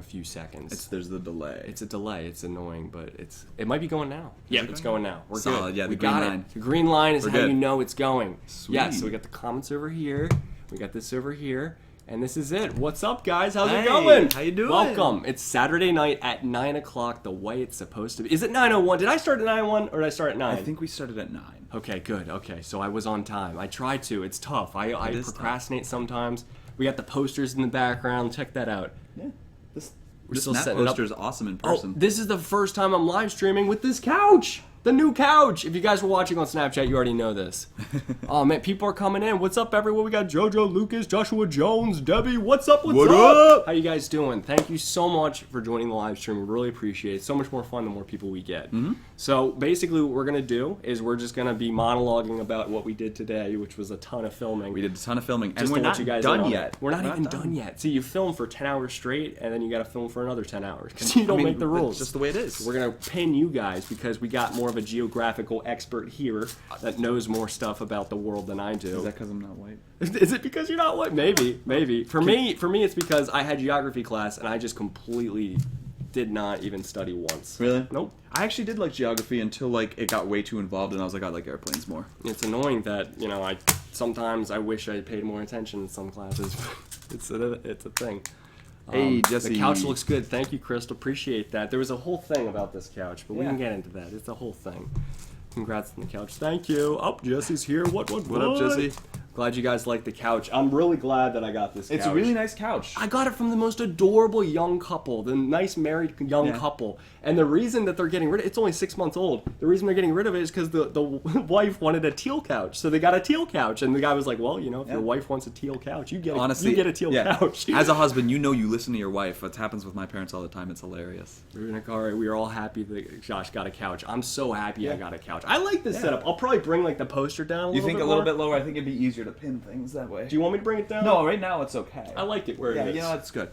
few seconds. There's the delay. It's a delay. It's annoying, but it might be going now. Yeah, it's going now. We're solid. good. Yeah, the we green got line. It. The green line is We're how good. you know it's going. Sweet. Yeah, so we got the comments over here. We got this over here. And this is it. What's up, guys? How's it going? How you doing? Welcome. It's Saturday night at 9 o'clock, the way it's supposed to be. Is it 9:01? Did I start at 9:01 or did I start at 9? I think we started at 9. Okay, good. Okay, so I was on time. I tried to. It's tough. I procrastinate sometimes. We got the posters in the background. Check that out. Yeah. This still map setting it up. poster is awesome in person. Oh, this is the first time I'm live streaming with this couch. The new couch. If you guys were watching on Snapchat, you already know this. Oh, man, people are coming in. What's up, everyone? We got JoJo, Lucas, Joshua Jones, Debbie. What's up? What's up? How you guys doing? Thank you so much for joining the live stream. We really appreciate it. It's so much more fun the more people we get. Mm-hmm. So basically what we're going to do is we're just going to be monologuing about what we did today, which was a ton of filming. We did a ton of filming, and Just we're to let not you guys done in on yet. it. We're not even done yet. See, you film for 10 hours straight, and then you got to film for another 10 hours because you don't make the rules. It's just the way it is. We're going to pin you guys because we got more of a geographical expert here that knows more stuff about the world than I do. Is that because I'm not white? Is it because you're not white? Maybe. For me, it's because I had geography class and I just completely did not even study once. Really? Nope. I actually did like geography until it got way too involved, and I was like, I like airplanes more. It's annoying that sometimes I wish I paid more attention in some classes. It's a thing. Hey, Jesse. The couch looks good. Thank you, Crystal. Appreciate that. There was a whole thing about this couch, but we can get into that. It's a whole thing. Congrats on the couch. Thank you. Oh, Jesse's here. What up, Jesse? Glad you guys like the couch. I'm really glad that I got this couch. It's a really nice couch. I got it from the most adorable young couple, the nice married young couple. And the reason that they're getting rid of it, it's only 6 months old. The reason they're getting rid of it is because the wife wanted a teal couch. So they got a teal couch. And the guy was like, well, if your wife wants a teal couch, you get a teal couch. As a husband, you listen to your wife. It happens with my parents all the time. It's hilarious. All right, we are all happy that Josh got a couch. I'm so happy I got a couch. I like this setup. I'll probably bring the poster down a little bit. You think a little bit lower? I think it'd be easier to pin things that way. Do you want me to bring it down? No, right now it's okay. I like it where it is. Yeah, it's good.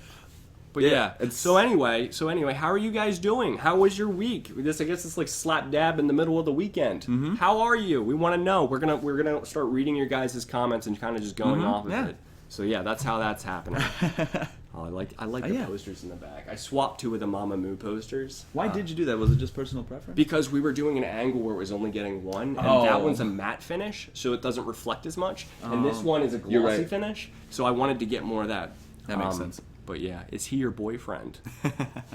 But so anyway, how are you guys doing? How was your week? I guess it's like slap dab in the middle of the weekend. Mm-hmm. How are you? We want to know. We're gonna start reading your guys' comments and kind of just going off of it. So yeah, that's how that's happening. I like the posters in the back. I swapped 2 of the Mama Moo posters. Why did you do that? Was it just personal preference? Because we were doing an angle where it was only getting one, and that one's a matte finish, so it doesn't reflect as much. And this one is a glossy finish, so I wanted to get more of that. That makes sense. But yeah, is he your boyfriend?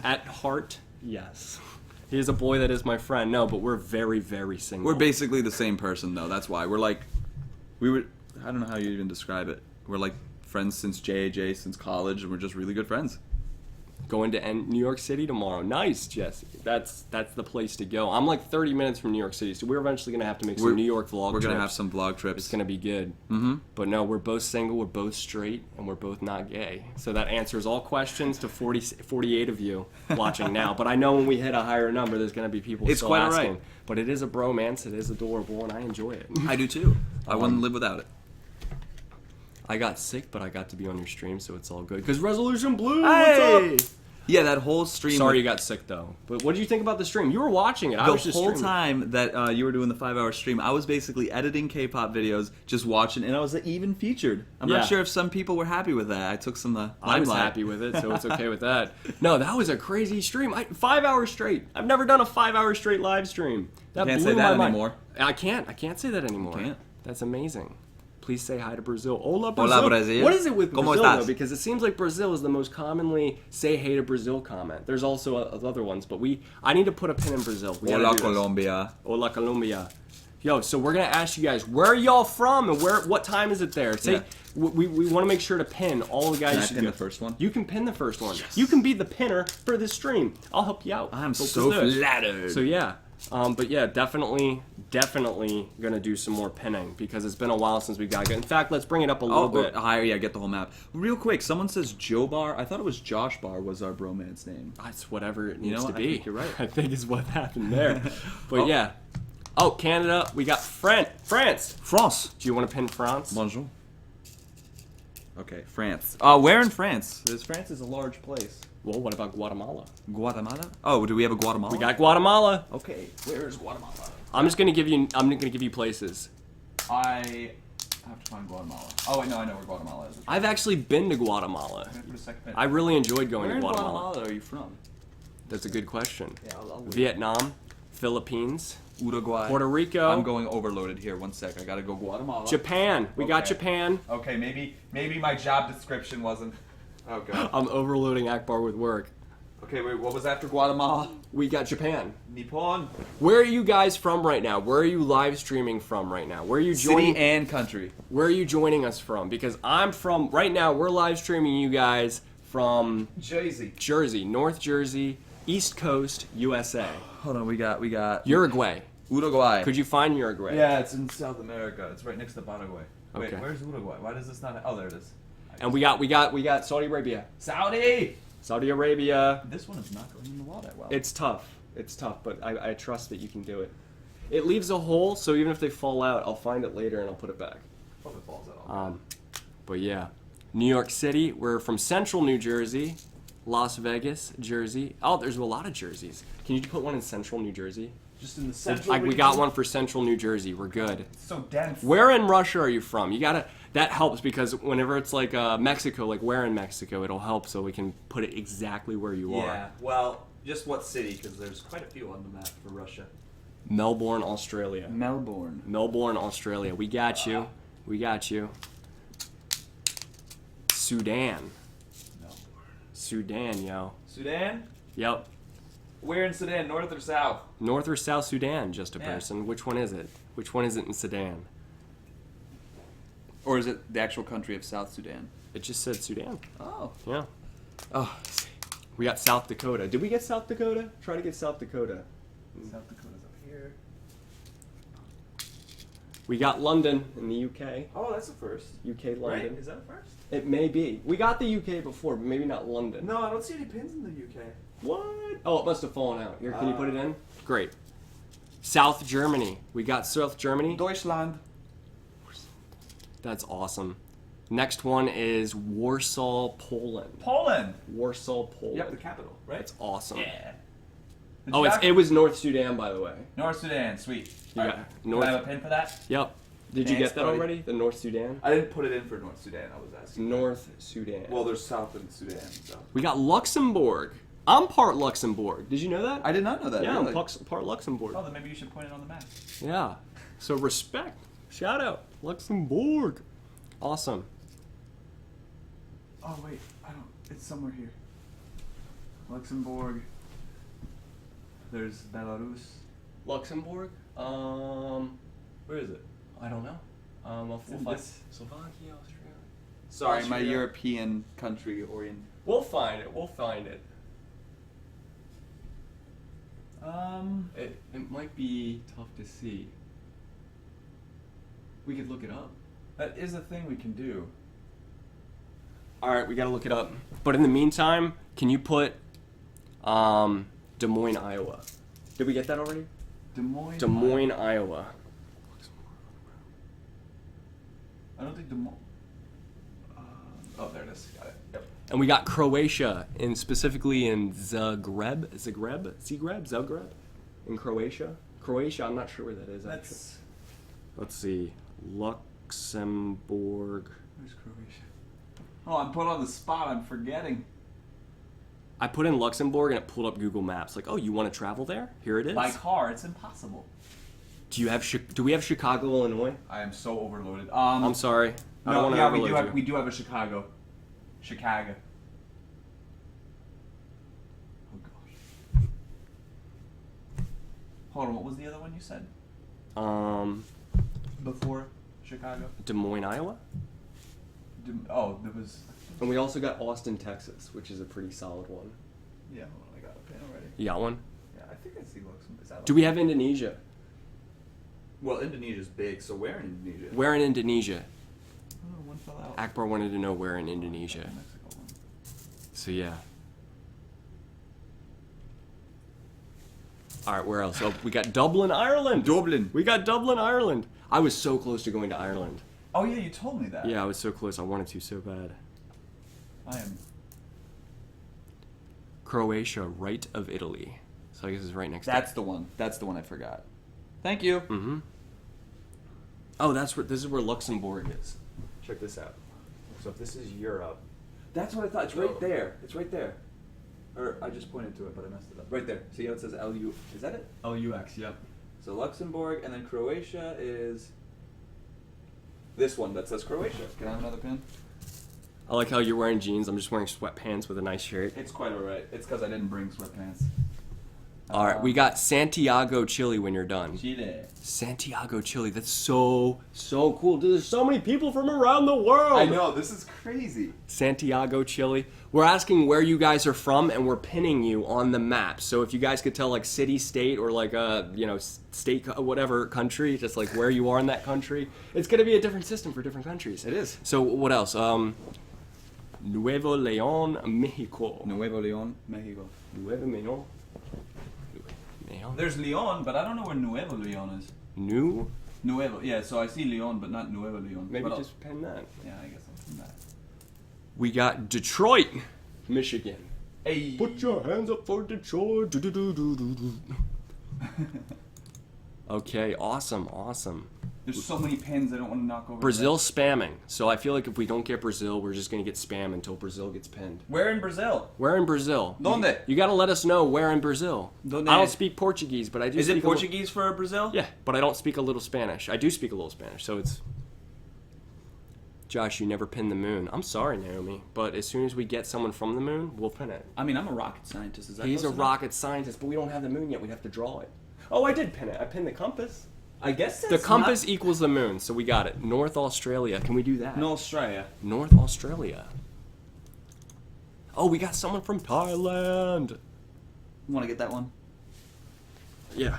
At heart, yes. He is a boy that is my friend. No, but we're very, very single. We're basically the same person, though. That's why. I don't know how you even describe it. We're like friends since JAJ, since college, and we're just really good friends. Going to New York City tomorrow. Nice, Jesse. That's the place to go. I'm like 30 minutes from New York City, so we're eventually going to have to make some New York vlog trips. We're going to have some vlog trips. It's going to be good. Mm-hmm. But no, we're both single, we're both straight, and we're both not gay. So that answers all questions to 48 of you watching now. But I know when we hit a higher number, there's going to be people still asking. Right. But it is a bromance, it is adorable, and I enjoy it. I do too. I wouldn't live without it. I got sick, but I got to be on your stream, so it's all good. Because Resolution Blue, hey! What's up? Yeah, that whole stream. Sorry you got sick, though. But what did you think about the stream? You were watching it. I was just the whole streaming. time that you were doing the 5-hour stream, I was basically editing K-pop videos, just watching, and I was even featured. I'm not sure if some people were happy with that. I took some limelight. I was happy with it, so it's okay with that. No, that was a crazy stream. 5 hours straight. I've never done a 5-hour straight live stream. That can't blew say that my mind. anymore. I can't say that anymore. You can't. That's amazing. Please say hi to Brazil. Hola, Brazil. Hola, Brazil. What is it with ¿Cómo Brazil, estás? though? Because it seems like Brazil is the most commonly say hey to Brazil comment. There's also other ones, but I need to put a pin in Brazil. Hola, Colombia. Hola, Colombia. Yo, so we're going to ask you guys, where are y'all from and what time is it there? We want to make sure to pin all the guys. Can I pin the first one? You can pin the first one. Yes. You can be the pinner for this stream. I'll help you out. I'm so flattered. So yeah. But yeah, definitely gonna do some more pinning because it's been a while since we got it. In fact, let's bring it up a little bit higher. Yeah, get the whole map real quick. Someone says Joe Bar. I thought it was Josh Bar was our bromance name. That's whatever it needs to be. I think you're right. I think is what happened there. But yeah. Oh, Canada. We got France. Do you want to pin France? Bonjour. Okay, France. Where in France? France is a large place. Well, what about Guatemala? Guatemala? Oh, do we have a Guatemala? We got Guatemala. Okay, where is Guatemala? I'm gonna give you places. I have to find Guatemala. Oh wait, no, I know where Guatemala is. I've actually been to Guatemala. For a second. I really enjoyed going Where to in Guatemala. Guatemala are you from? That's a good question. Yeah, I'll Vietnam, Philippines, Uruguay, Puerto Rico. I'm going overloaded here. One sec, I gotta go Guatemala. Japan. We got Okay. Japan. Okay, maybe my job description wasn't. Oh god. I'm overloading Akbar with work. Okay, wait, what was after Guatemala? We got Japan. Nippon. Where are you guys from right now? Where are you live streaming from right now? Where are you joining? City and country. Where are you joining us from? Because I'm from right now. We're live streaming you guys from Jersey. North Jersey, East Coast, USA, Hold on, we got Uruguay. Uruguay. Could you find Uruguay? Yeah, it's in South America. It's right next to Paraguay. Wait, Okay. where's Uruguay? Why does this not? Oh, there it is. And we got Saudi Arabia. Saudi Arabia. This one is not going in the wall that well. It's tough. It's tough, but I trust that you can do it. It leaves a hole, so even if they fall out, I'll find it later and I'll put it back. Hope it falls out. But yeah, New York City. We're from Central New Jersey, Las Vegas, Jersey. Oh, there's a lot of jerseys. Can you put one in Central New Jersey? Just in the central. We got one for Central New Jersey. We're good. It's so dense. Where in Russia are you from? You gotta. That helps because whenever it's like Mexico, like where in Mexico, it'll help so we can put it exactly where you are. Yeah, well, just what city? Because there's quite a few on the map for Russia. Melbourne, Australia. Melbourne. Melbourne, Australia. We got you. We got you. Sudan. Sudan, yo. Sudan? Yep. Where in Sudan? North or south? North or South Sudan, just a Yeah. person. Which one is it? Which one is it in Sudan? Or is it the actual country of South Sudan? It just said Sudan. Oh. Yeah. Oh. We got South Dakota. Did we get South Dakota? Try to get South Dakota. South Dakota's up here. We got London in the UK. Oh, that's the first. UK, Right? London. Is that a first? It may be. We got the UK before, but maybe not London. No, I don't see any pins in the UK. What? Oh, it must have fallen out. Here, can you put it in? Great. South Germany. We got South Germany. Deutschland. That's awesome. Next one is Warsaw, Poland. Poland. Warsaw, Poland. Yep, the capital, right? That's awesome. Yeah. Oh, it was North Sudan, by the way. North Sudan, sweet. You got Alright. North. Do I have a pin for that? Yep. Did you Thanks, get that buddy. already? The North Sudan? I didn't put it in for North Sudan. I was asking. North Sudan. Well, there's South and Sudan, so. We got Luxembourg. I'm part Luxembourg. Did you know that? I did not know that. yeah, really. I'm part Luxembourg. Oh, then maybe you should point it on the map. Yeah. So respect. Shout out. Luxembourg. Awesome. Oh wait, I don't. It's somewhere here. Luxembourg. There's Belarus. Luxembourg? Where is it? I don't know. We'll in find this- Slovakia, Austria. Sorry, my Austria. European country orient. We'll find it. We'll find it. It might be tough to see. We could look it up. That is a thing we can do. All right, we gotta look it up. But in the meantime, can you put Des Moines, Iowa? Did we get that already? Des Moines. Des Moines, Iowa. I don't think Des Moines. Oh, there it is. Got it. Yep. And we got Croatia, and specifically in Zagreb, in Croatia. Croatia, I'm not sure where that is. Actually. That's. Let's see, Luxembourg. Where's Croatia? Oh, I'm put on the spot. I'm forgetting. I put in Luxembourg and it pulled up Google Maps. Like, oh, you want to travel there? Here it is. By car, it's impossible. Do we have Chicago, Illinois? I am so overloaded. I'm sorry. I don't No, want to yeah, overload you. we do have a Chicago. Chicago. Oh gosh. Hold on, what was the other one you said before Chicago? Des Moines, Iowa. Oh, there was. And we also got Austin, Texas, which is a pretty solid one. Yeah, hold on, I got a pin already. You got one? Yeah, I think I see Luxembourg. Is that Do we have Indonesia? Well, Indonesia's big, so where in Indonesia? Where in Indonesia? Oh, one fell out. Akbar wanted to know where in Indonesia. Mexico one. So yeah. All right, where else? Oh, we got Dublin, Ireland. Dublin. We got Dublin, Ireland. I was so close to going to Ireland. Oh yeah, you told me that. Yeah, I was so close. I wanted to so bad. I am. Croatia, right of Italy. So I guess it's right next That's the one. That's the one I forgot. Thank you. to. Mm-hmm. Oh, this is where Luxembourg is. Check this out. So if this is Europe, That's what I thought. It's right there. It's right there. Or I just pointed to it, but I messed it up. Right there. See how it says LU? Is that it? LUX. Yep. So Luxembourg, and then Croatia is this one that says Croatia. Can I have another pin? I like how you're wearing jeans. I'm just wearing sweatpants with a nice shirt. It's quite alright. It's because I didn't bring sweatpants. All right, we got Santiago, Chile when you're done. Chile. Santiago, Chile. That's so cool. Dude, there's so many people from around the world. I know, this is crazy. Santiago, Chile. We're asking where you guys are from, and we're pinning you on the map. So if you guys could tell, like, city, state, or like state, whatever country, just like where you are in that country, it's gonna be a different system for different countries. It is. So what else? Nuevo León, Mexico. Nuevo León, Mexico. Nuevo León. There's León, but I don't know where Nuevo León is. Nuevo, yeah, so I see León, but not Nuevo León. Maybe but just pin that. Yeah, I guess I'll pin that. We got Detroit, Michigan. Hey. Put your hands up for Detroit. Okay, awesome. There's so many pins I don't want to knock over. Brazil spamming. So I feel like if we don't get Brazil, we're just going to get spam until Brazil gets pinned. Where in Brazil? Where in Brazil? Donde? You got to let us know where in Brazil. Donde? I don't speak Portuguese, but I do Is speak it Portuguese for Brazil? Yeah, but I don't speak a little Spanish. I do speak a little Spanish, so it's... Josh, you never pinned the moon. I'm sorry, Naomi, but as soon as we get someone from the moon, we'll pin it. I mean, I'm a rocket scientist. Is that He's a close enough? rocket scientist, but we don't have the moon yet. We'd have to draw it. Oh, I did pin it. I pinned the compass. I guess The that's compass equals the moon, so we got it. North Australia. Can we do that? No, Australia. North Australia. Oh, we got someone from Thailand. You want to get that one? Yeah.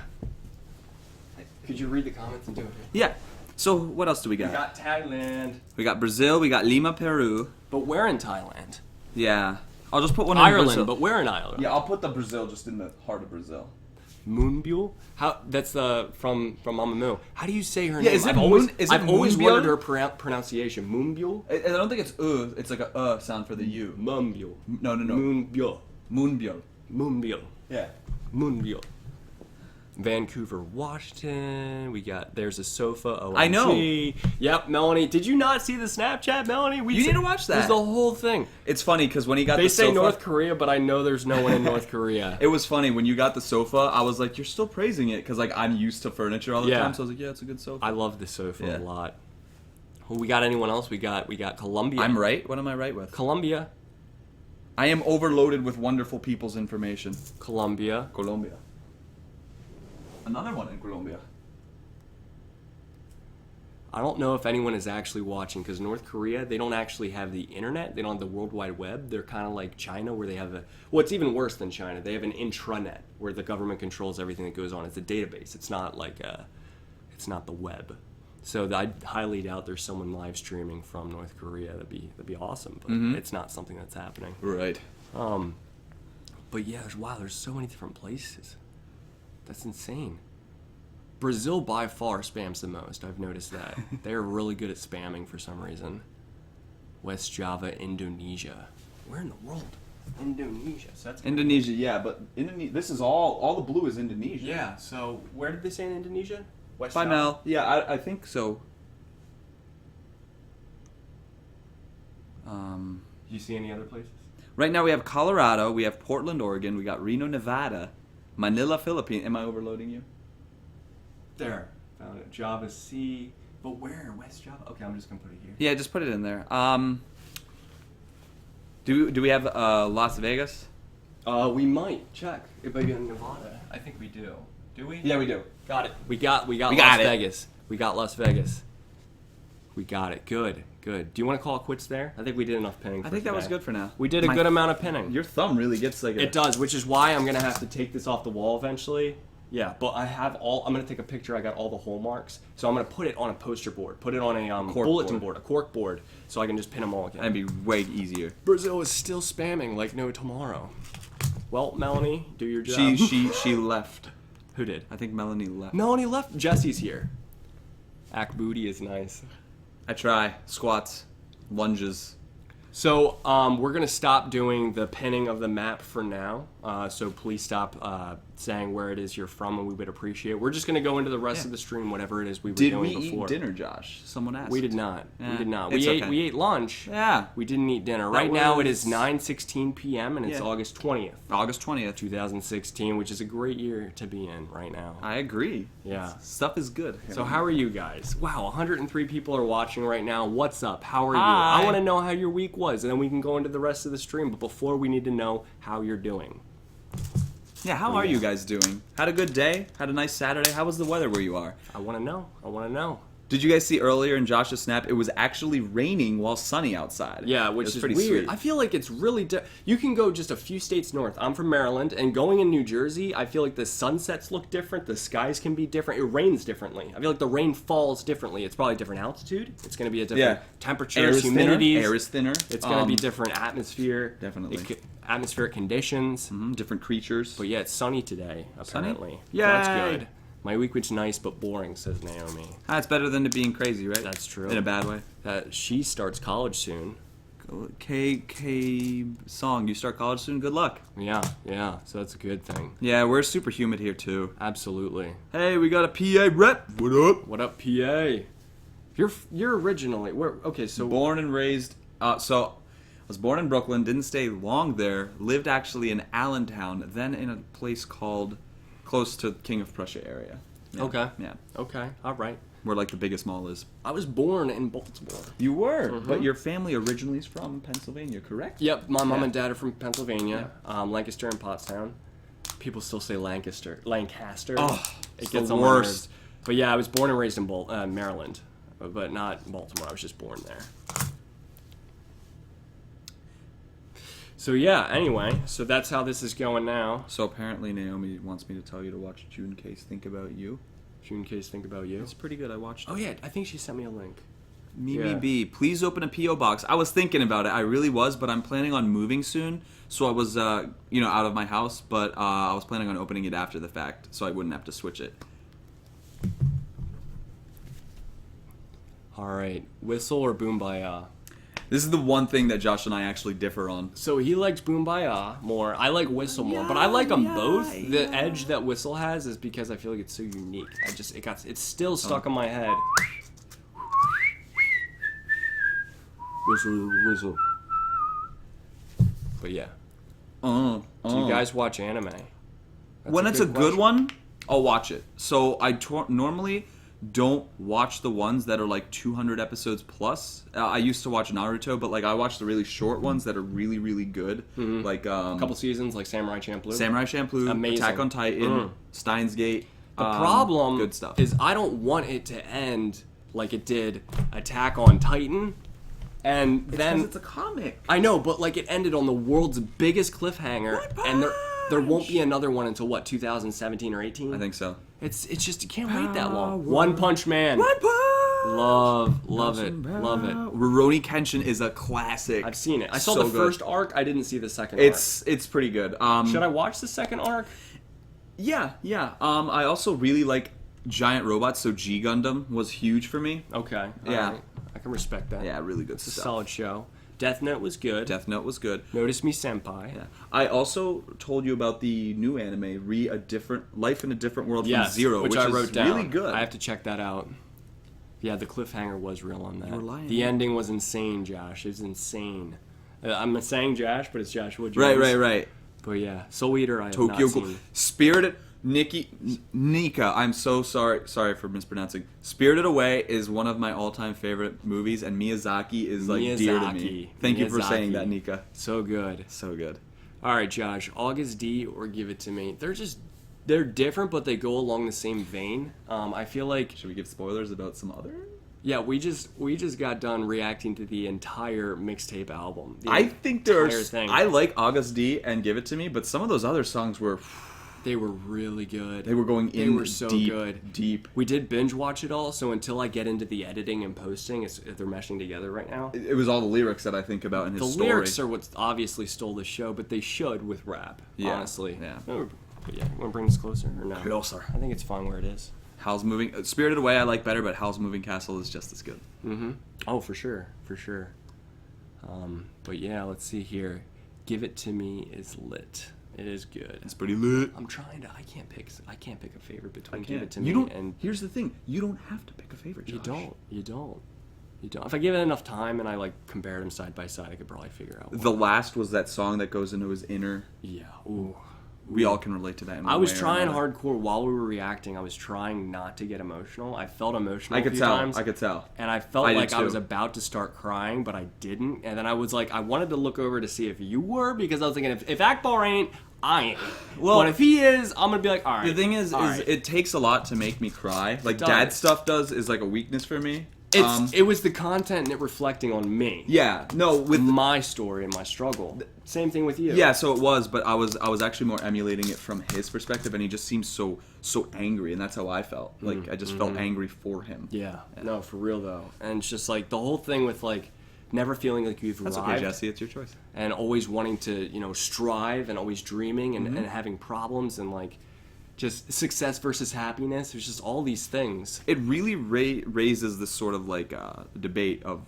Could you read the comments and do it? Yeah. So what else do we got? We got Thailand. We got Brazil. We got Lima, Peru. But where in Thailand? Yeah. I'll just put one in Ireland, Brazil. but where in Ireland? Yeah, I'll put the Brazil just in the heart of Brazil. Moonbule? How? That's from Mama Moo. How do you say her Yeah, name? is it I've always, Moon- is it I've always Moonbule? wondered her pronunciation. Moonbule? I don't think it's it's like a sound for the U. Moonbule. No. Moonbule. Moonbule. Moonbule. Yeah. Moonbule. Vancouver, Washington. We got there's a sofa. OMG. I know. Yep, Melanie. Did you not see the Snapchat, Melanie? You need to watch that. It was the whole thing. It's funny because when he got They the say sofa, North Korea, but I know there's no one in North Korea. it was funny when you got the sofa. I was like, you're still praising it because like I'm used to furniture all the Yeah. time. So I was like, yeah, it's a good sofa. I love the sofa Yeah. a lot. Well, we got anyone else? We got Colombia. I'm right. What am I right with? Colombia. I am overloaded with wonderful people's information. Colombia. Colombia. Another one in Colombia. I don't know if anyone is actually watching because North Korea, they don't actually have the internet. They don't have the World Wide Web. They're kind of like China where they have well, it's even worse than China. They have an intranet where the government controls everything that goes on. It's a database. It's not like it's not the web. So I highly doubt there's someone live streaming from North Korea. That'd be awesome, but it's not something that's happening. Right. But yeah, there's so many different places. That's insane. Brazil by far spams the most. I've noticed that. They're really good at spamming for some reason. West Java, Indonesia. Where in the world? Indonesia. So that's Indonesia, yeah, but this is all the blue is Indonesia. Yeah, so where did they say in Indonesia? West Bye, Java? Mel. Yeah, I think so. Do you see any other places? Right now we have Colorado, we have Portland, Oregon, we got Reno, Nevada, Manila, Philippines. Am I overloading you? There. Found it. Java C. But where? West Java? Okay, I'm just going to put it here. Yeah, just put it in there. Do we have Las Vegas? We might. Check. It might be in Nevada. I think we do. Do we? Yeah, we do. Got it. We got We Las got it. Vegas. We got Las Vegas. We got it. Good. Do you want to call it quits there? I think we did enough pinning. I think that was good for now. We did a good amount of pinning. Your thumb really gets like It does, which is why I'm gonna have to take this off the wall eventually. Yeah, but I'm gonna take a picture. I got all the hole marks, so I'm gonna put it on a poster board, put it on a bulletin board, a cork board, so I can just pin them all again. That'd be way easier. Brazil is still spamming like no tomorrow. Well, Melanie, do your job. She left. Who did? I think Melanie left. Melanie left. Jesse's here. Ack booty is nice. I try squats, lunges. So we're gonna stop doing the pinning of the map for now. So please stop saying where it is you're from, and we would appreciate it. We're just gonna go into the rest of the stream, whatever it is we were Did we doing before. eat dinner, Josh? Someone asked. We did not. Yeah, We did not. it's We ate. okay. We ate lunch. Yeah. We didn't eat dinner. That Right now it was- is 9:16 p.m. and it's Yeah. August 20th, August 20th. 2016, which is a great year to be in right now. I agree. Yeah. Stuff is good. So how are you guys? Wow, 103 people are watching right now. What's up? How are you? Hi. I want to know how your week was, and then we can go into the rest of the stream. But before, we need to know how you're doing. Yeah, how are you guys doing? Had a good day? Had a nice Saturday? How was the weather where you are? I want to know. I want to know. Did you guys see earlier in Josh's snap? It was actually raining while sunny outside. Yeah, It which was is pretty weird. sweet. I feel like it's really... you can go just a few states north. I'm from Maryland, and going in New Jersey, I feel like the sunsets look different. The skies can be different. It rains differently. I feel like the rain falls differently. It's probably different altitude. It's going to be a different temperature, Air is thinner. humidities. Air is thinner. It's going to be different atmosphere. Definitely. Atmospheric conditions. Different creatures. But yeah, it's sunny today, apparently. Yay! So that's good. My week was nice but boring, says Naomi. That's better than it being crazy, right? That's true. In a bad way. She starts college soon. K song. You start college soon. Good luck. Yeah, so that's a good thing. Yeah, we're super humid here too. Absolutely. Hey, we got a PA rep. What up? What up, PA? You're originally where? Okay, so Born and raised. So I was born in Brooklyn. Didn't stay long there. Lived actually in Allentown. Then in a place called close to King of Prussia area. Yeah. Okay. Yeah. Okay. All right. Where like the biggest mall is. I was born in Baltimore. You were, but your family originally is from Pennsylvania, correct? Yep. My mom Yeah. and dad are from Pennsylvania, Lancaster and Pottstown. People still say Lancaster. Oh, it it's gets the on my worst. nerves. But yeah, I was born and raised in Maryland, but not Baltimore. I was just born there. So yeah, anyway, so that's how this is going now. So apparently Naomi wants me to tell you to watch June Case Think About You. June Case Think About You. It's pretty good. I watched it. Oh yeah, I think she sent me a link. Mimi Yeah. B, please open a P.O. box. I was thinking about it. I really was, but I'm planning on moving soon. So I was, out of my house, but I was planning on opening it after the fact, so I wouldn't have to switch it. All right, Whistle or Boombaya? This is the one thing that Josh and I actually differ on. So he likes Boombaya more. I like Whistle more, but I like them both. The edge that Whistle has is because I feel like it's so unique. It's still stuck in my head. Whistle. But yeah. Do you guys watch anime? That's When it's a good question. one, I'll watch it. So I normally don't watch the ones that are like 200 episodes plus. I used to watch Naruto, but like I watch the really short ones that are really, really good. Like A couple seasons like Samurai Champloo. Samurai Champloo, Amazing. Attack on Titan, Steins Gate. The problem good stuff. is I don't want it to end like it did Attack on Titan. And then it's a comic. I know, but like it ended on the world's biggest cliffhanger, and there won't be another one until what 2017 or 18. I think so. It's just you can't wait that long. One Punch Man. One Punch! Love it. Rurouni Kenshin is a classic. I've seen it. I saw So the good. first arc. I didn't see the second It's pretty good. arc. Should I watch the second arc? Yeah. I also really like giant robots, so G Gundam was huge for me. Okay. Yeah. All right. I can respect that. Yeah, really good It's a stuff. solid show. Death Note was good. Death Note was good. Notice Me Senpai. Yeah. I also told you about the new anime, Life in a Different World Yes, from Zero, which which I is wrote down. really good. I have to check that out. Yeah, the cliffhanger was real on that. You were lying. The ending was insane, Josh. It was insane. I'm saying Josh, but it's Joshua Jones. Right. But yeah, Soul Eater I have Tokyo not Ghoul. seen. Spirited Nika. I'm so sorry for mispronouncing. Spirited Away is one of my all-time favorite movies, and Miyazaki is like dear to me. Thank you for saying that, Nika. So good. So good. All right, Josh. August D or Give It to Me. They're different, but they go along the same vein. I feel like Should we give spoilers about some other? yeah, we just got done reacting to the entire mixtape album. I think entire thing. I like August D and Give It to Me, but some of those other songs were They were really good. they were going in They were so deep, good. deep. We did binge watch it all, so until I get into the editing and posting, they're meshing together right now. It was all the lyrics that I think about in his The story. lyrics are what obviously stole the show, but they should with rap, Yeah, honestly. yeah. Oh, but yeah, you want to bring this closer or no? Closer. I think it's fine where it is. Howl's Moving Spirited Away I like better, but Howl's Moving Castle is just as good. Oh, for sure. But yeah, let's see here. Give It To Me is lit. It is good. It's pretty lit. I'm trying to. I can't pick a favorite between I Give can't. It To Me You don't. and. Here's the thing. You don't have to pick a favorite. Josh. You don't. If I give it enough time and I like compared them side by side, I could probably figure out. The last was that song that goes into his inner. Yeah. Ooh. We all can relate to that. In I one was way or trying another. hardcore while we were reacting. I was trying not to get emotional. I felt emotional. I could a few tell. times, I could tell. and I felt I did like I was too. about to start crying, but I didn't. And then I was like, I wanted to look over to see if you were, because I was thinking, if Akbar ain't, I ain't. Well, but if he is, I'm gonna be like, all right. The thing is all right. it takes a lot to make me cry. Like does. dad stuff is like a weakness for me. It was the content and it reflecting on me. Yeah. No. With My story and my struggle. Same thing with you. Yeah, so it was, but I was actually more emulating it from his perspective, and he just seems so angry, and that's how I felt. Like I just felt angry for him. Yeah. No, for real though. And it's just like the whole thing with like never feeling like you've That's arrived. okay, Jesse. It's your choice. And always wanting to, strive and always dreaming and having problems and like just success versus happiness. There's just all these things. It really raises this sort of like debate of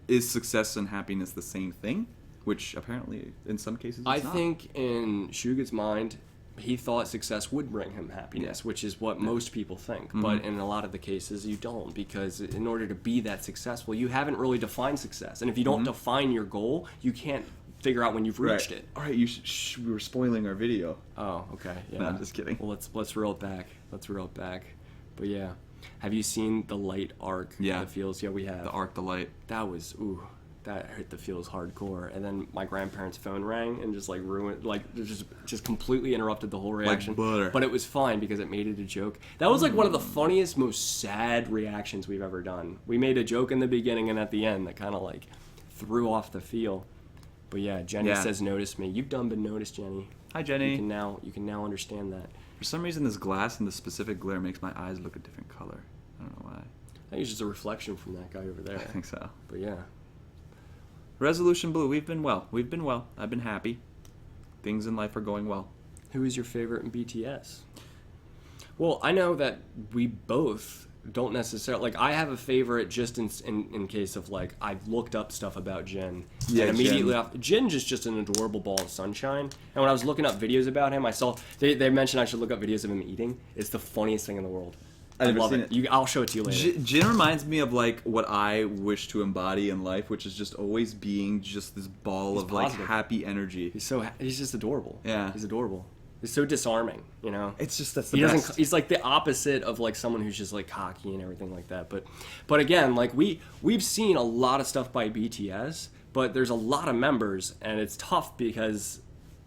is success and happiness the same thing? Which apparently in some cases it's I not. think in Shuga's mind, he thought success would bring him happiness, which is what most people think. But in a lot of the cases, you don't, because in order to be that successful, you haven't really defined success. And if you don't define your goal, you can't figure out when you've reached it. All right, we were spoiling our video. Oh, okay. Yeah. No, I'm just kidding. Well, let's reel it back. But yeah, have you seen the light arc? Yeah. The feels. Yeah, we have. The arc, the light. That was that hit the feels hardcore. And then my grandparents' phone rang and just like ruined, like just completely interrupted the whole reaction. butter. But it was fine because it made it a joke. That was like one of the funniest, most sad reactions we've ever done. We made a joke in the beginning and at the end that kind of like threw off the feel. But yeah, Jenny says, "Notice me." You've been noticed, Jenny. Hi, Jenny. You can now understand that. For some reason, this glass and the specific glare makes my eyes look a different color. I don't know why. I think it's just a reflection from that guy over there. I think so. But yeah. Resolution Blue, we've been well. I've been happy. Things in life are going well. Who is your favorite in BTS? Well, I know that we both don't necessarily, like, I have a favorite just in case of, like, I've looked up stuff about Jin. Yeah, and immediately Jin. off, Jin's just an adorable ball of sunshine. And when I was looking up videos about him, I saw, they mentioned I should look up videos of him eating. It's the funniest thing in the world. I I've never love seen it. I'll show it to you later. Jin reminds me of like what I wish to embody in life, which is just always being just this ball He's of positive. like happy energy. He's just adorable. Yeah. He's adorable. He's so disarming, you know? It's just that's the He best. doesn't. He's like the opposite of like someone who's just like cocky and everything like that. But again, like we've seen a lot of stuff by BTS, but there's a lot of members, and it's tough because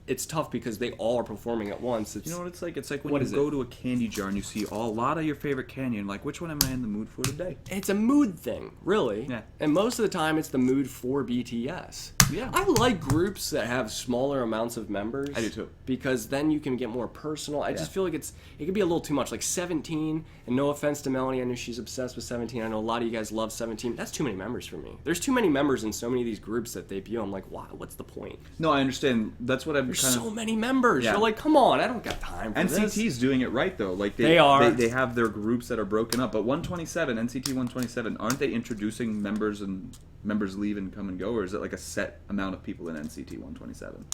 they all are performing at once. You know what it's like? It's like when What you is go it? to a candy jar and you see a lot of your favorite candy, and like, which one am I in the mood for today? It's a mood thing, really. Yeah. And most of the time, it's the mood for BTS. Yeah. I like groups that have smaller amounts of members. I do too. Because then you can get more personal. I just feel like it can be a little too much. Like 17, and no offense to Melanie, I know she's obsessed with 17. I know a lot of you guys love 17. That's too many members for me. There's too many members in so many of these groups that debut. I'm like, wow, what's the point? No, I understand. That's what I'm There's kind so of. many members. Yeah. You're like, come on, I don't got time for this. NCT's doing it right though. Like They are. They have their groups that are broken up. But 127, NCT 127, aren't they introducing members and members leave and come and go, or is it like a set amount of people in NCT 127?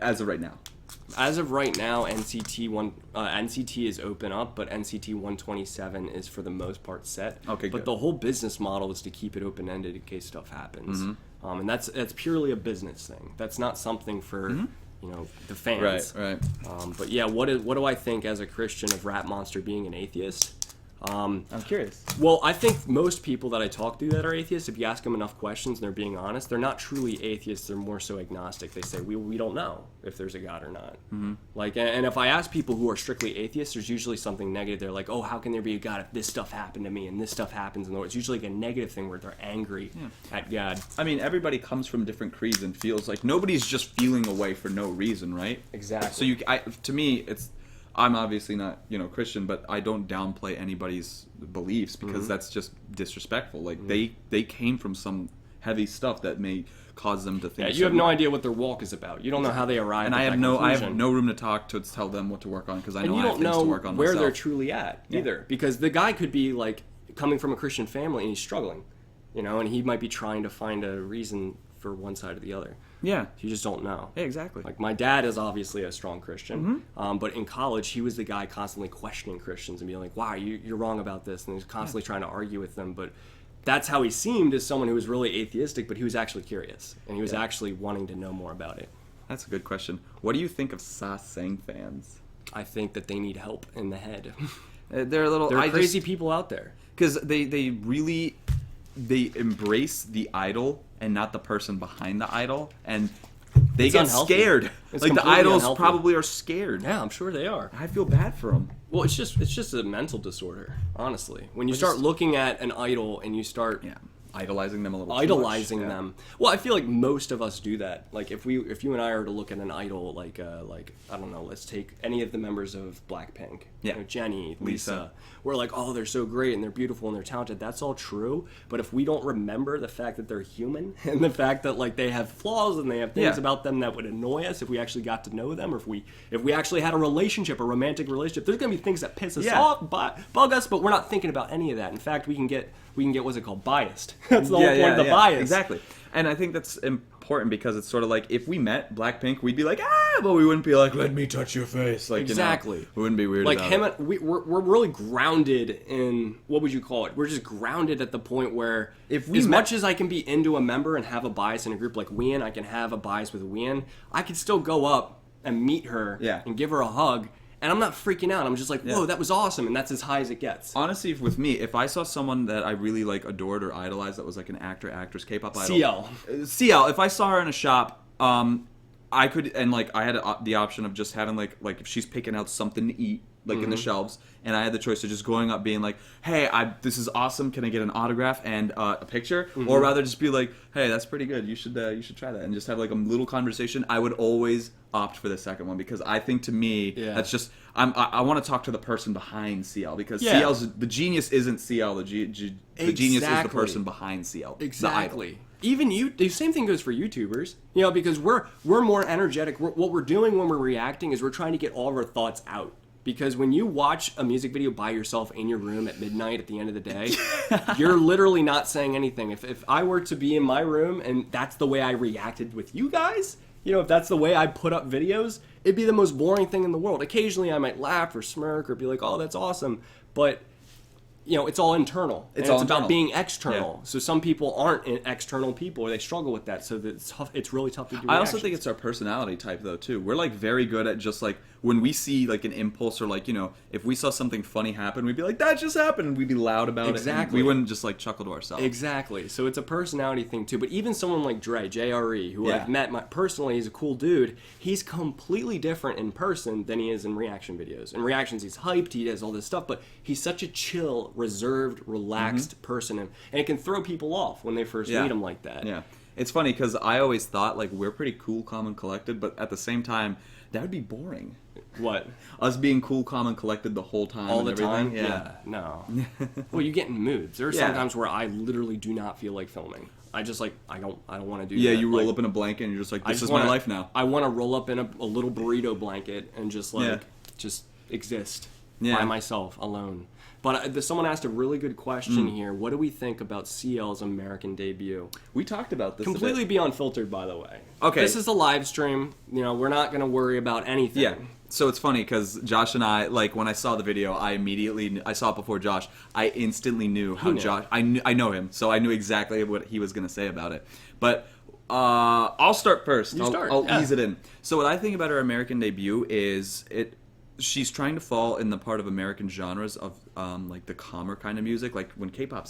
As of right now. As of right now, NCT is open up, but NCT 127 is for the most part set. Okay, But good. the whole business model is to keep it open ended in case stuff happens, and that's purely a business thing. That's not something for the fans. Right. But yeah, what do I think as a Christian of Rap Monster being an atheist? I'm curious. Well, I think most people that I talk to that are atheists, if you ask them enough questions and they're being honest, they're not truly atheists. They're more so agnostic. They say, we don't know if there's a God or not. Mm-hmm. Like, and if I ask people who are strictly atheists, there's usually something negative. They're like, oh, how can there be a God if this stuff happened to me and this stuff happens in the world? It's usually like a negative thing where they're angry at God. I mean, everybody comes from different creeds and feels like nobody's just feeling a way for no reason, right? Exactly. So to me, I'm obviously not, Christian, but I don't downplay anybody's beliefs because that's just disrespectful. Like they came from some heavy stuff that may cause them to think. Yeah, you have no idea what their walk is about. You don't know how they arrived. And at I have that no conclusion. room to talk to tell them what to work on because I know And you I have don't things know to work on where myself. they're truly at either, because the guy could be like coming from a Christian family and he's struggling. you know, and he might be trying to find a reason for one side or the other. Yeah. You just don't know. Yeah, exactly. Like, my dad is obviously a strong Christian, but in college, he was the guy constantly questioning Christians and being like, wow, you're wrong about this, and he's constantly trying to argue with them, but that's how he seemed as someone who was really atheistic, but he was actually curious, and he was actually wanting to know more about it. That's a good question. What do you think of Sa Sang fans? I think that they need help in the head. They're a little... There are crazy people out there. Because they really... They embrace the idol and not the person behind the idol, and they It's get unhealthy. scared. It's Like, the completely idols unhealthy. probably are scared. Yeah, I'm sure they are. I feel bad for them. Well, it's just a mental disorder, honestly. When you start looking at an idol and you start Idolizing them a little idolizing too much. them. Well, I feel like most of us do that. Like if you and I are to look at an idol, like I don't know, let's take any of the members of Blackpink. Yeah. You know, Jennie, Lisa. Lisa. We're like, oh, they're so great and they're beautiful and they're talented. That's all true. But if we don't remember the fact that they're human and the fact that like they have flaws and they have things about them that would annoy us if we actually got to know them, or if we actually had a relationship, a romantic relationship, there's gonna be things that piss us off, bug us, but we're not thinking about any of that. In fact, we can get what's it called, biased. That's the whole point of the bias. Exactly. And I think that's important because it's sort of like if we met Blackpink, we'd be like, but we wouldn't be like, let me touch your face. Like, exactly. You know, we wouldn't be weird like about him it. and we're really grounded in, what would you call it? We're just grounded at the point where If we as met- much as I can be into a member and have a bias in a group like Wien, I can have a bias with Wien, I could still go up and meet her and give her a hug. And I'm not freaking out. I'm just like, whoa, that was awesome. And that's as high as it gets. Honestly, with me, if I saw someone that I really like adored or idolized that was like an actor, actress, K-pop idol. CL. If I saw her in a shop, I could, and like I had the option of just having like if she's picking out something to eat, like in the shelves, and I had the choice of just going up being like, hey, this is awesome, can I get an autograph and a picture? Or rather just be like, hey, that's pretty good, you should try that, and just have like a little conversation. I would always opt for the second one because I think to me that's just I want to talk to the person behind CL because CL's the genius isn't CL, the genius is the person behind CL. Exactly. Even the same thing goes for YouTubers, you know, because we're more energetic. What we're doing when we're reacting is we're trying to get all of our thoughts out. Because when you watch a music video by yourself in your room at midnight at the end of the day, you're literally not saying anything. If I were to be in my room and that's the way I reacted with you guys, you know, if that's the way I put up videos, it'd be the most boring thing in the world. Occasionally I might laugh or smirk or be like, oh, that's awesome. But, you know, it's all internal. It's about being external. Yeah. So some people aren't external people, or they struggle with that. So it's really tough to do. I also think it's our personality type, though, too. We're, like, very good at just, like, when we see, like, an impulse or, like, you know, if we saw something funny happen, we'd be like, that just happened, and we'd be loud about it. Exactly. We wouldn't just, like, chuckle to ourselves. Exactly. So it's a personality thing, too. But even someone like Dre, J.R.E., who I've met personally, he's a cool dude. He's completely different in person than he is in reaction videos. In reactions, he's hyped, he does all this stuff, but he's such a chill, reserved, relaxed person, and it can throw people off when they first meet him like that. Yeah. It's funny, because I always thought, like, we're pretty cool, calm, and collected, but at the same time, that would be boring. What? Us being cool, calm, and collected the whole time. All the everything? time? Yeah. No. Well, you get in moods. There are some times where I literally do not feel like filming. I just like, I don't want to do that. Yeah, you roll up in a blanket and you're just like, this is my life now. I want to roll up in a little burrito blanket and just like, just exist by myself, alone. But someone asked a really good question here. What do we think about CL's American debut? We talked about this completely be unfiltered, by the way. Okay. This is a live stream. You know, we're not going to worry about anything. Yeah. So it's funny because Josh and I, like, when I saw the video, I saw it before Josh. I instantly knew how Josh. I know him, so I knew exactly what he was going to say about it. But I'll start first. I'll ease it in. So what I think about her American debut is she's trying to fall in the part of American genres of like the calmer kind of music. Like when K-pop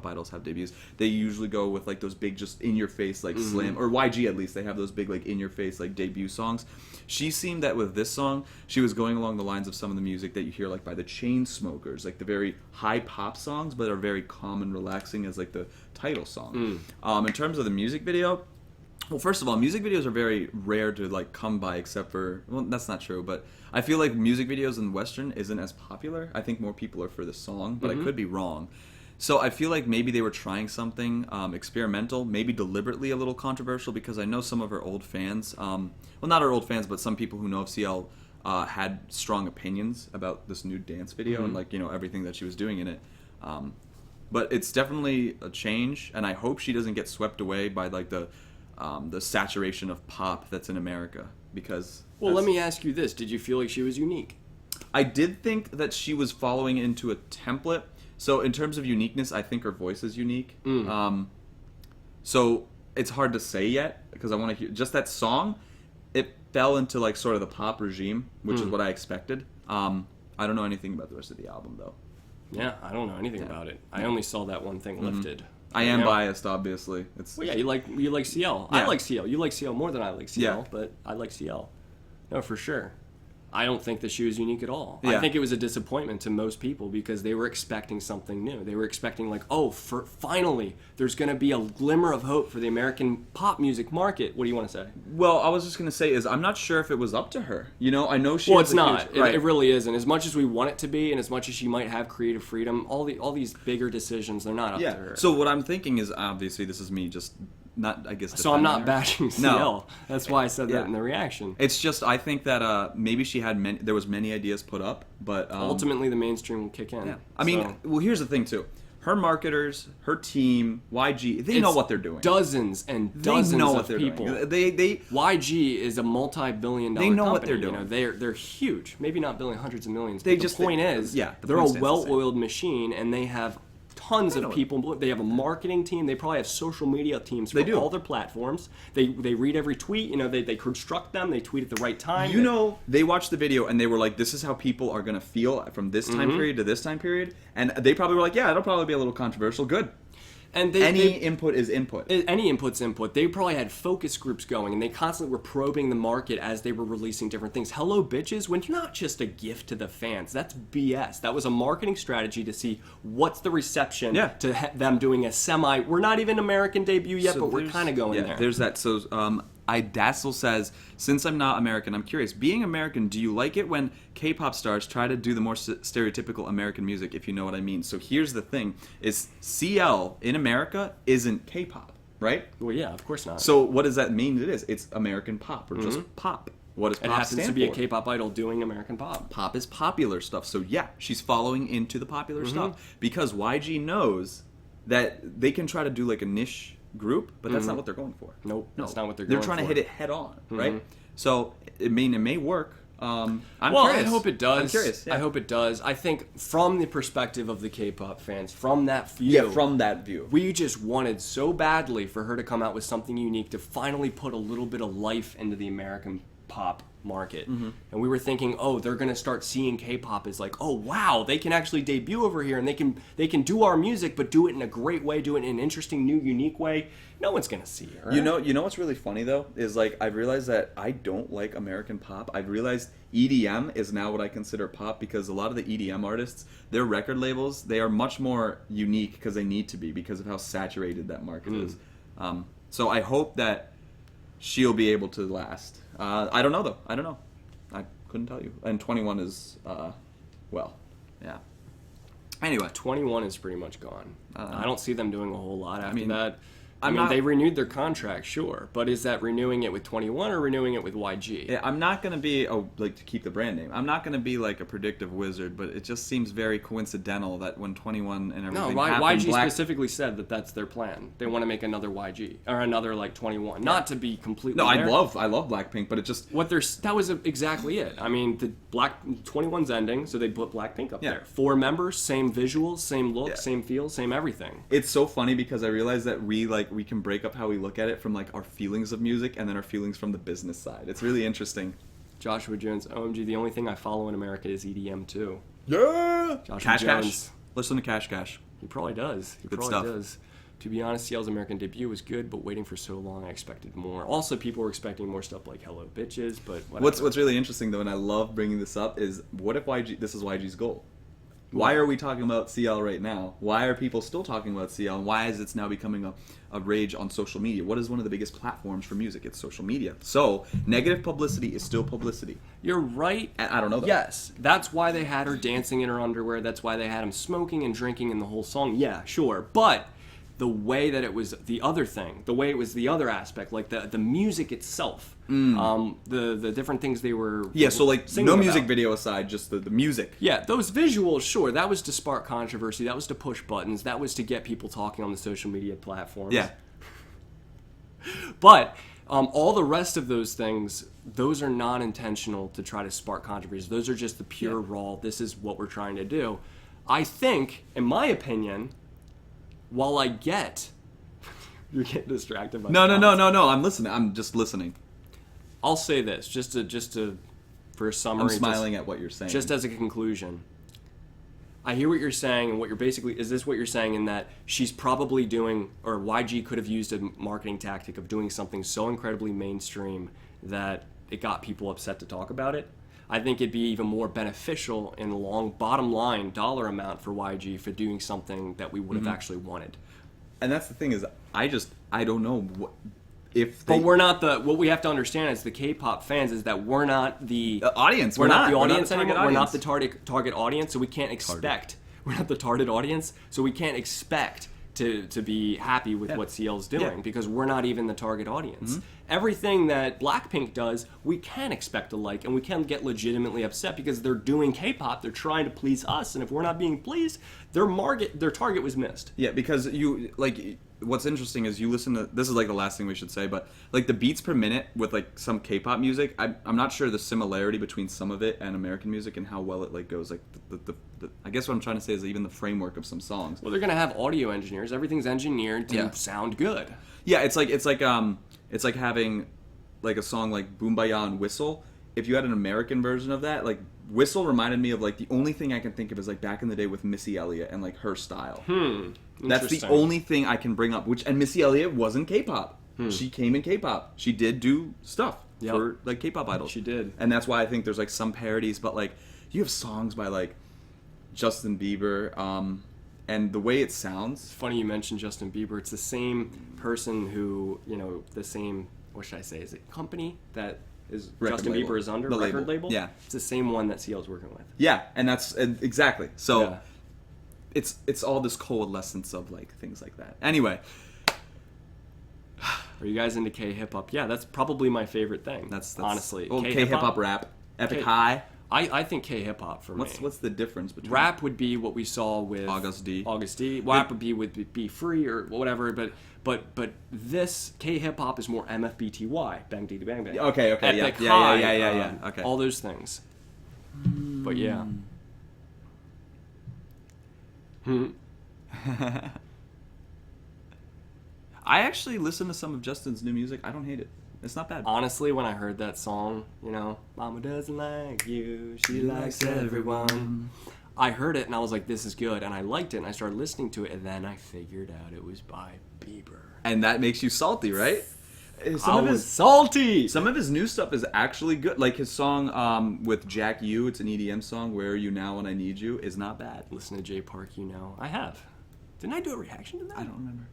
idols have debuts, they usually go with like those big, just in your face like slam, or YG at least, they have those big like in your face like debut songs. She seemed that with this song, she was going along the lines of some of the music that you hear like by the Chainsmokers, like the very high pop songs, but are very calm and relaxing as like the title song. In terms of the music video, well, first of all, music videos are very rare to like come by, except for, well, that's not true, but I feel like music videos in Western isn't as popular. I think more people are for the song, but I could be wrong. So I feel like maybe they were trying something experimental, maybe deliberately a little controversial, because I know some of her old fans, well, not her old fans, but some people who know of CL had strong opinions about this new dance video and like, you know, everything that she was doing in it. But it's definitely a change, and I hope she doesn't get swept away by like the saturation of pop that's in America. Because Let me ask you this: did you feel like she was unique? I did think that she was following into a template. So in terms of uniqueness, I think her voice is unique. So it's hard to say yet because I want to hear just that song. It fell into like sort of the pop regime, which is what I expected. I don't know anything about the rest of the album though. Yeah, I don't know anything about it. I only saw that one thing lifted. I am biased, obviously. Well, yeah, you like CL. Yeah. I like CL. You like CL more than I like CL, Yeah. but I like CL. No, for sure. I don't think that she was unique at all. Yeah. I think it was a disappointment to most people because they were expecting something new. They were expecting like, finally, there's going to be a glimmer of hope for the American pop music market. What do you want to say? Well, I was just gonna say is I'm not sure if it was up to her. You know, I know she. Well, has it's a not. huge- right. It really isn't. As much as we want it to be, and as much as she might have creative freedom, all these bigger decisions, they're not up to her. So what I'm thinking is obviously this is me just not I guess. So I'm not defending her. bashing CL. No. That's why I said Yeah. that in the reaction. It's just I think that maybe she had there was many ideas put up, but Ultimately, the mainstream will kick in. yeah. I mean, So- well, here's the thing too. Her marketers, her team, YG, they know It's what they're doing. Dozens and They dozens know what of they're people. doing. They YG is a multi-billion-dollar They know company. what they're You know, doing. they're huge. Maybe not billion, hundreds of millions. They But just- the point is, yeah, the they're point a stands the same. well-oiled machine, and they have tons know of it. people. They have a marketing team. They probably have social media teams for They do. all their platforms. They read every tweet. You know, they construct them. They tweet at the right time. You know, they watched the video and they were like, "This is how people are gonna feel from this time period to this time period," and they probably were like, "Yeah, it'll probably be a little controversial." Good. and Any input is input. any input's input. They probably had focus groups going, and they constantly were probing the market as they were releasing different things. Hello, bitches, when you're not just a gift to the fans, that's BS. That was a marketing strategy to see what's the reception Yeah. to them doing a semi. We're not even American debut yet, So but we're there's- kind of going yeah, there. There's that. So Idassel says, since I'm not American, I'm curious. Being American, do you like it when K-pop stars try to do the more stereotypical American music, if you know what I mean? So here's the thing, is CL in America isn't K-pop, right? Well, yeah, of course not. So what does that mean it is? It's American pop, or just pop. What does it pop happens stand to be for? a K-pop idol doing American pop. Pop is popular stuff. So yeah, she's following into the popular stuff because YG knows that they can try to do like a niche group, but that's not what they're going for. Nope, No, that's not what they're They're going trying for. to hit it head on, right? So it may work. I'm Well, curious. I hope it does. I'm curious. Yeah. I hope it does. I think from the perspective of the K-pop fans, from that view, Yeah, from that view. we just wanted so badly for her to come out with something unique to finally put a little bit of life into the American pop market. And we were thinking, they're going to start seeing K-pop as like, oh wow, they can actually debut over here and they can do our music but do it in a great way, do it in an interesting, new, unique way. No one's going to see her. You know what's really funny though is like I've realized that I don't like American pop. I've realized EDM is now what I consider pop because a lot of the EDM artists, their record labels, they are much more unique because they need to be because of how saturated that market is. So I hope that she'll be able to last. I don't know though. I don't know. I couldn't tell you. And 21 is yeah. Anyway, 21 is pretty much gone. I don't see them doing a whole lot after mean, that. I'm not- they renewed their contract, sure, but is that renewing it with 21 or renewing it with YG? yeah, I'm not gonna be like to keep the brand name. I'm not gonna be like a predictive wizard, but it just seems very coincidental that when 21 and No, everything happened, YG Black specifically said that that's their plan. They want to make another YG or another like 21. Not to be completely. No, I there. love Blackpink, but it just That was exactly it. I mean, the 21's ending, so they put Blackpink up Yeah. there. 4 members, same visuals, same look, Yeah. same feel, same everything. it's so funny because I realize that we can break up how we look at it from like our feelings of music and then our feelings from the business side. It's really interesting. Joshua Jones, OMG, the only thing I follow in America is EDM too. Yeah. Joshua Cash Jones. Cash. Listen to Cash Cash. He probably does. He Good probably stuff. does. To be honest, CL's American debut was good, but waiting for so long, I expected more. Also, people were expecting more stuff like Hello Bitches, but whatever. What's really interesting though, and I love bringing this up, is what if this is YG's goal? Why are we talking about CL right now? Why are people still talking about CL? And why is it now becoming a rage on social media? What is one of the biggest platforms for music? It's social media. So negative publicity is still publicity. You're right. And I don't know. Yes, that's why they had her dancing in her underwear. That's why they had him smoking and drinking in the whole song. Yeah, sure. But the way that it was the other thing, the way it was the other aspect, like the music itself, the different things they were So like singing no music about. video aside, just the music. Yeah, those visuals, sure, that was to spark controversy, that was to push buttons, that was to get people talking on the social media platforms. Yeah. But all the rest of those things, those are not intentional to try to spark controversy. Those are just the pure raw, this is what we're trying to do. I think, in my opinion, while I get... You're getting distracted by No, the no, comments. I'm listening. I'm just listening. I'll say this, just to for a summary. I'm smiling at what you're saying. Just as a conclusion. I hear what you're saying, and what you're basically... Is this what you're saying in that she's probably doing... Or YG could have used a marketing tactic of doing something so incredibly mainstream that it got people upset to talk about it? I think it'd be even more beneficial in the long bottom line dollar amount for YG for doing something that we would have actually wanted. And that's the thing is, I don't know if they... But we're not the... What we have to understand as the K-pop fans is that we're not the... audience. We're not the We're not audience the target anymore. We're not the audience. target audience, so we can't expect... We're not the target audience, so we can't expect to be happy with what CL's doing because we're not even the target audience. Everything that Blackpink does, we can expect to like, and we can get legitimately upset because they're doing K-pop. They're trying to please us, and if we're not being pleased, their target was missed. Yeah, because you like what's interesting is you listen to this is like the last thing we should say, but like the beats per minute with like some K-pop music, I'm not sure the similarity between some of it and American music and how well it like goes. Like the I guess what I'm trying to say is even the framework of some songs. Well, they're gonna have audio engineers. Everything's engineered to sound good. Yeah, it's like having like a song like Boombaya and Whistle. If you had an American version of that, like Whistle reminded me of like the only thing I can think of is like back in the day with Missy Elliott and like her style. That's the Interesting. only thing I can bring up. And Missy Elliott wasn't K-pop. She came in K-pop. She did do stuff for like K-pop idols. She did. And that's why I think there's like some parodies, but like you have songs by like Justin Bieber, and the way it sounds. Funny you mentioned Justin Bieber. It's the same person who, the same, what should I say, is it company that is Record Justin label. Bieber is under? The Record label. label? Yeah. It's the same one that CL's working with. Yeah, and that's exactly. So Yeah. it's all this coalescence of like things like that. Anyway, Are you guys into K-hip hop? Yeah, that's probably my favorite thing. that's honestly. well, K-hip hop rap, Epic K- High. I think K-hip-hop for me. What's the difference between Rap would be what we saw with August D. Rap would be with Be Free or whatever, but this K-hip-hop is more MFBTY, Bang Diddy Bang Bang. Okay, Epic yeah, High, yeah. Okay. all those things. But yeah. I actually listen to some of Justin's new music. I don't hate it. It's not bad. Honestly, when I heard that song, Mama doesn't like you, she likes everyone. I heard it and I was like, this is good, and I liked it, and I started listening to it, and then I figured out it was by Bieber. And that makes you salty, right? I was salty! Some of his new stuff is actually good. Like his song with Jack U, it's an EDM song, Where Are You Now When I Need You, is not bad. Listen to Jay Park, I have. Didn't I do a reaction to that? I don't remember.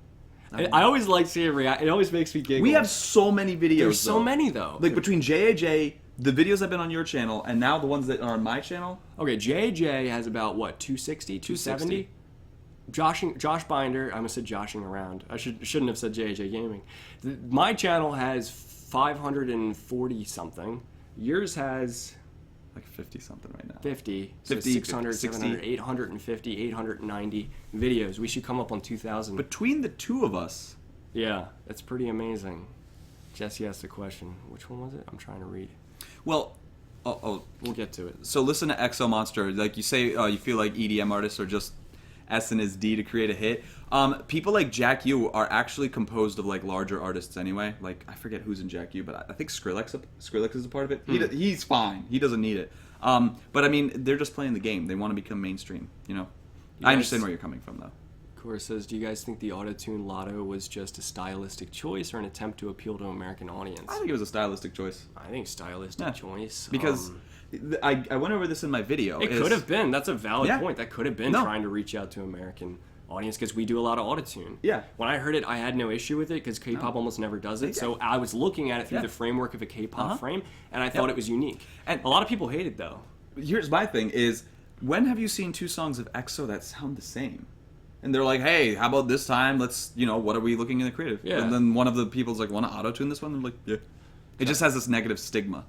I always like seeing react. It always makes me giggle. We have so many videos. There's so though. many though. Like between JAJ, the videos have been on your channel, and now the ones that are on my channel. Okay, JJ has about what 260, 270. Josh Binder. I almost said joshing around. I shouldn't have said JJ Gaming. My channel has 540 something. Yours has Like 50 something right now. 50. 50, 600, 60. 700, 850, 890 videos. We should come up on 2,000. Between the two of us, Yeah, it's pretty amazing. Jesse asked a question. Which one was it? I'm trying to read. well, We'll get to it. so listen to Exo Monster. Like you say, you feel like EDM artists are just S and his D to create a hit. People like Jack U are actually composed of like larger artists anyway. Like I forget who's in Jack U, but I think Skrillex is a part of it. He's fine. He doesn't need it. But I mean, they're just playing the game. They want to become mainstream. I understand where you're coming from though. Cora says, do you guys think the auto-tune Lotto was just a stylistic choice or an attempt to appeal to an American audience? I think it was a stylistic choice I think stylistic choice. because I went over this in my video. It could have been. That's a valid Yeah. point. That could have been No. trying to reach out to American audience because we do a lot of autotune. Yeah. When I heard it, I had no issue with it because K-pop almost never does it. Yeah. So I was looking at it through Yeah. the framework of a K-pop Uh-huh. frame, and I thought it was unique. And- a lot of people hate it though. Here's my thing: is when have you seen two songs of EXO that sound the same? And they're like, hey, how about this time? Let's, what are we looking in the creative? Yeah. And then one of the people's like, want to auto-tune this one? They're like, yeah. It just has this negative stigma.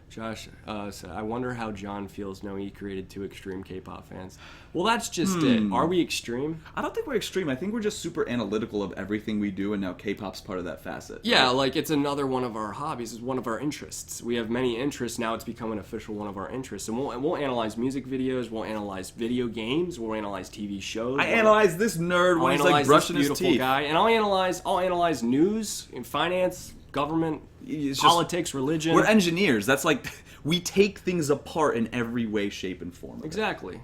Josh said, I wonder how John feels knowing he created 2 extreme K-pop fans. Well, that's just it. Are we extreme? I don't think we're extreme. I think we're just super analytical of everything we do, and now K-pop's part of that facet. Yeah, like it's another one of our hobbies. It's one of our interests. We have many interests. Now it's become an official one of our interests. And we'll analyze music videos. We'll analyze video games. We'll analyze TV shows. I analyze this nerd when he's like brushing his teeth. Guy, and I'll analyze news and finance, government, politics, religion. We're engineers. That's like, we take things apart in every way, shape, and form. Exactly.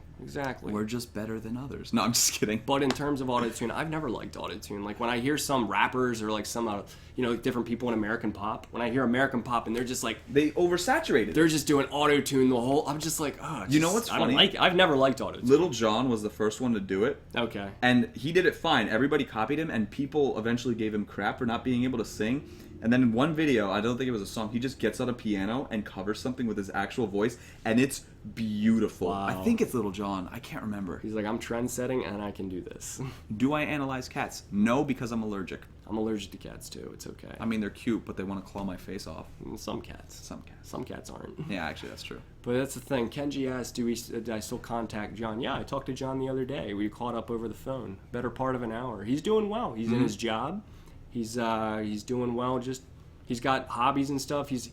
We're just better than others. No, I'm just kidding. But in terms of autotune, I've never liked autotune. Like when I hear some rappers or like some, different people in American pop, when I hear American pop and they're just like... They oversaturated. They're just doing autotune the whole... I'm just like, oh... You know what's funny? I've never liked autotune. Little John was the first one to do it. Okay. And he did it fine. Everybody copied him, and people eventually gave him crap for not being able to sing. And then in one video, I don't think it was a song, he just gets on a piano and covers something with his actual voice, and it's beautiful. Wow. I think it's Little John. I can't remember. He's like, I'm trend setting and I can do this. Do I analyze cats? No, because I'm allergic. I'm allergic to cats too. It's okay. I mean, they're cute, but they want to claw my face off. Some cats. Some cats aren't. Yeah, actually, that's true. But that's the thing. Kenji asked, did I still contact John? Yeah, I talked to John the other day. We caught up over the phone. Better part of an hour. He's doing well. He's in his job. He's doing well. He's got hobbies and stuff. He's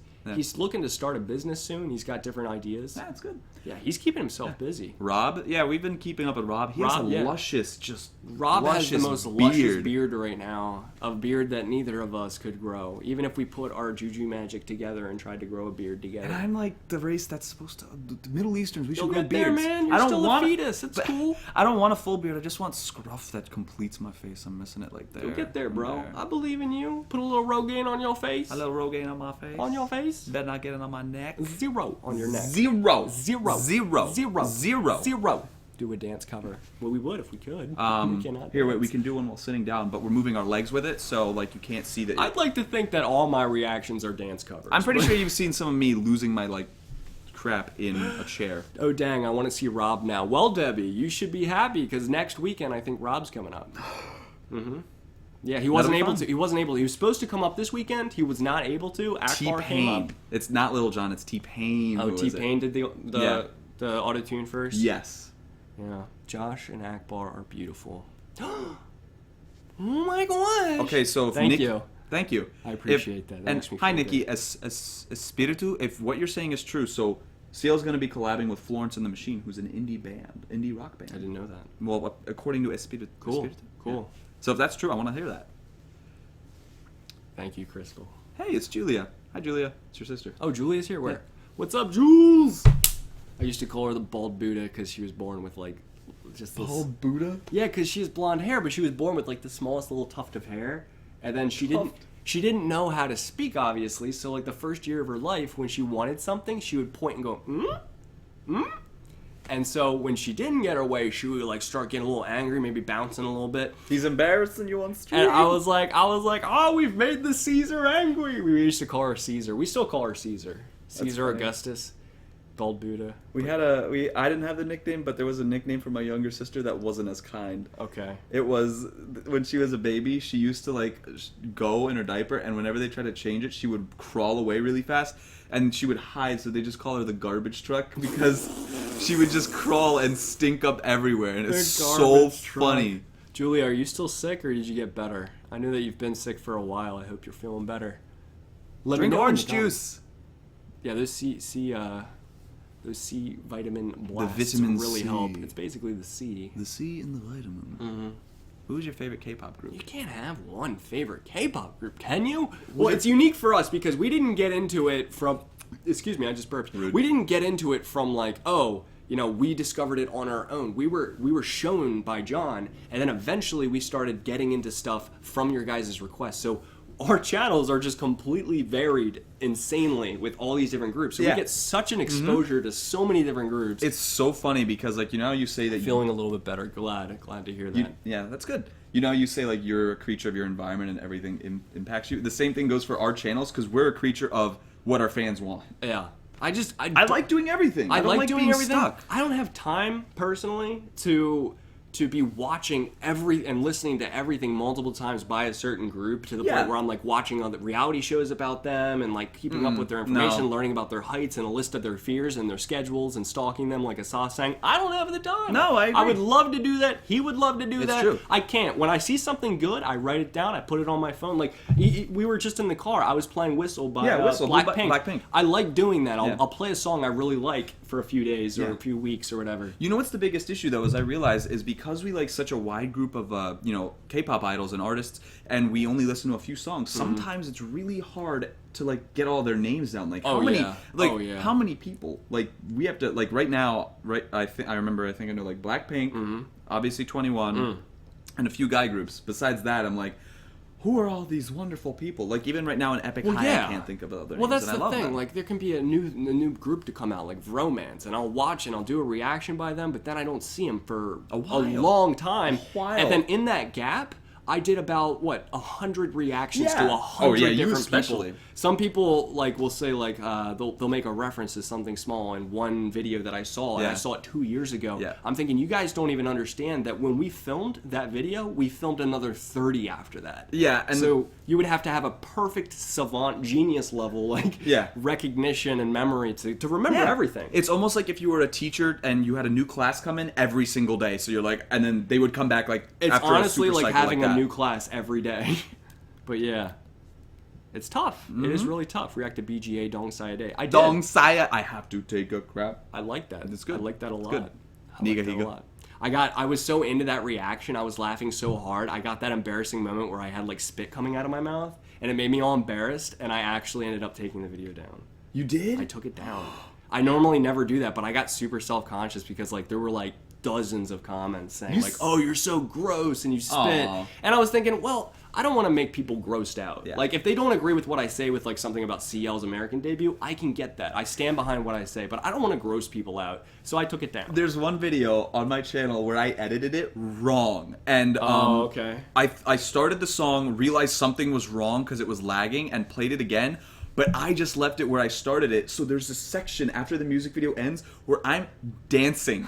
looking to start a business soon. He's got different ideas. That's good. Yeah, he's keeping himself busy. Rob? Yeah, we've been keeping up with Rob. He has a luscious, Rob has the most luscious beard right now. A beard that neither of us could grow. Even if we put our juju magic together and tried to grow a beard together. And I'm like the race that's supposed to... The Middle Easterns, we should You'll grow get beards. there, man. You're still a fetus. It's cool. I don't want a full beard. I just want scruff that completes my face. I'm missing it like there. You'll get there, bro. There. I believe in you. Put a little Rogaine on your face. A little Rogaine on my face. On your face. Better not get it on my neck. 0 on your neck. 0. 0. 0. 0. 0. 0. Do a dance cover. Well, we would if we could. We cannot. Here, wait, we can do one while sitting down, but we're moving our legs with it, so like you can't see that. I'd like to think that all my reactions are dance covers. I'm pretty sure you've seen some of me losing my like crap in a chair. Oh dang! I want to see Rob now. Well, Debbie, you should be happy because next weekend I think Rob's coming up. Yeah, he wasn't able to. He wasn't able. He was supposed to come up this weekend. He was not able to. Akbar came up. It's not Little John. It's T-Pain. Oh, T-Pain did the auto-tune first? Yes. Yeah. Josh and Akbar are beautiful. Oh my gosh. Okay, so if Thank you. Thank you. I appreciate that. That makes me hi, feel Nikki. good. Espiritu, if what you're saying is true, so Ciel's going to be collabing with Florence and the Machine, who's an indie rock band. I didn't know that. Well, according to Espiritu. Cool. Espiritu. Cool. Yeah. So if that's true, I want to hear that. Thank you, Crystal. Hey, it's Julia. Hi, Julia. It's your sister. Oh, Julia's here? Where? Yeah. What's up, Jules? I used to call her the bald Buddha because she was born with like just this. Bald Buddha? Yeah, because she has blonde hair, but she was born with like the smallest little tuft of hair, and then she didn't know how to speak, obviously. So like the first year of her life, when she wanted something, she would point and go, And so when she didn't get her way, she would like start getting a little angry, maybe bouncing a little bit. He's embarrassing you on stream. And I was like, oh, we've made the Caesar angry. We used to call her Caesar. We still call her Caesar. Caesar Augustus. Bald Buddha. I didn't have the nickname, but there was a nickname for my younger sister that wasn't as kind. Okay. It was when she was a baby. She used to like go in her diaper, and whenever they tried to change it, she would crawl away really fast, and she would hide. So they just call her the garbage truck because she would just crawl and stink up everywhere, and it's so funny. Julia, are you still sick, or did you get better? I know that you've been sick for a while. I hope you're feeling better. Drink orange juice. Yeah, those C vitamin blasts vitamin really C. help. It's basically the C. The C in the vitamin. Mm-hmm. Who's your favorite K-pop group? You can't have one favorite K-pop group, can you? Well, it's unique for us because we didn't get into it from... Excuse me, I just burped. Rude. We didn't get into it from like, we discovered it on our own. We were shown by John, and then eventually we started getting into stuff from your guys' requests. So our channels are just completely varied insanely with all these different groups. So we get such an exposure to so many different groups. It's so funny because like, you say that Feeling a little bit better. Glad to hear that. Yeah, that's good. You say like you're a creature of your environment and everything impacts you. The same thing goes for our channels because we're a creature of what our fans want. Yeah. I like doing everything. I don't like doing being everything. stuck. I don't have time personally to to be watching and listening to everything multiple times by a certain group to the Yeah. point where I'm like watching all the reality shows about them and like keeping up with their information, no. learning about their heights and a list of their fears and their schedules and stalking them like a sang. I don't have the time. No, I agree. I would love to do that. He would love to do It's that. true. I can't. When I see something good, I write it down. I put it on my phone. Like we were just in the car. I was playing Whistle by Whistle, Blackpink. Blackpink. I like doing that. Yeah. I'll play a song I really like for a few days or Yeah. a few weeks or whatever. You know what's the biggest issue though? Is I realize is because we like such a wide group of K-pop idols and artists, and we only listen to a few songs. Sometimes it's really hard to like get all their names down. Like how many? Yeah. Like how many people? Like we have to like right now. Right, I think I know like Blackpink, obviously 21, and a few guy groups. Besides that, I'm like, who are all these wonderful people? Like even right now in Epic High, I can't think of other names. Well, that's and I the love thing. them. Like there can be a new group to come out, like Vromance, and I'll watch and I'll do a reaction by them, but then I don't see them for a while. long time. A while. And then in that gap, I did about 100 reactions to Yeah. 100 Oh, yeah, you different especially. people. Some people like will say like they'll make a reference to something small in one video that I saw, and I Yeah. saw it 2 years ago. Yeah. I'm thinking you guys don't even understand that when we filmed that video, we filmed another 30 after that. Yeah, and so you would have to have a perfect savant genius level recognition and memory to remember everything. It's almost like if you were a teacher and you had a new class come in every single day. So you're like, and then they would come back like It's after honestly a super like cycle having like a that. new class every day. But yeah, it's tough. It is really tough. React to BGA Dong Saya Day. I did. Dong Saya, I have to take a crap. I like that. It's good. I like that a lot. good. I like Niga that a higa. lot. I was so into that reaction. I was laughing so hard. I got that embarrassing moment where I had like spit coming out of my mouth, and it made me all embarrassed. And I actually ended up taking the video down. You did? I took it down. I normally never do that, but I got super self-conscious because like there were like dozens of comments saying like, "Oh, you're so gross and you spit." Aw. And I was thinking, well, I don't want to make people grossed out. Yeah. Like if they don't agree with what I say with like something about CL's American debut, I can get that. I stand behind what I say, but I don't want to gross people out. So I took it down. There's one video on my channel where I edited it wrong, and okay. I started the song, realized something was wrong because it was lagging, and played it again. But I just left it where I started it. So there's a section after the music video ends where I'm dancing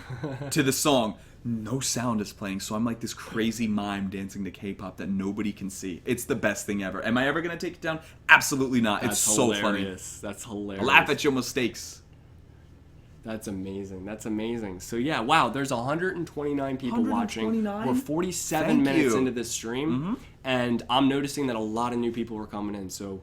to the song. No sound is playing, so I'm like this crazy mime dancing to K-pop that nobody can see. It's the best thing ever. Am I ever gonna take it down? Absolutely not. That's it's so funny. hilarious. That's hilarious. Laugh at your mistakes. That's amazing. That's amazing. So yeah, wow, there's 129 people watching. 129? We're 47 Thank minutes you. into this stream, and I'm noticing that a lot of new people are coming in. So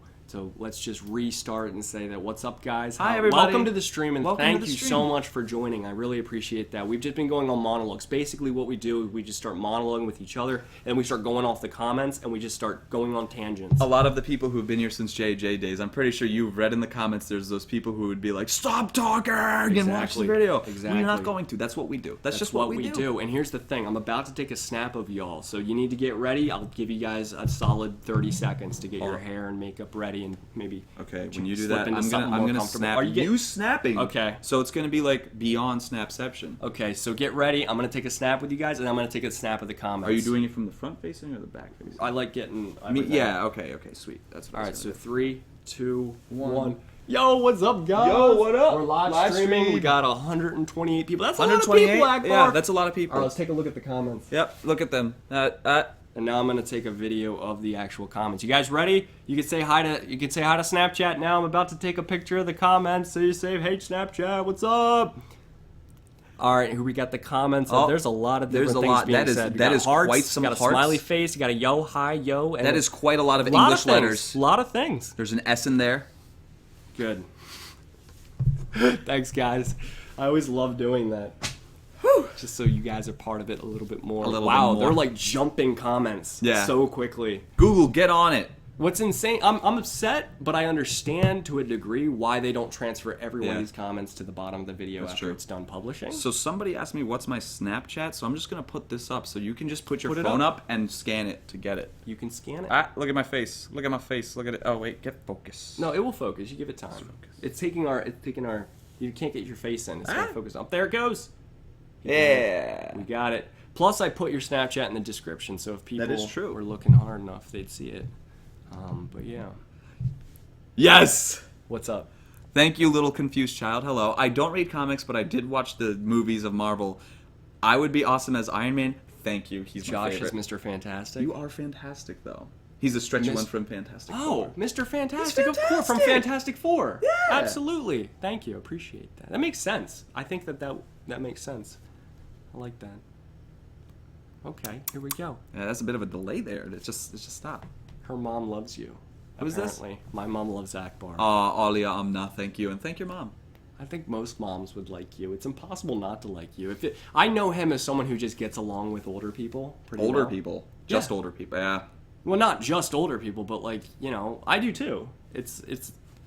let's just restart and say that what's up, guys? Hi, everybody. Welcome to the stream, and Welcome thank to the you stream. so much for joining. I really appreciate that. We've just been going on monologues. Basically, what we do is we just start monologuing with each other, and we start going off the comments, and we just start going on tangents. A lot of the people who've been here since JJ days, I'm pretty sure you've read in the comments, there's those people who would be like, stop talking and watch the Exactly. video. Exactly. We're not going to. That's what we do. That's just what we do. And here's the thing. I'm about to take a snap of y'all. So you need to get ready. I'll give you guys a solid 30 seconds to get your hair and makeup ready and maybe Okay, when you do slip that, into I'm something gonna more snap. comfortable. Are you snapping? Okay. So it's gonna be like beyond Snapception. Okay, so get ready. I'm going to take a snap with you guys, and I'm going to take a snap of the comments. Are you doing it from the front facing or the back facing? I like getting... Yeah. Okay. Sweet. That's what. All I right, was so gonna 3, 2, 1. Yo, what's up, guys? Yo, what up? We're live Live streaming. stream. We got 128 people. That's do. a lot of 128. people, Akbar. Yeah, that's a lot of people. All right, let's take a look at the comments. Yep. Look at them. And now I'm gonna take a video of the actual comments. You guys ready? You can say hi to Snapchat now. I'm about to take a picture of the comments. So you say, "Hey Snapchat, what's up?" All right, here we got the comments. Oh, There's a lot of there's different a things lot. being That is- said. We that got is hearts, quite some you got a hearts. smiley face. You got a yo, hi, yo. And that is quite a lot of a lot English of things. letters. A lot of things. There's an S in there. Good. Thanks, guys. I always love doing that. Just so you guys are part of it a little bit more. A little wow, bit more. they're like jumping comments so quickly. Google, get on it. What's insane, I'm upset, but I understand to a degree why they don't transfer every one Yeah. of these comments to the bottom of the video That's after true. it's done publishing. So somebody asked me what's my Snapchat, so I'm just gonna put this up so you can just put your Put it phone up. up and scan it to get it. You can scan it. Look at my face. Look at my face. Look at it. Oh wait, get focus. No, it will focus. You give it time. focus. It's taking our. You can't get your face in. It's gonna focus up. There it goes. Yeah. We got it. Plus, I put your Snapchat in the description, so if people That is true. were looking hard enough, they'd see it. But yeah. Yes. What's up? Thank you, little confused child. Hello. I don't read comics, but I did watch the movies of Marvel. I would be awesome as Iron Man. Thank you. He's my Josh favorite. is Mr. Fantastic. You are fantastic, though. He's a stretchy one from Fantastic Four. Oh, Mr. Fantastic, of course, from fantastic. Fantastic Four. Yeah. Absolutely. Thank you. Appreciate that. That makes sense. I think that makes sense. I like that. Okay, here we go. Yeah, that's a bit of a delay there. It just stopped. Her mom loves you. Who's this? Apparently. My mom loves Akbar. Alia Amna, thank you, and thank your mom. I think most moms would like you. It's impossible not to like you. I know him as someone who just gets along with older people pretty Older well. people. Yeah. Just older people, yeah. Well, not just older people, but like, I do too. It's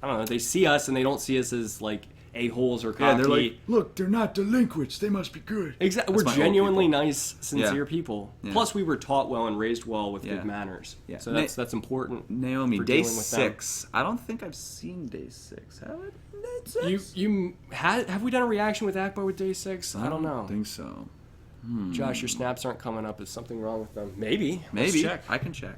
I don't know, they see us and they don't see us as like a-holes or cocky. Yeah, they're like, look, they're not delinquents. They must be good. Exactly. That's We're my old genuinely people. nice, sincere Yeah. people. Yeah. Plus, we were taught well and raised well with Yeah. good manners. Yeah. So that's important. Naomi, for day dealing with them. 6. I don't think I've seen day 6. Have I? Day 6? Have we done a reaction with Akbar with day 6? I don't know. think so. Josh, your snaps aren't coming up. Is something wrong with them? Maybe. Maybe. Let's check. I can check.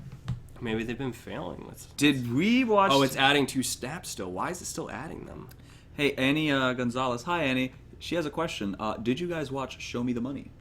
Maybe they've been failing. Did we watch... Oh, it's adding 2 snaps still. Why is it still adding them? Hey, Annie Gonzalez. Hi, Annie. She has a question. Did you guys watch Show Me the Money?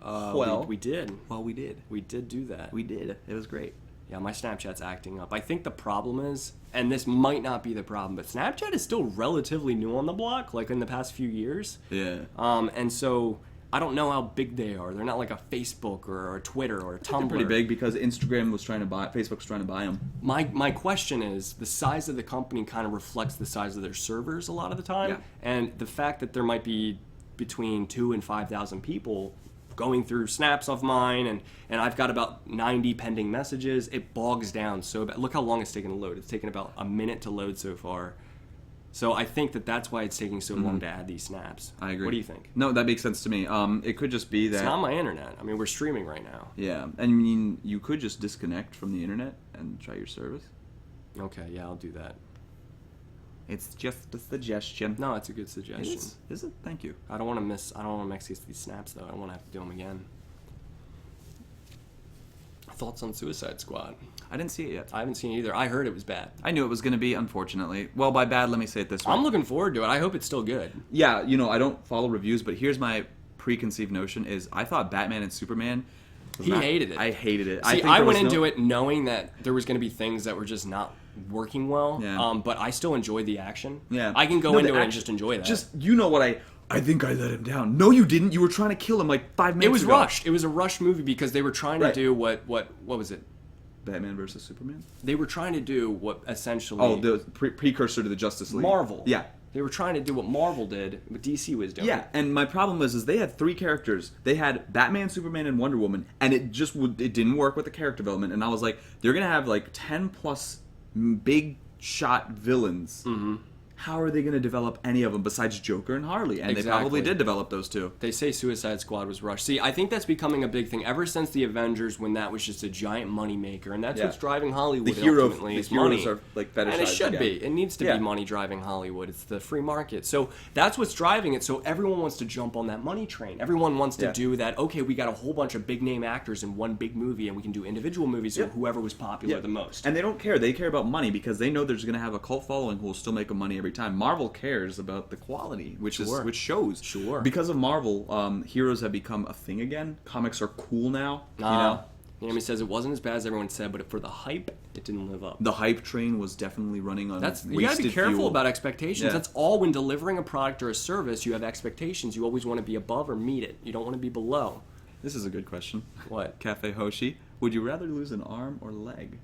We did. Well, we did. We did do that. We did. It was great. Yeah, my Snapchat's acting up. I think the problem is, and this might not be the problem, but Snapchat is still relatively new on the block, like in the past few years. Yeah. And so I don't know how big they are. They're not like a Facebook or a Twitter or a Tumblr. They're pretty big because Instagram was trying to buy... Facebook's trying to buy them. My question is, the size of the company kind of reflects the size of their servers a lot of the time. Yeah. And the fact that there might be between 2,000 and 5,000 people going through snaps of mine, and I've got about 90 pending messages, it bogs down so bad. Look how long it's taken to load. It's taken about a minute to load so far. So I think that's why it's taking so long to add these snaps. I agree. What do you think? No, that makes sense to me. It could just be that... It's not my internet. I mean, we're streaming right now. Yeah. I mean, you could just disconnect from the internet and try your service. Okay, yeah, I'll do that. It's just a suggestion. No, it's a good suggestion. Is it? Thank you. I don't want to miss these snaps though. I don't want to have to do them again. Thoughts on Suicide Squad? I didn't see it yet. I haven't seen it either. I heard it was bad. I knew it was going to be, unfortunately. Well, by bad, let me say it this way. I'm looking forward to it. I hope it's still good. Yeah, I don't follow reviews, but here's my preconceived notion is I thought Batman and Superman... He hated it. I hated it. See, I went into it knowing that there was going to be things that were just not working well, Yeah. But I still enjoyed the action. Yeah. I can go No, into the it and action- just enjoy that. Just, what I think I let him down. No, you didn't. You were trying to kill him like 5 minutes it was ago. rushed. It was a rushed movie because they were trying to Right. do what was it? Batman versus Superman? They were trying to do what essentially... Oh, the precursor to the Justice League. Marvel. Yeah. They were trying to do what Marvel did, what DC was doing. Yeah, and my problem is they had 3 characters. They had Batman, Superman, and Wonder Woman, and it didn't work with the character development. And I was like, they're gonna have like 10 plus big shot villains. Mm-hmm. How are they gonna develop any of them besides Joker and Harley? And they probably did develop those 2. They say Suicide Squad was rushed. See, I think that's becoming a big thing ever since the Avengers, when that was just a giant moneymaker, and that's Yeah. what's driving Hollywood. The ultimately, heroes is money. are like fetishized. And it should again. be. It needs to Yeah. be money driving Hollywood. It's the free market. So that's what's driving it. So everyone wants to jump on that money train. Everyone wants to Yeah. do that. Okay, we got a whole bunch of big name actors in one big movie, and we can do individual movies of whoever was popular the most. And they don't care. They care about money because they know there's going to have a cult following who will still make them money every time. Marvel cares about the quality, which shows. Sure. Because of Marvel, heroes have become a thing again. Comics are cool now. Naomi says it wasn't as bad as everyone said, but for the hype, it didn't live up. The hype train was definitely running on You gotta wasted be careful fuel. about expectations. Yeah. That's all. When delivering a product or a service, you have expectations. You always want to be above or meet it. You don't want to be below. This is a good question. What? Cafe Hoshi. Would you rather lose an arm or leg?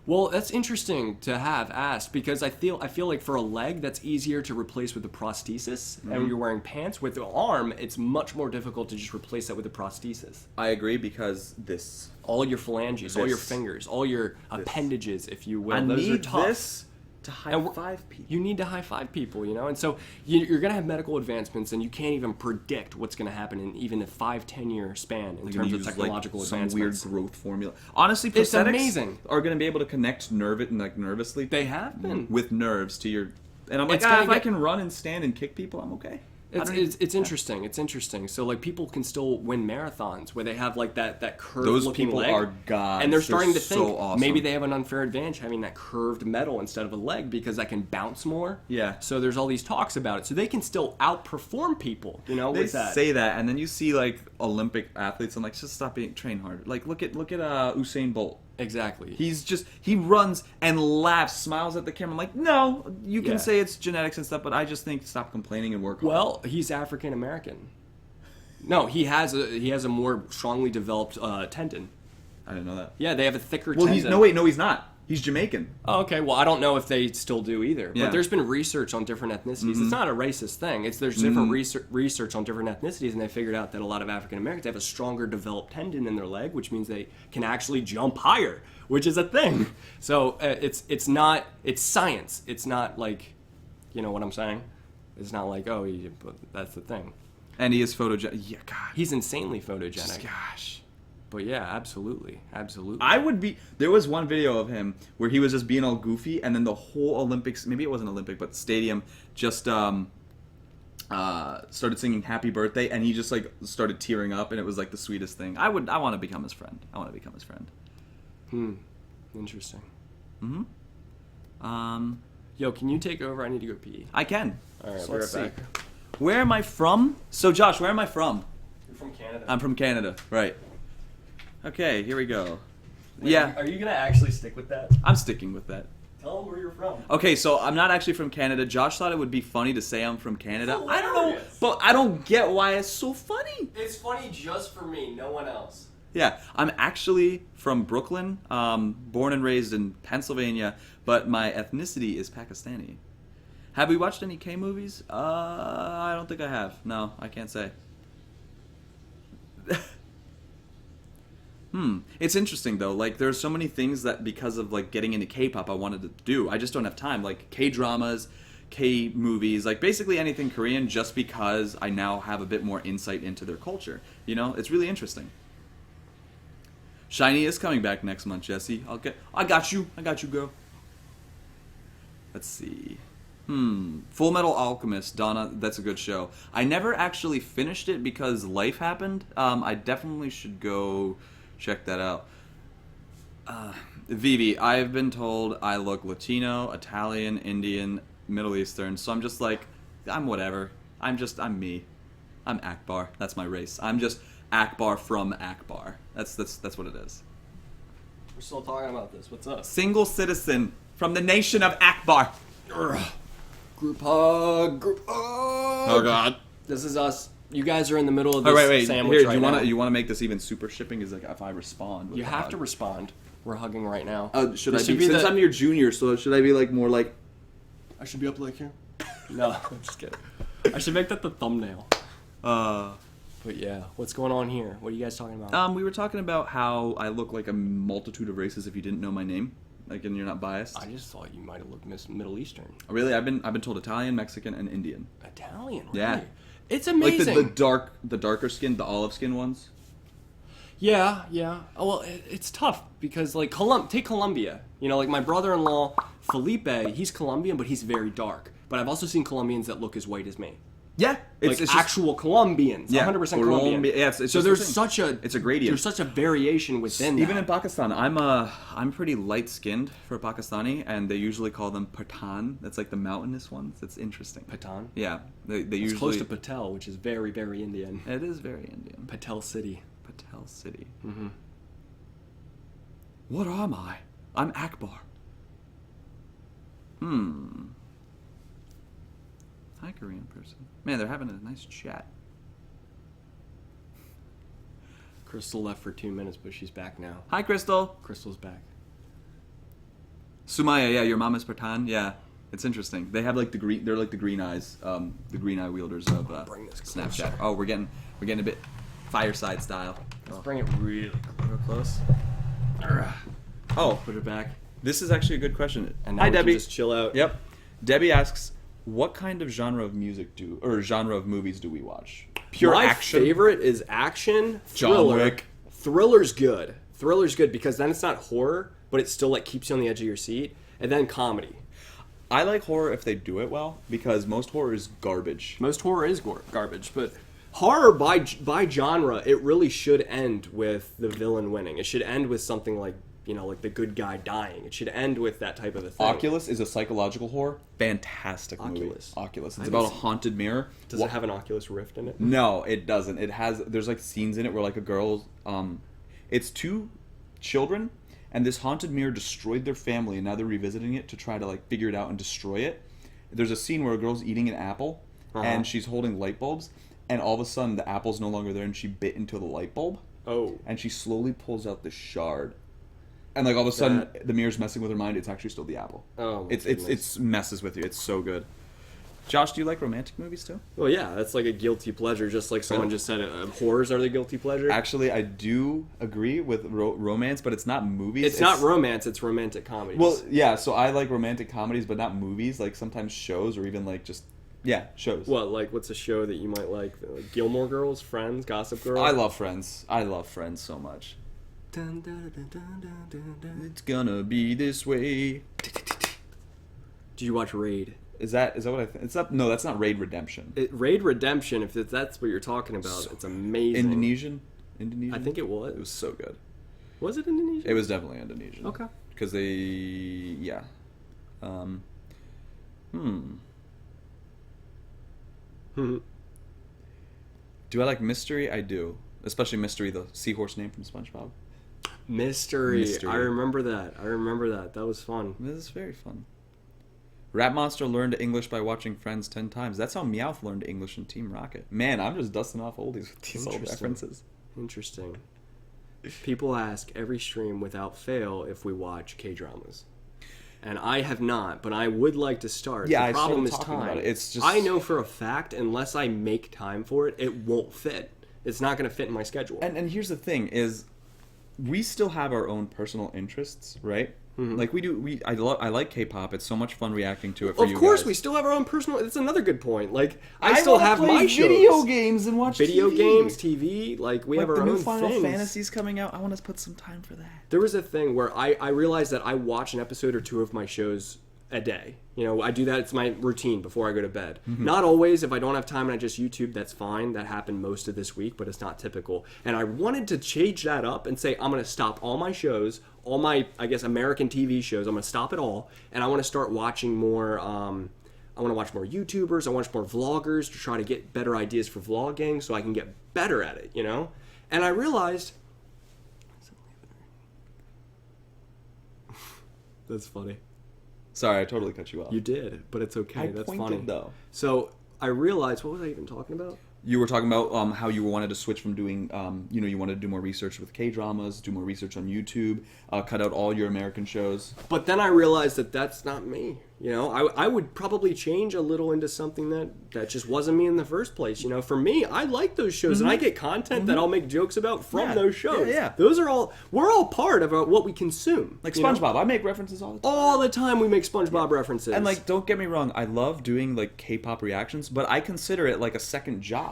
Well, that's interesting to have asked because I feel like for a leg that's easier to replace with a prosthesis, and you're wearing pants. With the arm, it's much more difficult to just replace that with a prosthesis. I agree because this. All your phalanges, all your This. fingers, all your appendages, if you will, I those are need tough. this to high five people. You need to high five people, and so you're going to have medical advancements, and you can't even predict what's going to happen in even a 5-10 year span in terms of technological some weird advancements. growth formula. Honestly, It's prosthetics amazing. are going to be able to connect nervously. They have been. with nerves to your. And I'm like, It's gonna if I get- can run and stand and kick people, I'm okay. It's interesting. It's interesting. So like people can still win marathons where they have like that curved Those looking people leg, are gods. and they're starting to think so awesome. maybe they have an unfair advantage having that curved metal instead of a leg because that can bounce more. Yeah. So there's all these talks about it. So they can still outperform people. You know, They with that. say that, and then you see like Olympic athletes, and like just stop being train harder. Like look at Usain Bolt. Exactly. He runs and laughs, smiles at the camera. I'm like, no, you can Yeah. say it's genetics and stuff, but I just think stop complaining and work hard. Well, he's African American. No, he has a more strongly developed tendon. I didn't know that. Yeah, they have a thicker Well, tendon. he's not. He's Jamaican. Oh, okay. Well, I don't know if they still do either. Yeah. But there's been research on different ethnicities. It's not a racist thing. There's different research on different ethnicities, and they figured out that a lot of African Americans have a stronger developed tendon in their leg, which means they can actually jump higher, which is a thing. So it's science. It's not like, you know what I'm saying? It's not like, but that's the thing. And he is photogenic. Yeah, God. He's insanely photogenic. Gosh. But yeah, absolutely. There was one video of him where he was just being all goofy, and then the whole Olympics, maybe it wasn't Olympic, but stadium just started singing Happy Birthday, and he just like started tearing up, and it was like the sweetest thing. I want to become his friend. Interesting. Mm-hmm. Yo, can you take over? I need to go pee. I can. All right, So we'll let's be see. right back. Where am I from? So Josh, where am I from? You're from Canada. I'm from Canada, right. Okay, here we go. Wait, Yeah, Are you going to actually stick with that? I'm sticking with that. Tell them where you're from. Okay, so I'm not actually from Canada. Josh thought it would be funny to say I'm from Canada. It's I don't know, hilarious. but I don't get why it's so funny. It's funny just for me, no one else. Yeah, I'm actually from Brooklyn, born and raised in Pennsylvania, but my ethnicity is Pakistani. Have we watched any K movies? I don't think I have. No, I can't say. It's interesting though. Like, there's so many things that because of like getting into K-pop, I wanted to do. I just don't have time. Like K-dramas, K-movies, like basically anything Korean, just because I now have a bit more insight into their culture. You know, it's really interesting. Shiny is coming back next month, Jesse. I got you, girl. Let's see. Full Metal Alchemist, Donna, that's a good show. I never actually finished it because life happened. I definitely should go check that out. Vivi, I've been told I look Latino, Italian, Indian, Middle Eastern, so I'm just like, I'm whatever. I'm me. I'm Akbar. That's my race. I'm just Akbar from Akbar. That's what it is. We're still talking about this. What's up? Single citizen from the nation of Akbar. Group hug. Oh God. This is us. You guys are in the middle of this Oh, wait. sandwich Here, right do now. you want to make this even super shipping? Is like if I respond. With You the have hug. to respond. We're hugging right now. Should This I be? Since the- I'm your junior, so should I be like more like? I should be up like here? No, I'm just kidding. I should make that the thumbnail. But yeah, what's going on here? What are you guys talking about? We were talking about how I look like a multitude of races if you didn't know my name, like, and you're not biased. I just thought you might have looked Middle Eastern. Really, I've been told Italian, Mexican, and Indian. Italian, really? Yeah. It's Like amazing. the darker skin, the olive skin ones. Yeah. Oh, well, it's tough because, like, take Colombia. You know, like, my brother-in-law, Felipe, he's Colombian, but he's very dark. But I've also seen Colombians that look as white as me. Yeah, Like, actual Colombians. Yeah, 100% Colombian. Yeah, it's so just there's the thing. such a... It's a gradient. There's such a variation within Even that. in Pakistan, I'm pretty light-skinned for Pakistani, and they usually call them Pathan. That's like the mountainous ones. It's interesting. Pathan? Yeah, they It's usually... close to Patel, which is very, very Indian. It is very Indian. Patel City. Patel City. Mm-hmm. What am I? I'm Akbar. Hi, Korean person. Man, they're having a nice chat. Crystal left for 2 minutes, but she's back now. Hi, Crystal. Crystal's back. Sumaya, yeah, your mom is Pathan. Yeah, it's interesting. They have like the green. They're like the green eyes. The green eye wielders of Bring this Snapchat. closer. Oh, we're getting a bit fireside style. Let's bring it really close. Oh, Put it back. this is actually a good question. And now Hi, we can Debbie. just chill out. Yep. Debbie asks, what kind of genre of genre of movies do we watch? Pure My action. favorite is action, John thriller. Wick. Thriller's good. Thriller's good because then it's not horror, but it still like keeps you on the edge of your seat. And then comedy. I like horror if they do it well, because most horror is garbage. Most horror is garbage, but horror by genre, it really should end with the villain winning. It should end with something like, like the good guy dying. It should end with that type of a thing. Oculus is a psychological horror. Fantastic movie. Oculus. It's about a haunted mirror. Does it have an Oculus Rift in it? No, it doesn't. There's like scenes in it where like a girl, it's two children, and this haunted mirror destroyed their family, and now they're revisiting it to try to like figure it out and destroy it. There's a scene where a girl's eating an apple, and she's holding light bulbs, and all of a sudden the apple's no longer there, and she bit into the light bulb. Oh. And she slowly pulls out the shard. And like all of a sudden, the mirror's messing with her mind. It's actually still the apple. Oh, it's messes with you. It's so good. Josh, do you like romantic movies too? Well, yeah, that's like a guilty pleasure. Just like someone just said, horrors are the guilty pleasure. Actually, I do agree with romance, but it's not movies. It's not romance. It's romantic comedies. Well, yeah. So I like romantic comedies, but not movies. Like sometimes shows, or even like just shows. What, like what's a show that you might like? Gilmore Girls, Friends, Gossip Girl. I love Friends. I love Friends so much. It's gonna be this way. Do you watch Raid? Is that what I think? It's not. No, that's not Raid Redemption. Raid Redemption. If that's what you're talking about, it's amazing. Indonesian. I think it was. It was so good. Was it Indonesian? It was definitely Indonesian. Okay. Because Do I like mystery? I do. Especially Mystery, the seahorse name from SpongeBob. Mystery. I remember that. That was fun. This is very fun. Rat Monster learned English by watching Friends 10 times. That's how Meowth learned English in Team Rocket. Man, I'm just dusting off oldies with these old references. Interesting. People ask every stream without fail if we watch K-dramas. And I have not, but I would like to start. Yeah, the problem is time. About it. It's just... I know for a fact, unless I make time for it, it won't fit. It's not going to fit in my schedule. And here's the thing is, we still have our own personal interests, right? Mm-hmm. Like we do. I like K-pop. It's so much fun reacting to it. For of you course, guys. We still have our own personal. That's another good point. Like I still have my shows. Video games and watch video TV. Games, TV. Like we have our own own things. The new Final Fantasy's coming out. I want to put some time for that. There was a thing where I realized that I watch an episode or two of my shows a day. I do that. It's my routine before I go to bed. Mm-hmm. Not always. If I don't have time and I just YouTube, that's fine. That happened most of this week, but it's not typical. And I wanted to change that up and say I'm going to stop all my shows, all my, I guess, American TV shows. I'm going to stop it all, and I want to start watching more. I want to watch more YouTubers. I watch more vloggers to try to get better ideas for vlogging, so I can get better at it. And I realized. That's funny. Sorry, I totally cut you off. You did, but it's okay. That's funny. Though. So I realized, what was I even talking about? You were talking about how you wanted to switch from doing, you wanted to do more research with K-dramas, do more research on YouTube, cut out all your American shows. But then I realized that that's not me. I would probably change a little into something that just wasn't me in the first place. For me, I like those shows, and I get content that I'll make jokes about from those shows. Yeah. We're all part of what we consume. Like SpongeBob, I make references all the time. All the time we make SpongeBob references. And don't get me wrong, I love doing K-pop reactions, but I consider it like a second job.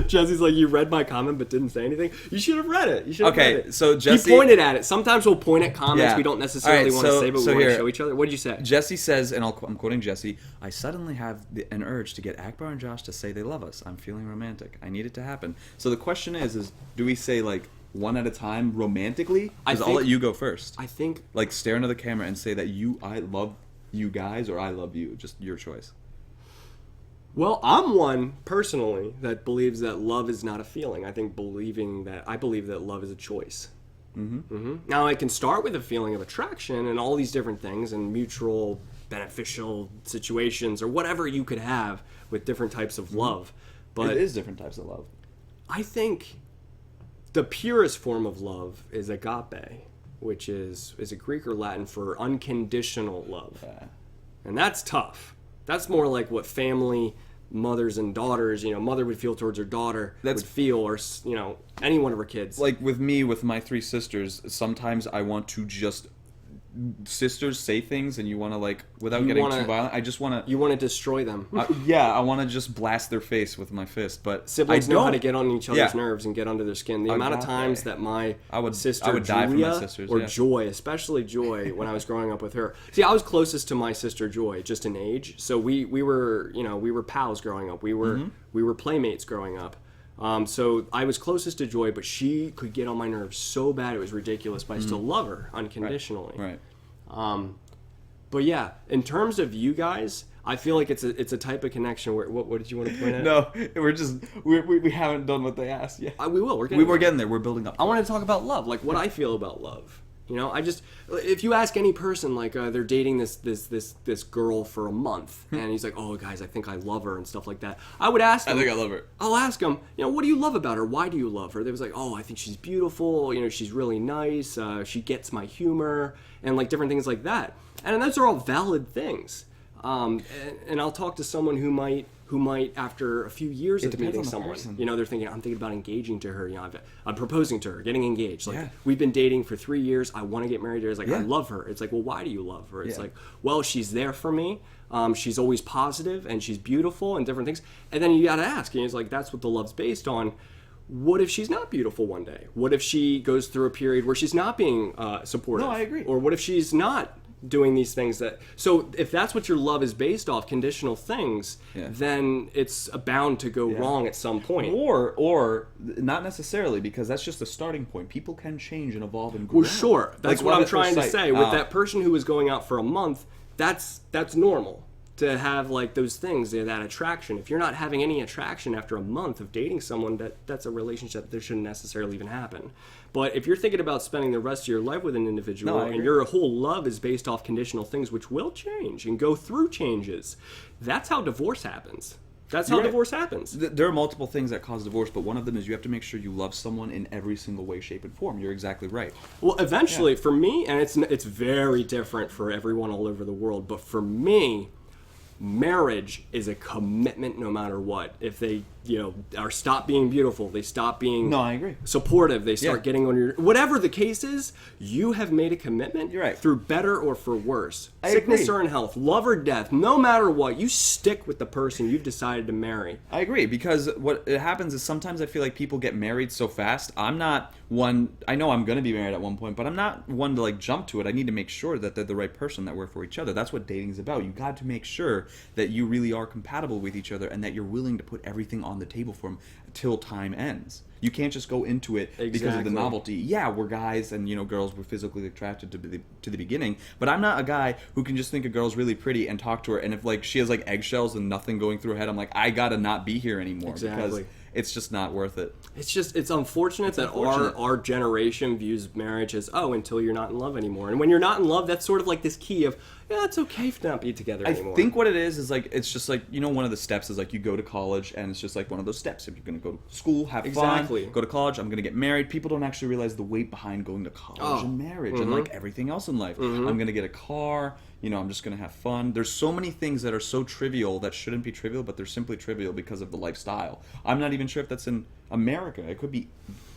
Jesse's like, you read my comment but didn't say anything. You should have read it. Okay, so Jesse... He pointed at it. Sometimes we'll point at comments we don't necessarily want to say, but we want to show each other. What did you say? Jesse says, and I'm quoting Jesse, I suddenly have an urge to get Akbar and Josh to say they love us. I'm feeling romantic. I need it to happen. So the question is do we say one at a time romantically? Because I'll let you go first. I think... stare into the camera and say that I love you guys or I love you. Just your choice. Well, I'm one, personally, that believes that love is not a feeling. I believe that love is a choice. Mm-hmm. Mm-hmm. Now, I can start with a feeling of attraction and all these different things and mutual beneficial situations or whatever you could have with different types of love. But it is different types of love. I think the purest form of love is agape, which is it Greek or Latin for unconditional love? Yeah. And that's tough. That's more like what family, mothers and daughters, mother would feel towards her daughter would feel, or, any one of her kids. Like with me, with my three sisters, sometimes I want to just sisters say things and you want to like, without You getting wanna- too violent, I just want to. You want to destroy them. Yeah, I want to just blast their face with my fist. But Siblings I know how don't. to get on each other's Yeah. nerves and get under their skin. The I amount of got times that. that my I would sister die for my Julia sisters, or yeah. Joy, especially Joy, when I was growing up with her. See, I was closest to my sister Joy, just in age. So we were we were pals growing up. We were playmates growing up. So I was closest to Joy, but she could get on my nerves so bad it was ridiculous. But I still love her unconditionally. Right. But yeah, in terms of you guys, I feel like it's a type of connection where what did you want to point out? No, we haven't done what they asked yet. We will. We're We were getting there. We're building up. I want to talk about love, like what I feel about love. You know, if you ask any person, like they're dating this girl for a month, and he's like, "Oh, guys, I think I love her," and stuff like that. I would ask him. I think I love her. I'll ask him, what do you love about her? Why do you love her? They was like, "Oh, I think she's beautiful. She's really nice. She gets my humor, and like different things like that." And those are all valid things. And I'll talk to someone who might after a few years of depends meeting on the someone, person. they're thinking, I'm thinking about engaging to her. I'm proposing to her, getting engaged. Like Yeah. we've been dating for 3 years. I want to get married to her. It's like I Yeah. love her. It's like, well, why do you love her? It's Yeah. like, well, she's there for me. She's always positive and she's beautiful and different things. And then you got to ask, and it's like that's what the love's based on. What if she's not beautiful one day? What if she goes through a period where she's not being supportive? No, I agree. Or what if she's not doing these things so if that's what your love is based off, conditional things, Yeah. then it's bound to go wrong at some point. Or not necessarily, because that's just a starting point. People can change and evolve and grow. Well, sure. That's Like what love I'm at trying first to sight. say. With that person who was going out for a month, that's normal to have like those things, that attraction. If you're not having any attraction after a month of dating someone, that's a relationship that shouldn't necessarily even happen. But if you're thinking about spending the rest of your life with an individual, No, I and agree. your whole love is based off conditional things, which will change and go through changes, that's how divorce happens. That's how You're right. divorce happens. There are multiple things that cause divorce, but one of them is you have to make sure you love someone in every single way, shape, and form. You're exactly right. Well, eventually, for me, and it's very different for everyone all over the world, but for me, marriage is a commitment no matter what. If they, are stop being beautiful, they stop being No, I agree. supportive, they start Yeah. getting on your, whatever the case is, you have made a commitment. You're right. Through better or for worse, I sickness agree. or in health, love or death, no matter what, you stick with the person you've decided to marry. I agree, because what it happens is sometimes I feel like people get married so fast. I'm not one. I know I'm going to be married at one point, but I'm not one to like jump to it. I need to make sure that they're the right person, that we're for each other. That's what dating is about. You got to make sure that you really are compatible with each other and that you're willing to put everything on the table for them till time ends. You can't just go into it because of Exactly. the novelty. Yeah, we're guys and girls were physically attracted to the beginning, but I'm not a guy who can just think a girl's really pretty and talk to her, and if like she has like eggshells and nothing going through her head, I'm like, I gotta not be here anymore because Exactly. it's just not worth it. It's unfortunate that unfortunate. our generation views marriage as, until you're not in love anymore. And when you're not in love, that's sort of like this key of, it's okay to not be together I anymore. think what it is like, it's just like, one of the steps is like you go to college, and it's just like one of those steps. If you're going to go to school, have Exactly. fun, go to college, I'm going to get married. People don't actually realize the weight behind going to college and marriage and like everything else in life. I'm going to get a car, I'm just going to have fun. There's so many things that are so trivial that shouldn't be trivial, but they're simply trivial because of the lifestyle. I'm not even sure if that's in America. It could be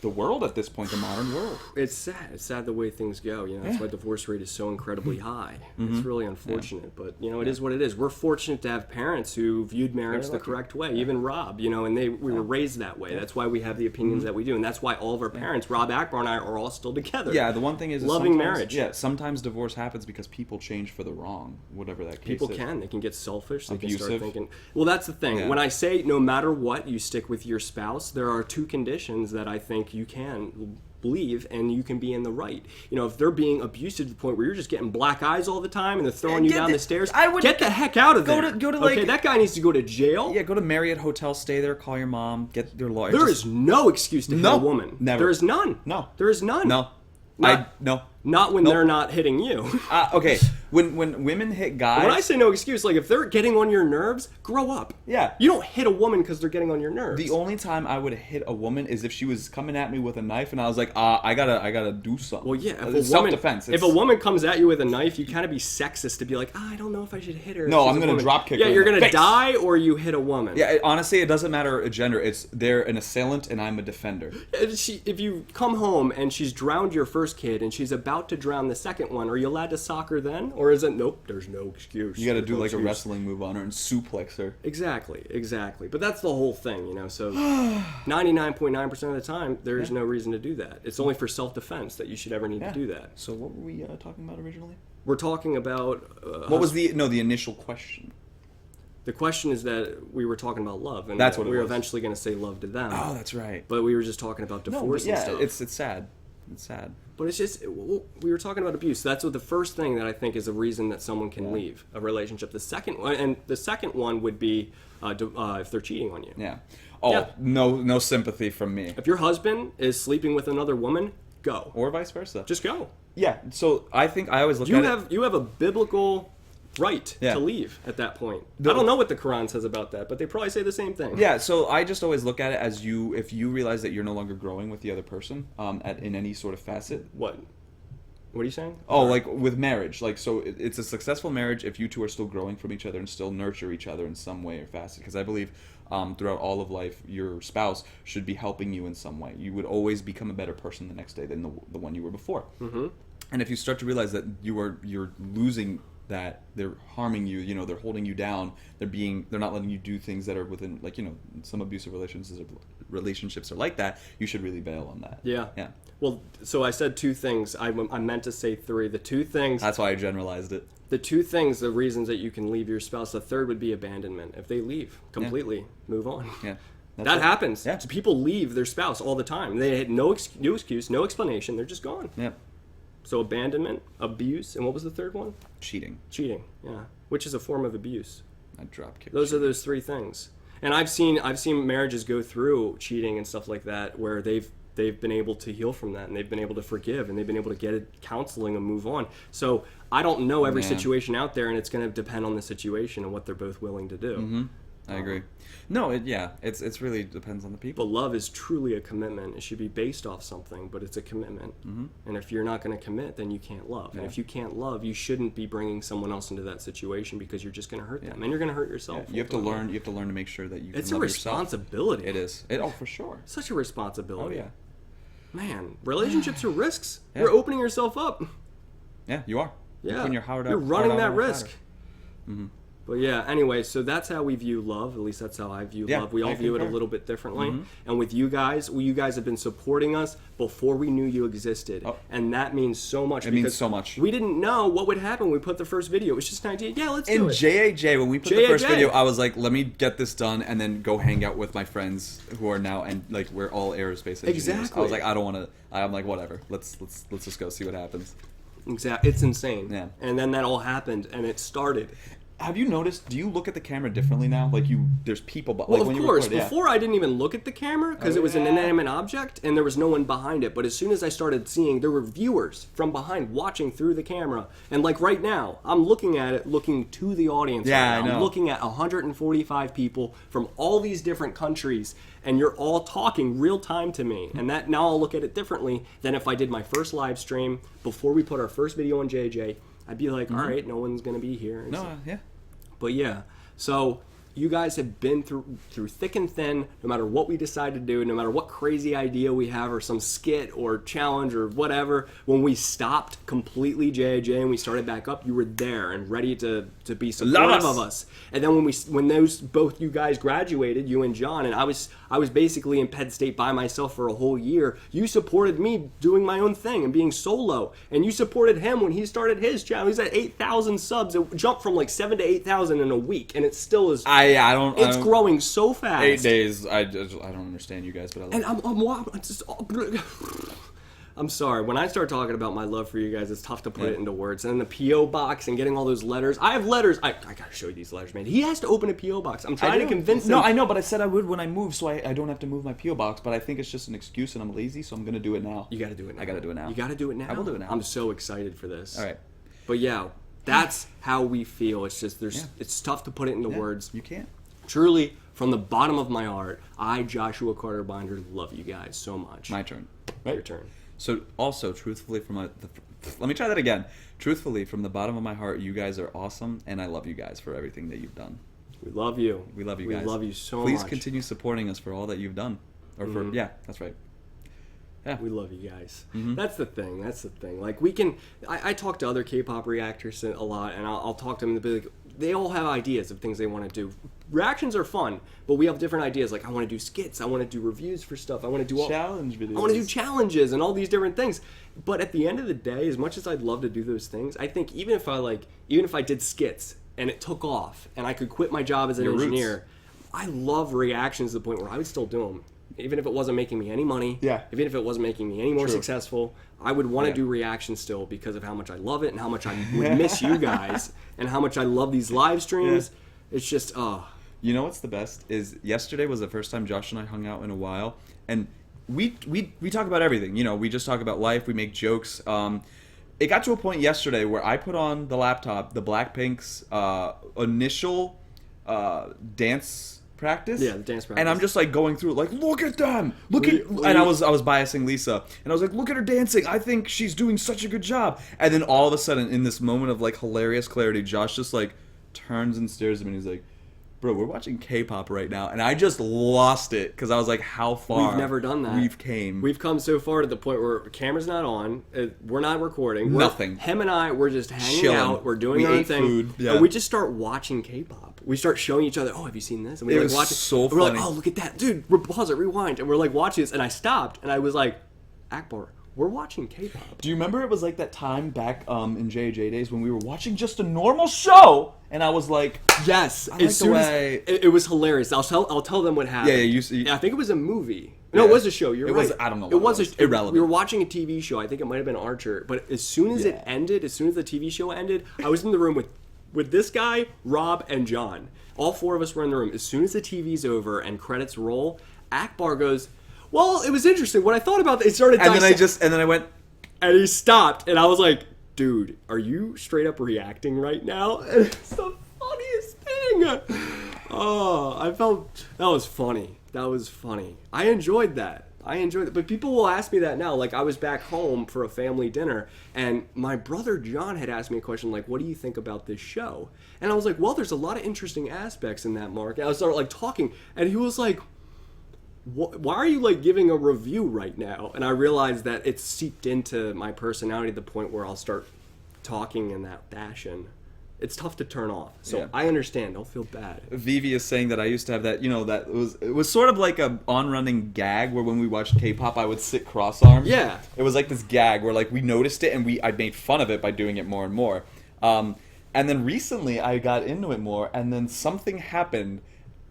the world at this point, the modern world. It's sad. It's sad the way things go. That's why divorce rate is so incredibly high. It's really unfortunate, but it is what it is. We're fortunate to have parents who viewed marriage the correct way. Even Rob, and we were raised that way. That's why we have the opinions that we do, and that's why all of our parents, Rob, Akbar, and I, are all still together. Yeah, the one thing is loving sometimes- marriage. Yeah, sometimes divorce happens because people change for the wrong, whatever that case People is. can. They can get selfish. They can start Abusive. thinking. Well, that's the thing. Yeah. When I say no matter what, you stick with your spouse, there are two conditions that I think you can believe and you can be in the right. If they're being abusive to the point where you're just getting black eyes all the time and they're throwing you Get down the- the stairs, I would- get the heck out of go there. to- go to, okay, like- that guy needs to go to jail. Yeah, go to Marriott Hotel, stay there, call your mom, get your lawyer. There is no excuse to hit No, a woman. never. There is none. No. There is none. No. Not, No. Not when Nope. they're not hitting you. Okay, when women hit guys. When I say no excuse, like if they're getting on your nerves, grow up. Yeah. You don't hit a woman because they're getting on your nerves. The only time I would hit a woman is if she was coming at me with a knife and I was like, I gotta do something. Well, yeah. It's self-defense. If a woman comes at you with a knife, you kind of be sexist to be like, I don't know if I should hit her. No, She's I'm a gonna woman." drop kick Yeah, her in you're the gonna face. die or you hit a woman. Yeah, honestly, it doesn't matter a gender. It's they're an assailant and I'm a defender. If you come home and she's drowned your first kid and she's about to drown the second one, are you allowed to sock her then? Or is it, nope, there's no excuse. You got to There's do no like a excuse. wrestling move on her and suplex her. Exactly. But that's the whole thing, you know. So 99.9% of the time, there is no reason to do that. It's only for self-defense that you should ever need to do that. So what were we talking about originally? We're talking about... What was the initial question? The question is that we were talking about love, and That's what it we were was. eventually going to say love to them. Oh, that's right. But we were just talking about divorce and stuff. it's sad. It's sad. But it's just, we were talking about abuse. That's what the first thing that I think is a reason that someone can leave a relationship. The second one would be if they're cheating on you. Yeah. Oh, Yeah. no sympathy from me. If your husband is sleeping with another woman, go. Or vice versa. Just go. Yeah. So I think I always look You at have you have a biblical right Yeah. to leave at that point. I don't know what the Quran says about that, but they probably say the same thing. Yeah, so I just always look at it as if you realize that you're no longer growing with the other person in any sort of facet. What? What are you saying? Oh, like with marriage. Like, so it's a successful marriage if you two are still growing from each other and still nurture each other in some way or facet. Because I believe throughout all of life, your spouse should be helping you in some way. You would always become a better person the next day than the one you were before. Mm-hmm. And if you start to realize that you're losing that, they're harming you, you know, they're holding you down, they're not letting you do things that are within, like, you know, some abusive relationships are like that, you should really bail on that. Yeah. Well, so I said two things. I meant to say three. The two things. That's why I generalized it. The two things, the reasons that you can leave your spouse. The third would be abandonment. If they leave completely, move on. Yeah. That happens. Yeah. People leave their spouse all the time. They had no excuse, no explanation. They're just gone. Yeah. So abandonment, abuse, and what was the third one? Cheating. Cheating. Yeah, which is a form of abuse. I drop kick. Those are those three things. And I've seen marriages go through cheating and stuff like that where they've been able to heal from that and they've been able to forgive and they've been able to get counseling and move on. So I don't know every situation out there, and it's going to depend on the situation and what they're both willing to do. Mm-hmm. I agree. No, it's really depends on the people. But love is truly a commitment. It should be based off something, but it's a commitment. Mm-hmm. And if you're not going to commit, then you can't love. Yeah. And if you can't love, you shouldn't be bringing someone else into that situation because you're just going to hurt them and you're going to hurt yourself. Yeah. You have to learn to make sure that you can it's love a yourself. responsibility. It is. For sure. Such a responsibility. Oh yeah. Man, relationships are risks. Yeah. You're opening yourself up. Yeah, you are. Yeah. You're running that risk. Mm-hmm. But yeah, anyway, so that's how we view love. At least that's how I view love. We all view it a little bit differently. Mm-hmm. And with you guys, you guys have been supporting us before we knew you existed. Oh. And that means so much. It means so much. We didn't know what would happen when we put the first video. It was just an idea. Yeah, let's do it. In JAJ, when we put the first video, I was like, let me get this done and then go hang out with my friends who are now, and like, we're all aerospace engineers. Exactly. I was like, I don't want to. I'm like, whatever. Let's just go see what happens. Exactly. It's insane. Yeah. And then that all happened, and it started. Have you noticed? Do you look at the camera differently now? Like there's people. But well, like of when course. You record, Before I didn't even look at the camera because it was an inanimate object and there was no one behind it. But as soon as I started seeing, there were viewers from behind watching through the camera. And like right now, I'm looking at it, looking to the audience. Yeah, right now. I know. I'm looking at 145 people from all these different countries, and you're all talking real time to me. And that now I'll look at it differently than if I did my first live stream before we put our first video on JJ. I'd be like, all right, no one's gonna be here. Yeah. But yeah, so you guys have been through thick and thin, no matter what we decide to do, no matter what crazy idea we have or some skit or challenge or whatever. When we stopped completely JJ and we started back up, you were there and ready to be supportive of us. And then when both you guys graduated, you and John, and I was basically in Penn State by myself for a whole year, you supported me doing my own thing and being solo. And you supported him when he started his channel. He's at 8,000 subs. It jumped from like 7,000 to 8,000 in a week, and it still is. It's growing so fast. 8 days. I don't understand you guys, but I love it. I'm sorry. When I start talking about my love for you guys, it's tough to put it into words. And then the P.O. box and getting all those letters. I have letters. I gotta show you these letters, man. He has to open a P.O. box. I'm trying to convince him. No, I know, but I said I would when I move, so I don't have to move my P.O. box. But I think it's just an excuse, and I'm lazy, so I'm gonna do it now. You gotta do it now. I gotta do it now. You gotta do it now. I will do it now. I'm so excited for this. All right. But yeah, That's how we feel. It's just Yeah. it's tough to put it into words. You can't. Truly, from the bottom of my heart, I, Joshua Carter Binder, love you guys so much. My turn. Your turn. So also, truthfully, let me try that again. Truthfully, from the bottom of my heart, you guys are awesome, and I love you guys for everything that you've done. We love you. We love you We guys. love you so Please much. continue supporting us for all that you've done. Or for yeah, that's right. Yeah. We love you guys. Mm-hmm. That's the thing. That's the thing. Like we can. I talk to other K-pop reactors a lot, and I'll talk to them and be like, they all have ideas of things they want to do. Reactions are fun, but we have different ideas. Like I want to do skits. I want to do reviews for stuff. I want to do Challenge videos. I want to do challenges and all these different things. But at the end of the day, as much as I'd love to do those things, I think even if I did skits and it took off and I could quit my job as an Your roots. engineer, I love reactions to the point where I would still do them. Even if it wasn't making me any money, Yeah. even if it wasn't making me any more True. successful, I would want to Yeah. do reactions still because of how much I love it and how much I would miss you guys and how much I love these live streams. It's just, You know what's the best is yesterday was the first time Josh and I hung out in a while, and we talk about everything. You know, we just talk about life. We make jokes. It got to a point yesterday where I put on the laptop the Blackpink's initial dance practice. Yeah, the dance practice. And I'm just like going through it, like, look at them, and I was biasing Lisa, and I was like, look at her dancing. I think she's doing such a good job. And then all of a sudden, in this moment of like hilarious clarity, Josh just like turns and stares at me, and he's like, bro, we're watching K-pop right now, and I just lost it because I was like, how far we've never done that. We've come so far to the point where camera's not on, we're not recording. Nothing. Him and I, we're just hanging Chilling. out. We're doing We our own ate thing. food, yeah. And we just start watching K-pop. We start showing each other, oh, have you seen this? And we It like was watch it. so And we're like, funny. oh, look at that. Dude, pause it, rewind. And we're like watching this. And I stopped, and I was like, Akbar, we're watching K-pop. Do you remember it was like that time back in J days when we were watching just a normal show, and I was like, Yes. like the way- it was hilarious. I'll tell them what happened. Yeah, I think it was a movie. No, Yeah. it was a show. You're It right. was- I don't know It what was it was. Irrelevant. We were watching a TV show. I think it might have been Archer. But as soon as it Yeah. ended, as soon as the TV show ended, I was in the room with this guy, Rob, and John. All four of us were in the room. As soon as the TV's over and credits roll, Akbar goes, well, it was interesting. When I thought about it started and then I went, and he stopped, and I was like, dude, are you straight up reacting right now? And it's the funniest thing. Oh, I felt that was funny. That was funny. I enjoyed that. But people will ask me that now. Like, I was back home for a family dinner, and my brother John had asked me a question like, what do you think about this show? And I was like, well, there's a lot of interesting aspects in that, Mark. And I started like talking, and he was like, why are you like giving a review right now? And I realized that it's seeped into my personality to the point where I'll start talking in that fashion. It's tough to turn off. So Yeah. I understand. Don't feel bad. Vivi is saying that I used to have that, you know, that it was sort of like a on-running gag where when we watched K-pop, I would sit cross-armed. Yeah. It was like this gag where like we noticed it and I made fun of it by doing it more and more. And then recently I got into it more, and then something happened.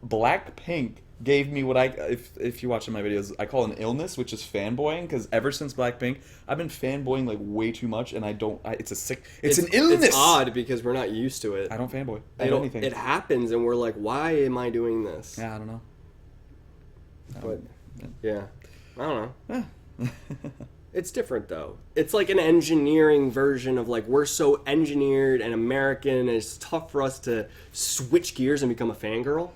Blackpink gave me what if you watch my videos, I call an illness, which is fanboying, because ever since Blackpink, I've been fanboying like way too much, and it's an illness. It's odd because we're not used to it. I don't fanboy You at know, anything. it happens, and we're like, why am I doing this? Yeah, I don't know. But yeah, I don't know. Yeah. It's different though. It's like an engineering version of like, we're so engineered and American, and it's tough for us to switch gears and become a fangirl.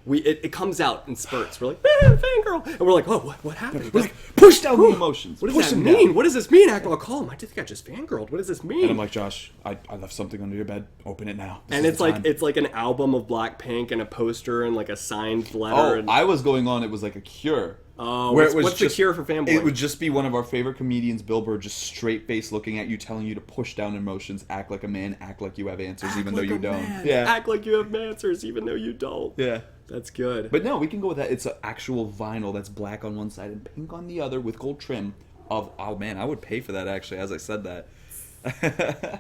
It comes out in spurts. We're like, fangirl, and we're like, oh, what happened? We're like, push down the emotions. What does Push that them mean? down. What does this mean? I'll call him. I think I just fangirled. What does this mean? And I'm like, Josh, I left something under your bed. Open it now. This and is it's the like time. it's like an album of Blackpink and a poster and like a signed letter. Oh, and, I was going on. It was like a cure. Oh, where what's the cure for fanboying? It would just be one of our favorite comedians, Bill Burr, just straight face looking at you, telling you to push down emotions, act like a man, act like you have answers, even though like you a don't. man. Yeah, Act like you have answers, even though you don't. yeah. That's good. But no, we can go with that. It's an actual vinyl that's black on one side and pink on the other with gold trim. Oh man, I would pay for that actually. As I said that.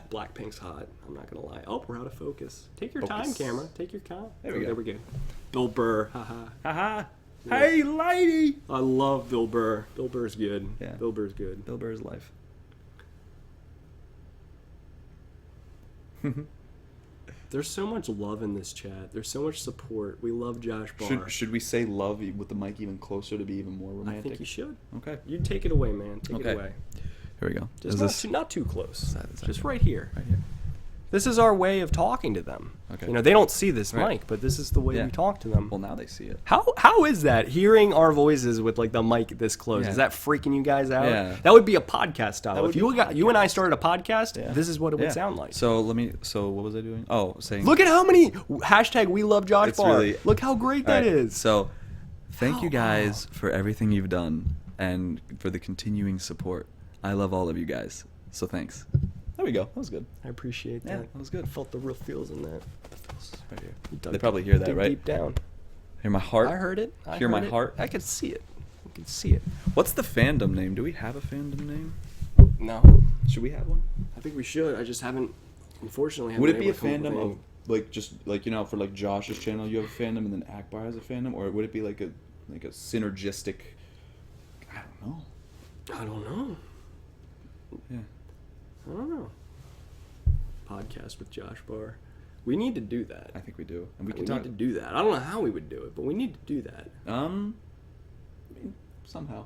Blackpink's hot. I'm not gonna lie. Oh, we're out of focus. Take your time, Focus. camera. Take your time. There we go. There we go. Bill Burr. Haha. Haha. Hey, lady. I love Bill Burr. Bill Burr's good. Yeah. Bill Burr's good. Bill Burr's life. There's so much love in this chat. There's so much support. We love Josh Barr. Should we say love with the mic even closer to be even more I romantic? think you should. Okay. You take it away, man. Take Okay. it away. Here we go. Just Is not, this not too close. Is that Just good? right here. right here? This is our way of talking to them. Okay. You know, they don't see this Right. mic, but this is the way Yeah. we talk to them. Well, now they see it. How is that? Hearing our voices with like the mic this close, Yeah. is that freaking you guys out? Yeah. That would be a podcast style. That would If be you a got you and I started a podcast, Yeah. this is what it Yeah. would sound like. So what was I doing? Oh, saying. Look at how many hashtag we love Josh It's Barr. really- Look how great All that right, is. So, thank you How- guys for everything you've done and for the continuing support. I love all of you guys. So thanks. There we go. That was good. I appreciate Yeah, that. that was good. I felt the real feels in that. Right here. You dug They probably hear that, dig right? Deep down. Hear my heart. I heard it. I Hear heard my it. heart. I could see it. I could see it. What's the fandom name? Do we have a fandom name? No, Should we have one? I think we should. I just haven't. Unfortunately, Would it haven't be a been able to come up fandom with of like just like for like Josh's channel you have a fandom and then Akbar has a fandom, or would it be like a synergistic? I don't know. I don't know. Yeah. I don't know. Podcast with Josh Barr. We need to do that. I think we do, and we We can need talk. to do that. I don't know how we would do it, but we need to do that. I mean, somehow.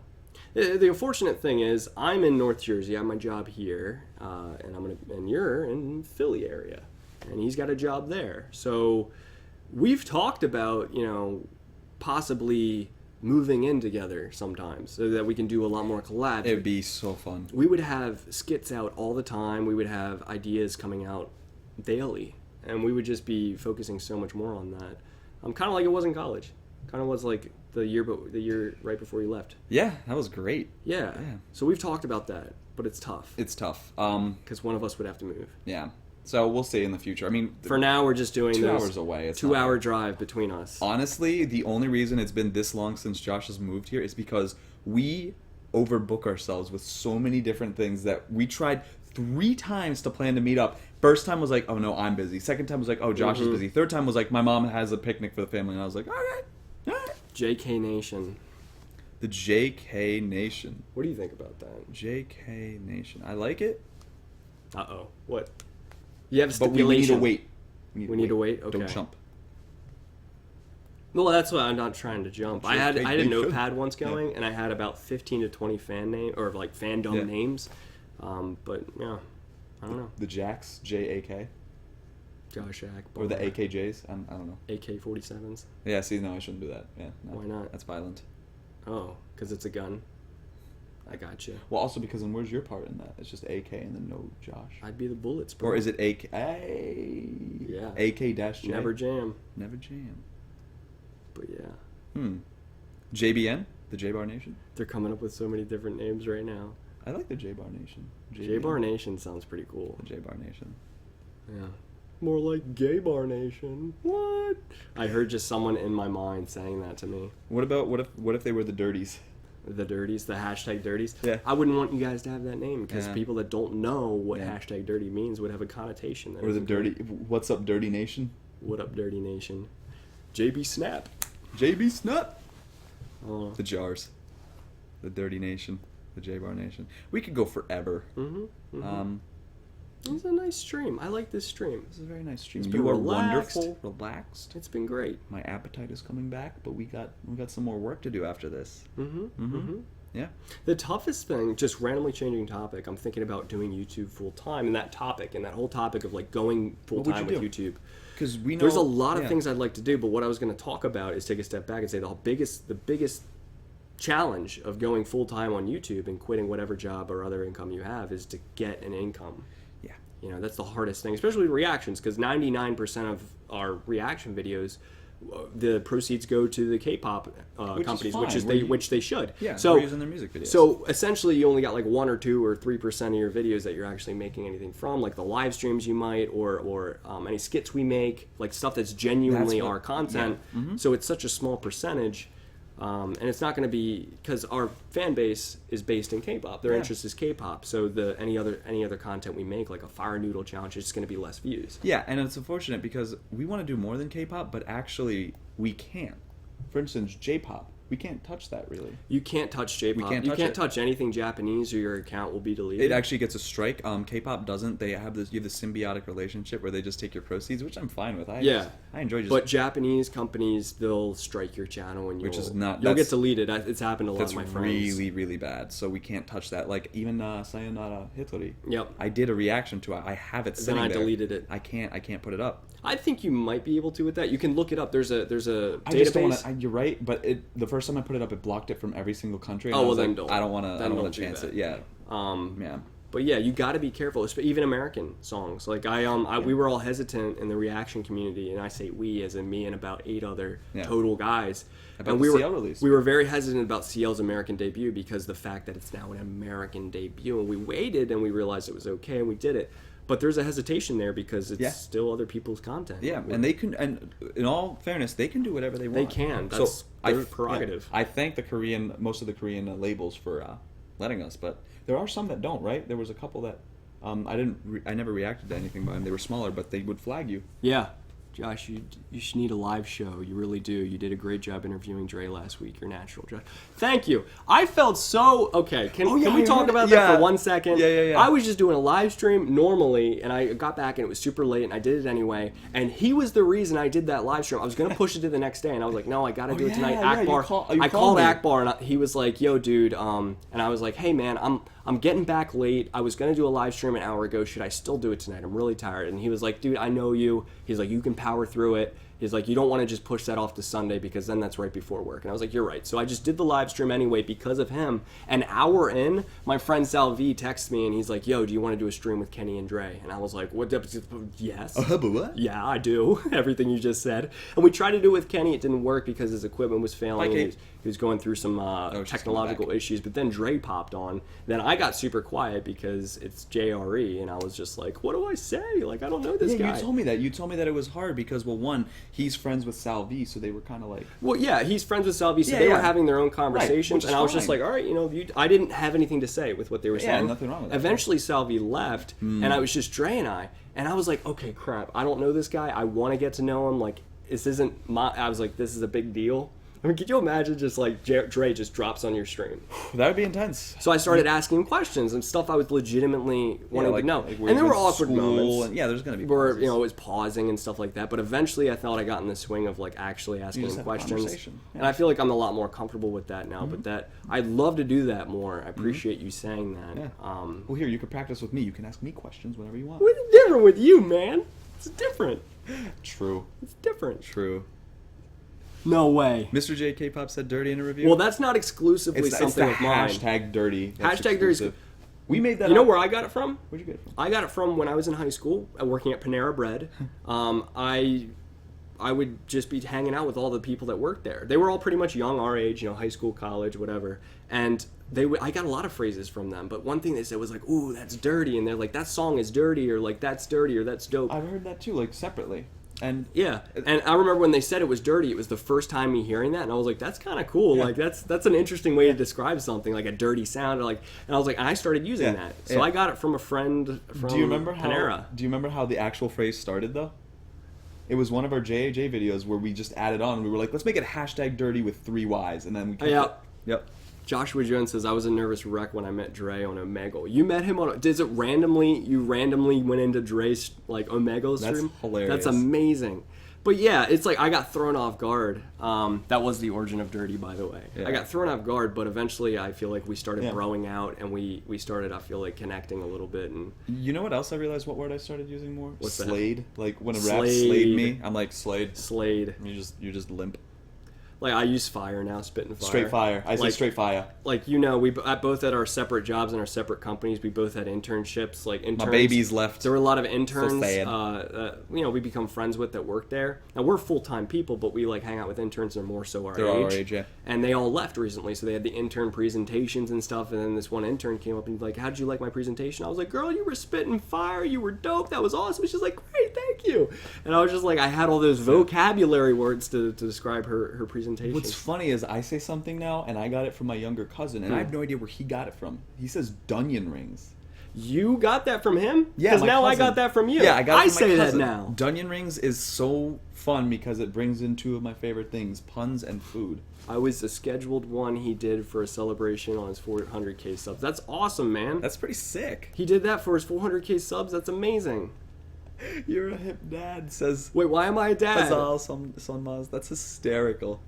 The unfortunate thing is, I'm in North Jersey. I have my job here, and you're in Philly area, and he's got a job there. So we've talked about possibly moving in together sometimes, so that we can do a lot more collabs. It would be so fun. We would have skits out all the time. We would have ideas coming out daily, and we would just be focusing so much more on that. Kind of like it was in college. Kind of was like the year right before you left. Yeah, that was great. Yeah. Yeah. So we've talked about that, but it's tough It's tough. because one of us would have to move. Yeah. So we'll see in the future. I mean, For now, we're just doing 2 those hours away. It's 2-hour not- drive between us. Honestly, the only reason it's been this long since Josh has moved here is because we overbook ourselves with so many different things that we tried 3 times to plan to meet up. First time was like, oh no, I'm busy. Second time was like, oh, Josh is busy. Third time was like, my mom has a picnic for the family, and I was like, all right. JK Nation. The JK Nation. What do you think about that? JK Nation. I like it, Uh-oh. What? You have a but stipulation. we need to wait. We need to wait? Don't Okay. jump. Well, that's why I'm not trying to jump. I had a Nation. notepad once going, and I had about 15 to 20 fan name or like fandom Yeah. names. But yeah, I don't know. The Jacks, JAK, Josh Akbar. or the AKJs. I don't know. AK-47s. Yeah, see, no, I shouldn't do that. Yeah, no, Why not? That's violent. Oh, because it's a gun. I got you. Well, also because then where's your part in that? It's just AK and then no Josh. I'd be the bullets, bro. Or is it AK? Yeah. AK-J. Never jam. Never jam. But yeah, JBN, the J Bar Nation. they're coming up with so many different names right now. I like the J Bar Nation. J Bar Nation sounds pretty cool. The J Bar Nation. Yeah. More like Gay Bar Nation. What? I heard just someone in my mind saying that to me. What if they were the Dirties? The Dirties, the hashtag Dirties. Yeah. I wouldn't want you guys to have that name because Yeah. people that don't know what Yeah. hashtag Dirty means would have a connotation. That Or the isn't Dirty? good. What's up, Dirty Nation? What up, Dirty Nation? JB Snap. JB Snut. Oh. The Jars. The Dirty Nation. The J Bar Nation. We could go forever. Mm-hmm. It's a nice stream. I like this stream. This is a very nice stream. It's been You are relaxed. wonderful, relaxed. It's been great. My appetite is coming back, but we got some more work to do after this. Yeah. The toughest thing, just randomly changing topic, I'm thinking about doing YouTube full time, and that whole topic of like going full What would time you with do? YouTube. Because we know There's a lot of yeah. things I'd like to do, but what I was going to talk about is take a step back and say the biggest challenge of going full time on YouTube and quitting whatever job or other income you have is to get an income. Yeah. You know, that's the hardest thing, especially with reactions, because 99% of our reaction videos, the proceeds go to the K-pop companies, fine. which they should. Yeah. So we're using their music videos. so essentially, you only got like 1 or 2 or 3% of your videos that you're actually making anything from, like the live streams you might, or any skits we make, like stuff that's genuinely That's what- our content. yeah. Mm-hmm. So it's such a small percentage, and it's not going to be because our fan base is based in K-pop. Their Yeah. interest is K-pop. So any other content we make, like a fire noodle challenge, is just going to be less views. Yeah, and it's unfortunate because we want to do more than K-pop, but actually we can't. For instance, J-pop. we can't touch that really. You can't touch J-pop. We can't you touch can't it. touch anything Japanese, or your account will be deleted. It actually gets a strike. K-pop doesn't. They have this. You have this symbiotic relationship where they just take your proceeds, which I'm fine with. I enjoy just. But Japanese companies, they'll strike your channel and Which is not- you'll get that's- deleted. It's happened to a lot That's of my friends. really, really bad. So we can't touch that. Like even Sayonara Hitori. Yep. I did a reaction to it. I have it sitting Then I there. deleted it. I can't put it up. I think you might be able to with that. You can look it up. There's a I just database. don't want to. You're right, but the first time I put it up, it blocked it from every single country. And Oh, I well, was then like, don't. I don't want to. I Then don't want don't to do chance that. it. Yeah. Yeah. But yeah, you got to be careful. Even American songs. Like we were all hesitant in the reaction community, and I say we as in me and about 8 other total guys. About and the we CL were release. we were very hesitant about CL's American debut because the fact that it's now an American debut, and we waited and we realized it was okay and we did it. But there's a hesitation there because it's still other people's content. Yeah, and they can. And in all fairness, they can do whatever they want. They can. That's their I prerogative. I thank most of the Korean labels for letting us, but there are some that don't. Right? There was a couple that I never reacted to anything by them. They were smaller, but they would flag you. Yeah. Josh, you should need a live show. You really do. You did a great job interviewing Dre last week. You're natural, Josh. Thank you. I felt so... Okay, can we talk about that for 1 second? Yeah. I was just doing a live stream normally, and I got back, and it was super late, and I did it anyway. And he was the reason I did that live stream. I was going to push it to the next day, and I was like, no, I got to do it tonight. Akbar. I called Akbar, and he was like, yo, dude. And I was like, hey, man, I'm getting back late. I was going to do a live stream an hour ago. Should I still do it tonight? I'm really tired. And he was like, dude, I know you. He's like, you can power through it. He's like, you don't want to just push that off to Sunday because then that's right before work. And I was like, you're right. So I just did the live stream anyway because of him. An hour in, my friend Salvi texts me and he's like, yo, do you want to do a stream with Kenny and Dre? And I was like, what? Yes. But what? Yeah, I do. Everything you just said. And we tried to do it with Kenny. It didn't work because his equipment was failing. He was going through some technological issues. But then Dre popped on. Then I got super quiet because it's JRE. And I was just like, what do I say? Like, I don't know this guy. You told me that. You told me that it was hard because, well, one, he's friends with Salvi, so they were kind of like... Well, yeah, he's friends with Salvi, so they were having their own conversations. Right, and I was just like, all right, I didn't have anything to say with what they were saying. Yeah, nothing wrong with that. Eventually, Salvi left, and I was just Dre and I. And I was like, okay, crap, I don't know this guy. I want to get to know him. Like, this isn't my... I was like, this is a big deal. I mean, could you imagine just like Dre just drops on your stream? That would be intense. So I started asking him questions and stuff I was legitimately wanting to know. And there were awkward moments. And, there's going to be where, pauses. it was pausing and stuff like that. But eventually I thought I got in the swing of like actually asking him questions. Yeah. And I feel like I'm a lot more comfortable with that now. But that I'd love to do that more. I appreciate you saying that. Yeah. Well, here, you can practice with me. You can ask me questions whenever you want. What's different with you, man? It's different. True. It's different. True. No way. Mr. J K-pop said dirty in a review. Well, that's not exclusively something of mine. Hashtag dirty. Hashtag dirty. We made that. You know where I got it from? Where'd you get it from? I got it from when I was in high school, working at Panera Bread. I would just be hanging out with all the people that worked there. They were all pretty much young, our age, high school, college, whatever. And I got a lot of phrases from them. But one thing they said was like, "Ooh, that's dirty," and they're like, "That song is dirty," or like, "That's dirty," or "That's dope." I've heard that too, like separately. And yeah, and I remember when they said it was dirty, it was the first time me hearing that, and I was like, "That's kind of cool. Like, that's an interesting way to describe something, like a dirty sound." Or like, and I was like, and I started using that. So I got it from a friend from Panera. Do you remember how the actual phrase started though? It was one of our JAJ videos where we just added on. We were like, let's make it hashtag dirty with 3 Ys, and then we kept it. Yep. Joshua Jones says, I was a nervous wreck when I met Dre on Omegle. You met him on... Does it randomly... You randomly went into Dre's, like, Omegle stream? That's hilarious. That's amazing. But yeah, it's like I got thrown off guard. That was the origin of Dirty, by the way. Yeah. I got thrown off guard, but eventually I feel like we started growing out, and we started, I feel like, connecting a little bit. And you know what else I realized? What word I started using more? What's Slayed. that? Like when a rap slayed me, I'm like Slayed. Slayed. You're just limp. Like, I use fire now, spitting fire. Straight fire. I say straight fire. Like, we both at our separate jobs and our separate companies, we both had internships. Like, interns. My babies left. There were a lot of interns, So sad. we become friends with that work there. Now, we're full-time people, but we, like, hang out with interns that are more so They're our age, yeah. And they all left recently, so they had the intern presentations and stuff, and then this one intern came up and like, how'd you like my presentation? I was like, girl, you were spitting fire, you were dope, that was awesome. She's like, great, thank you. And I was just like, I had all those vocabulary words to describe her presentation. What's funny is I say something now, and I got it from my younger cousin, and I have no idea where he got it from. He says Dunyan rings. You got that from him? Yeah, Because my now I cousin. got that from you. Yeah, I got it from my say cousin. that now. Dunyan rings is so fun because it brings in two of my favorite things: puns and food. I was the scheduled one he did for a celebration on his 400K subs. That's awesome, man. That's pretty sick. He did that for his 400K subs. That's amazing. You're a hip dad, says Wait, why am I a dad? Azal Sonmaz. That's hysterical.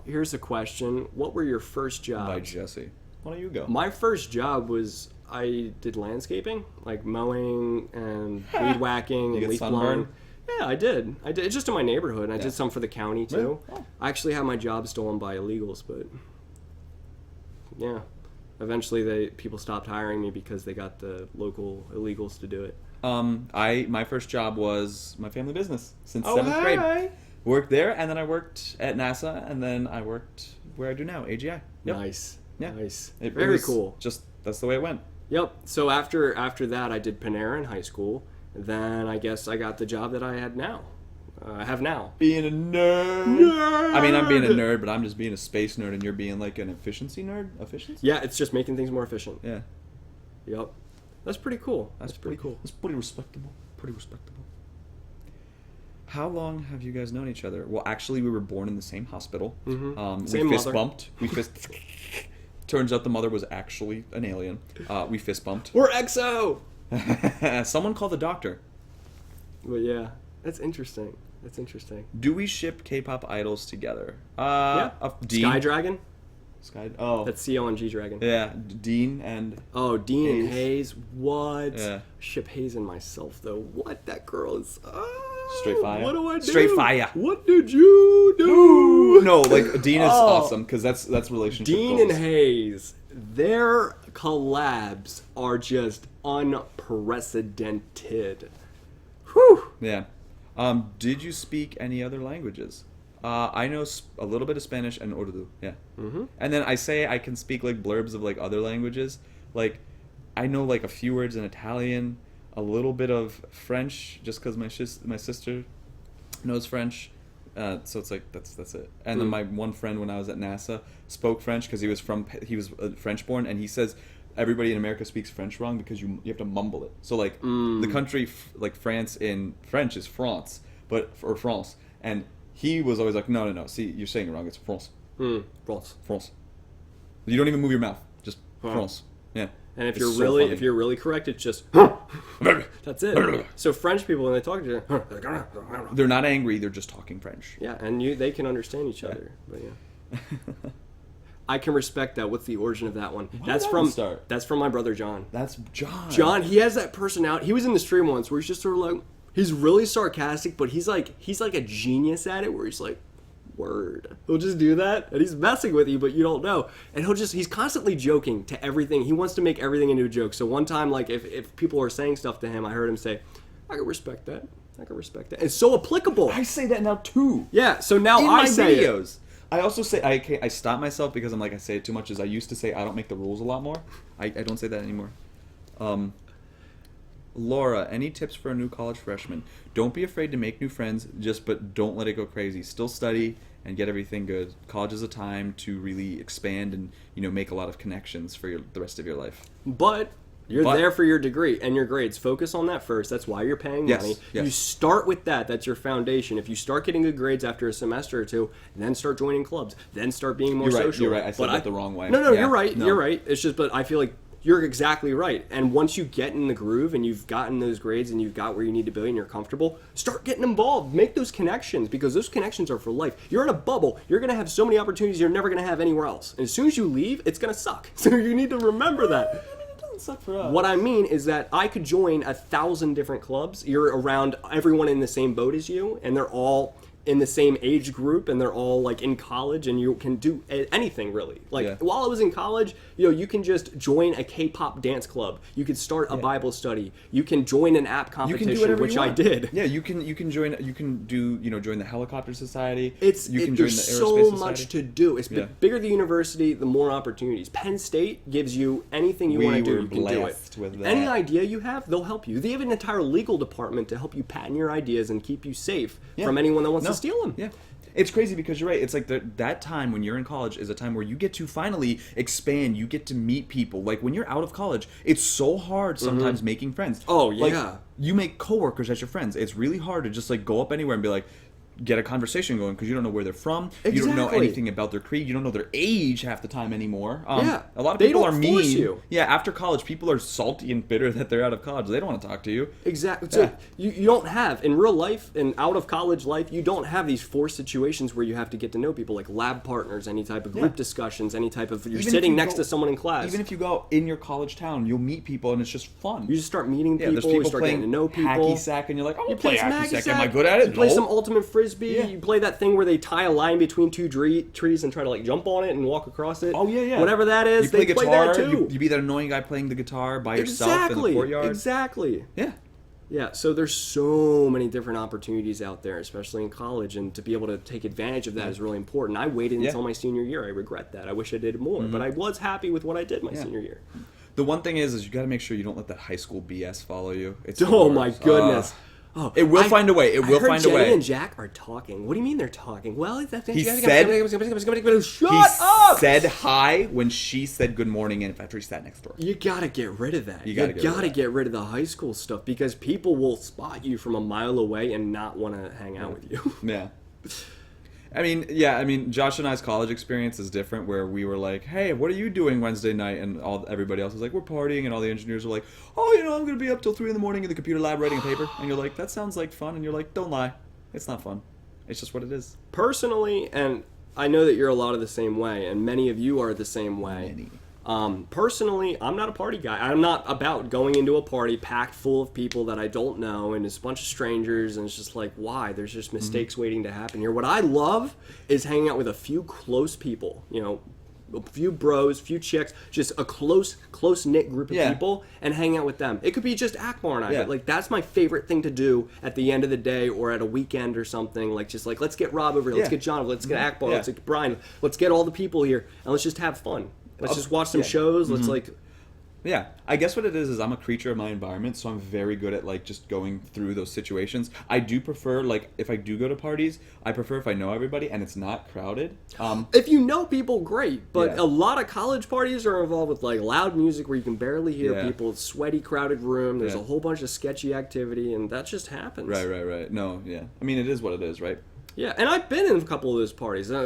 Here's a question. What were your first jobs? By Jesse. Why don't you go? My first job was I did landscaping, like mowing and weed whacking You and get leaf sunburn? blowing. Yeah, I did. It's just in my neighborhood. And I Yeah. did some for the county too. Yeah. Oh. I actually had my job stolen by illegals, but yeah. Eventually, people stopped hiring me because they got the local illegals to do it. My first job was my family business since Oh, 7th hey. grade. Worked there, and then I worked at NASA, and then I worked where I do now, AGI. Yep. Nice. Yeah. Nice. It Very was cool. Just that's the way it went. Yep. So after that, I did Panera in high school. Then I guess I got the job that I have now. Being a nerd. I mean, I'm being a nerd, but I'm just being a space nerd, and you're being like an efficiency nerd. Efficiency? Yeah, it's just making things more efficient. Yeah. Yep. That's pretty cool. That's pretty cool. That's pretty respectable. Pretty respectable. How long have you guys known each other? Well, actually, we were born in the same hospital. Mm-hmm. Same we fist mother. bumped. Turns out the mother was actually an alien. We fist bumped. We're EXO! Someone called the doctor. But yeah, that's interesting. That's interesting. Do we ship K-pop idols together? Yeah. Dean. Sky Dragon? Sky. Oh. That's CLNG Dragon. Yeah. Dean and. Oh, Dean and Hayes. What? Yeah. Ship Hayes and myself, though. What? That girl is... Straight fire. What do I do? Straight fire. What did you do? No, like Dean is awesome because that's relationship Dean goals. and Hayes, their collabs are just unprecedented. Whew. Yeah. Did you speak any other languages? I know a little bit of Spanish and Urdu. Yeah. Mm-hmm. And then I say I can speak like blurbs of like other languages. Like I know like a few words in Italian, a little bit of French, just because my sister knows French. So it's like that's it. And then my one friend when I was at NASA spoke French because he was French born, and he says everybody in America speaks French wrong because you have to mumble it. So like the country like France in French is France, or France, and he was always like no. See, you're saying it wrong. It's France. France. You don't even move your mouth. Just France. Yeah. And if It's you're so really funny. if you're really correct, it's just that's it. So French people when they talk to you, They're not angry. They're just talking French. yeah, and they can understand each other. But yeah. I can respect that. What's the origin of that one? That's from start. That's from my brother John. That's John. John, he has that personality. He was in the stream once where he's just sort of like, he's really sarcastic, but he's like a genius at it. Where he's like, word. He'll just do that, and he's messing with you, but you don't know. And he's constantly joking to everything. He wants to make everything into a joke. So one time, like if people are saying stuff to him, I heard him say, "I can respect that. I can respect that." It's so applicable. I say that now too. Yeah. So now In I my say it. videos. I also say I stop myself because I'm like I say it too much. As I used to say, I don't make the rules a lot more. I don't say that anymore. Laura, any tips for a new college freshman? Don't be afraid to make new friends, but don't let it go crazy. Still study and get everything good. College is a time to really expand and make a lot of connections for the rest of your life. But you're there for your degree and your grades. Focus on that first. That's why you're paying money. Yes. You start with that. That's your foundation. If you start getting good grades after a semester or two, then start joining clubs. Then start being more social. You're right. I said that the wrong way. No, Yeah. you're right. No. You're right. It's just, but I feel like you're exactly right. And once you get in the groove and you've gotten those grades and you've got where you need to be and you're comfortable, start getting involved. Make those connections because those connections are for life. You're in a bubble. You're going to have so many opportunities you're never going to have anywhere else. And as soon as you leave, it's going to suck. So you need to remember that. Suck for us. What I mean is that I could join 1,000 different clubs. You're around everyone in the same boat as you, and they're all in the same age group, and they're all like in college, and you can do anything really. Like while I was in college, you can just join a K-pop dance club. You could start a Bible study. You can join an app competition, which I did. Yeah, you can join. You can do join the helicopter society. There's so much to do. It's bigger the university, the more opportunities. Penn State gives you anything you want to do. You can do it. With that. Any idea you have, they'll help you. They have an entire legal department to help you patent your ideas and keep you safe from anyone that wants to steal them. Yeah. It's crazy because you're right. It's like that time when you're in college is a time where you get to finally expand. You get to meet people. Like when you're out of college, it's so hard sometimes making friends. Oh, yeah. Like, you make coworkers as your friends. It's really hard to just like go up anywhere and be like, get a conversation going because you don't know where they're from. Exactly. You don't know anything about their creed. You don't know their age half the time anymore. Yeah. A lot of They people don't are force mean. you. Yeah, after college, people are salty and bitter that they're out of college. They don't want to talk to you. Exactly. Yeah. So you don't have, in real life and out of college life, you don't have these forced situations where you have to get to know people, like lab partners, any type of group discussions, any type of, you're Even if sitting you next go- to someone in class. Even if you go in your college town, you'll meet people and it's just fun. You just start meeting yeah, people, there's you people start playing getting to know people. hacky sack and you're like, oh, You I'll play hacky sack. Am I sack, good at it? You play No. some ultimate frisbee. Yeah. You play that thing where they tie a line between two trees and try to like jump on it and walk across it. Oh yeah. Whatever that is, You play they guitar. play that too. You be that annoying guy playing the guitar by yourself in the courtyard. Exactly. Yeah. Yeah, so there's so many different opportunities out there, especially in college, and to be able to take advantage of that is really important. I waited until my senior year. I regret that. I wish I did more, but I was happy with what I did my senior year. The one thing is you got to make sure you don't let that high school BS follow you. It's the Oh my worst. goodness. It will find a way. It will find a Jenny way. and Jack are talking. What do you mean they're talking? Well, that's He shut He up. said hi when she said good morning, and after he sat next door. You gotta get rid of that. You gotta gotta get get rid of the high school stuff because people will spot you from a mile away and not want to hang out with you. Yeah. I mean, Josh and I's college experience is different. Where we were like, "Hey, what are you doing Wednesday night?" And everybody else was like, "We're partying," and all the engineers were like, "Oh, I'm gonna be up till 3 a.m. in the computer lab writing a paper." And you're like, "That sounds like fun," and you're like, "Don't lie, it's not fun. It's just what it is." Personally, and I know that you're a lot of the same way, and many of you are the same way. Personally, I'm not a party guy. I'm not about going into a party packed full of people that I don't know and it's a bunch of strangers and it's just like, why? There's just mistakes waiting to happen here. What I love is hanging out with a few close people, a few bros, few chicks, just a close-knit group of people and hang out with them. It could be just Akbar and I, but like that's my favorite thing to do at the end of the day or at a weekend or something. Like just like, let's get Rob over here, let's get John, let's get Akbar, let's get Brian, let's get all the people here and let's just have fun. Let's just watch some shows. Let's Yeah, I guess what it is I'm a creature of my environment, so I'm very good at like just going through those situations. I do prefer like if I do go to parties, I prefer if I know everybody and it's not crowded. If you know people, great. But a lot of college parties are involved with like loud music where you can barely hear people. It's sweaty, crowded room. There's a whole bunch of sketchy activity, and that just happens. Right. No, yeah. I mean, it is what it is, right? Yeah, and I've been in a couple of those parties. I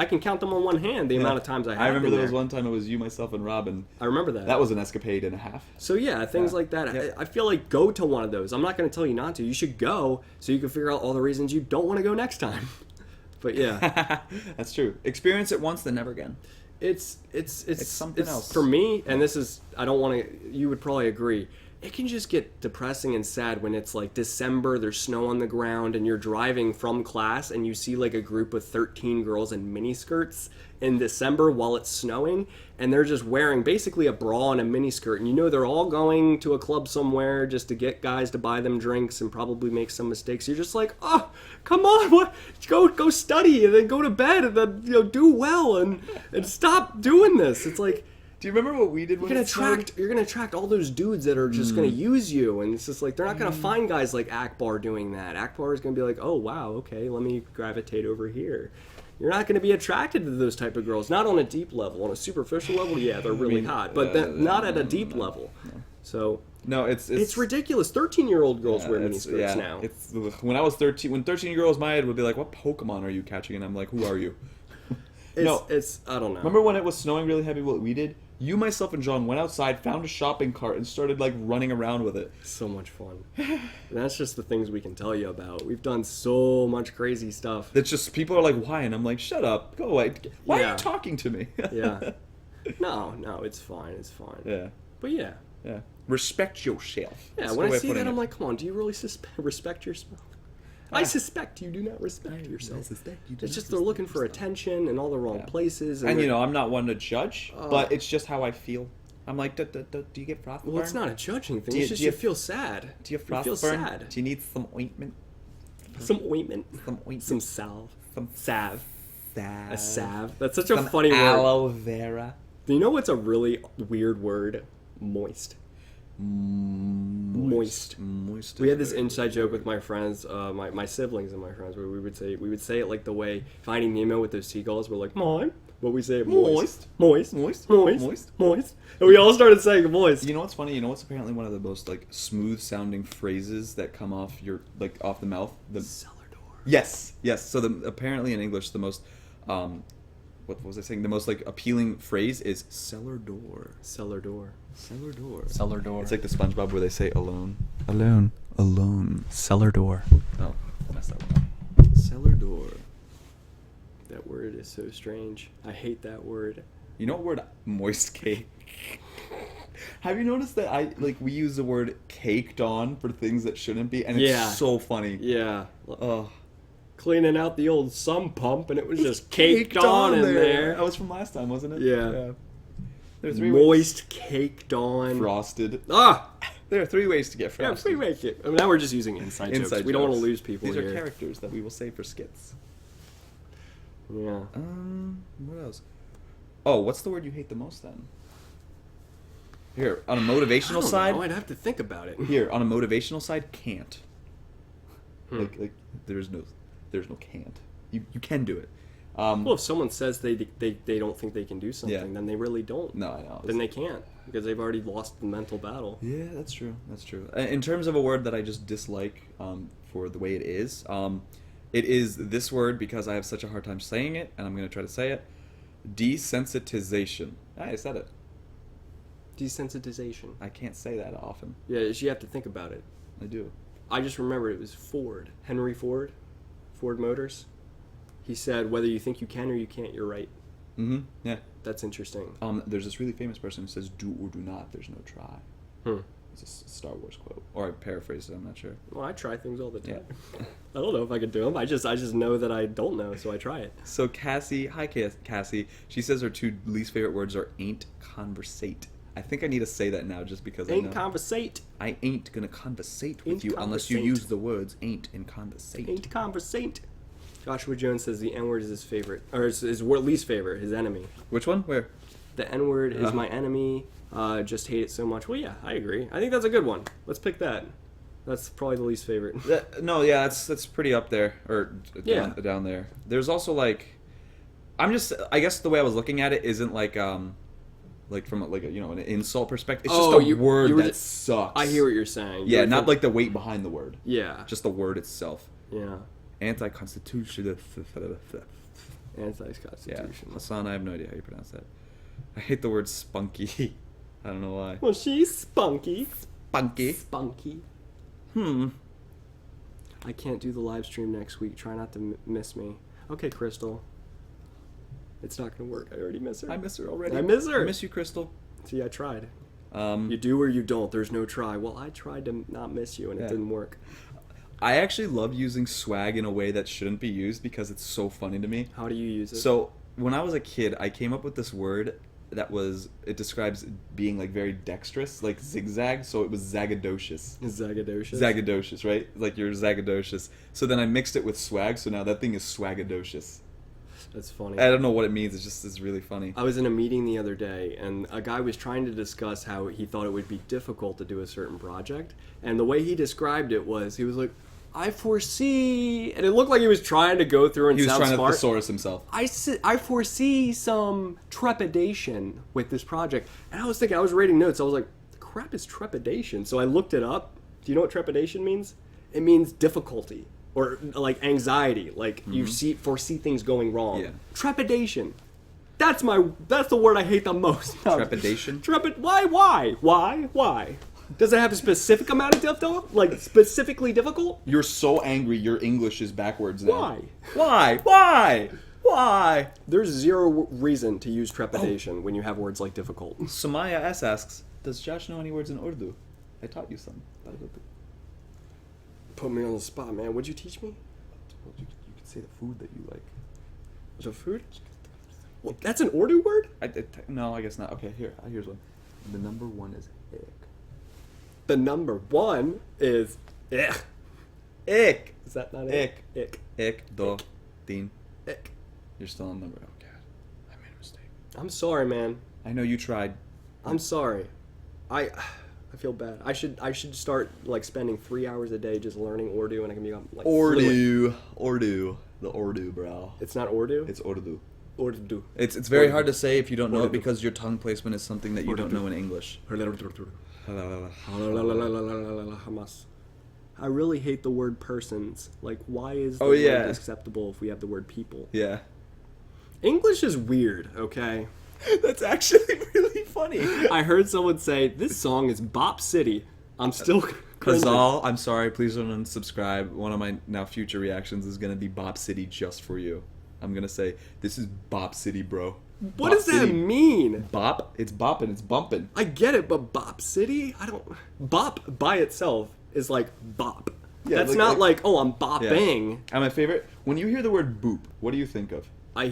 can count them on one hand. The amount of times I have. I remember been there was there. one time it was you, myself, and Rob, and I remember that. That was an escapade and a half. So yeah, things like that. Yeah. I feel like go to one of those. I'm not going to tell you not to. You should go so you can figure out all the reasons you don't want to go next time. But yeah, that's true. Experience it once, then never again. It's something else for me. And this is, I don't want to. You would probably agree. It can just get depressing and sad when it's like December, there's snow on the ground, and you're driving from class and you see like a group of 13 girls in miniskirts in December while it's snowing, and they're just wearing basically a bra and a miniskirt, and they're all going to a club somewhere just to get guys to buy them drinks and probably make some mistakes. You're just like, oh, come on, what? Go study and then go to bed and then do well and stop doing this. It's like, do you remember what we did when you're gonna attract all those dudes that are just gonna use you, and it's just like they're not gonna find guys like Akbar doing that. Akbar is gonna be like, oh wow, okay, let me gravitate over here. You're not gonna be attracted to those type of girls, not on a deep level. On a superficial level, yeah, they're really hot, but not at a deep level. So no, it's ridiculous. 13-year-old girls wear miniskirts now. When I was 13, when 13-year-olds my age would be like, what Pokemon are you catching? And I'm like, who are you? I don't know. Remember when it was snowing really heavy? What we did? You, myself, and John went outside, found a shopping cart, and started like running around with it. So much fun. And that's just the things we can tell you about. We've done so much crazy stuff. That's just people are like, why? And I'm like, shut up, go away. Why are you talking to me? Yeah. No, it's fine. It's fine. Yeah. But yeah. Yeah. Respect yourself. Yeah. When I see that, I'm like, come on. Do you really respect yourself? I suspect you do not respect yourself. It's just they're looking for attention in all the wrong places. And I'm not one to judge, but it's just how I feel. I'm like, do you get frostburn? Well, it's not a judging thing. It's just you feel sad. Do you have frostburn? You feel sad. Do you need some ointment? Some ointment. Some ointment. Some salve. Some salve. Salve. A salve. That's such a funny aloe word. vera. Do you know what's a really weird word? Moist. Moist. Moist. We had this inside joke with my friends, my siblings and my friends, where we would say it like the way Finding Nemo with those seagulls. We're like, mine. But we say it moist. Moist. Moist. Moist. Moist. Moist. And we all started saying moist. You know what's funny? You know what's apparently one of the most like smooth sounding phrases that come off your like off the mouth? The Cellar door. Yes. So apparently in English the most what was I saying? The most like appealing phrase is cellar door. Cellar door. Cellar door. Cellar door. It's like the SpongeBob where they say alone. Alone. Alone. Cellar door. Oh, I messed that one up. Cellar door. That word is so strange. I hate that word. You know what word moist cake? Have you noticed that we use the word caked on for things that shouldn't be, and it's so funny. Yeah. Ugh. Cleaning out the old sump pump, and it was just caked on in there. That was from last time, wasn't it? Yeah. There are 3 moist, caked on. Frosted. Ah! There are 3 ways to get Yeah, frosted. 3 ways. I mean, now we're just using inside jokes. We don't want to lose people These here. are characters that we will say for skits. Yeah. What else? Oh, what's the word you hate the most then? Here, on a motivational side. I'd have to think about it. Here, on a motivational side, can't. Like there's no can't. You can do it. Well, if someone says they don't think they can do something, then they really don't. No, I know. Then they can't because they've already lost the mental battle. Yeah, that's true. In terms of a word that I just dislike for the way it is this word because I have such a hard time saying it, and I'm going to try to say it. Desensitization. I said it. Desensitization. I can't say that often. Yeah, you have to think about it. I do. I just remember it was Ford. Henry Ford. Ford Motors. He said, whether you think you can or you can't, you're right. Mm-hmm. Yeah. That's interesting. There's this really famous person who says, do or do not, there's no try. It's a Star Wars quote. Or I paraphrased it, I'm not sure. Well, I try things all the time. Yeah. I don't know if I could do them. I just know that I don't know, so I try it. So Cassie, hi Cassie, she says her 2 least favorite words are ain't conversate. I think I need to say that now just because Ain't I know. conversate. I ain't gonna conversate with Ain't you unless you conversate. use the words ain't and conversate. Ain't conversate. Joshua Jones says the N-word is his favorite, or his least favorite, his enemy. Which one? Where? The N-word is my enemy. Just hate it so much. Well, yeah, I agree. I think that's a good one. Let's pick that. That's probably the least favorite. No, yeah, that's pretty up there, or down there. There's also like, I guess the way I was looking at it isn't like from an insult perspective. It's just a word that sucks. I hear what you're saying. Yeah, not like the weight behind the word. Yeah. Just the word itself. Yeah. Anti-constitutional. Anti-constitution. Yeah. Hassan, I have no idea how you pronounce that. I hate the word spunky. I don't know why. Well, she's spunky. Spunky. Spunky. I can't do the live stream next week. Try not to miss me. Okay, Crystal. It's not going to work. I already miss her. I miss her already. I miss her. I miss you, Crystal. See, I tried. You do or you don't. There's no try. Well, I tried to not miss you, and it didn't work. I actually love using swag in a way that shouldn't be used because it's so funny to me. How do you use it? So, when I was a kid, I came up with this word it describes being like very dexterous, like zigzag, so it was zagadocious. Zagadocious? Zagadocious, right? Like you're zagadocious. So then I mixed it with swag, so now that thing is swagadocious. That's funny. I don't know what it means, it's really funny. I was in a meeting the other day, and a guy was trying to discuss how he thought it would be difficult to do a certain project, and the way he described it was, he was like, I foresee, and it looked like he was trying to go through and sound smart. He was trying to thesaurus himself. I foresee some trepidation with this project. And I was thinking, I was reading notes, I was like, the crap is trepidation. So I looked it up. Do you know what trepidation means? It means difficulty, or like anxiety, like you foresee things going wrong. Yeah. Trepidation. That's the word I hate the most. Trepidation? Why? Does it have a specific amount of difficulty? Like, specifically difficult? You're so angry your English is backwards now. Why? Why? There's zero reason to use trepidation when you have words like difficult. Samaya S asks, does Josh know any words in Urdu? I taught you some. Put me on the spot, man. What'd you teach me? You could say the food that you like. The food? Well, that's an Urdu word? No, I guess not. Okay, here's one. The number 1 is ick. The number 1 is ick. Ick. Is that not it? Ick. Ick. Do. Din. Ick. You're still on number. Oh, God. I made a mistake. I'm sorry, man. I know you tried. I'm sorry. I I feel bad. I should start like spending 3 hours a day just learning Urdu, and I can become like fluent. Urdu, the Urdu, bro. It's not Urdu. It's Urdu. Urdu. It's very Urdu. hard to say if you don't know it Urdu. because your tongue placement is something that you don't know in English. Hamas. I really hate the word persons. Like, why is the Oh, word yeah. acceptable if we have the word people? Yeah. English is weird, okay? That's actually really funny. I heard someone say, this song is Bop City. I'm still cringing. Hazal, I'm sorry, please don't unsubscribe. One of my now future reactions is going to be Bop City just for you. I'm going to say, this is Bop City, bro. What Bop does that City. mean? Bop? It's bopping, it's bumping. I get it, but Bop City? I don't... Bop by itself is like bop. Yeah, That's like- not like- like, oh, I'm bopping. And my favorite, when you hear the word boop, what do you think of? I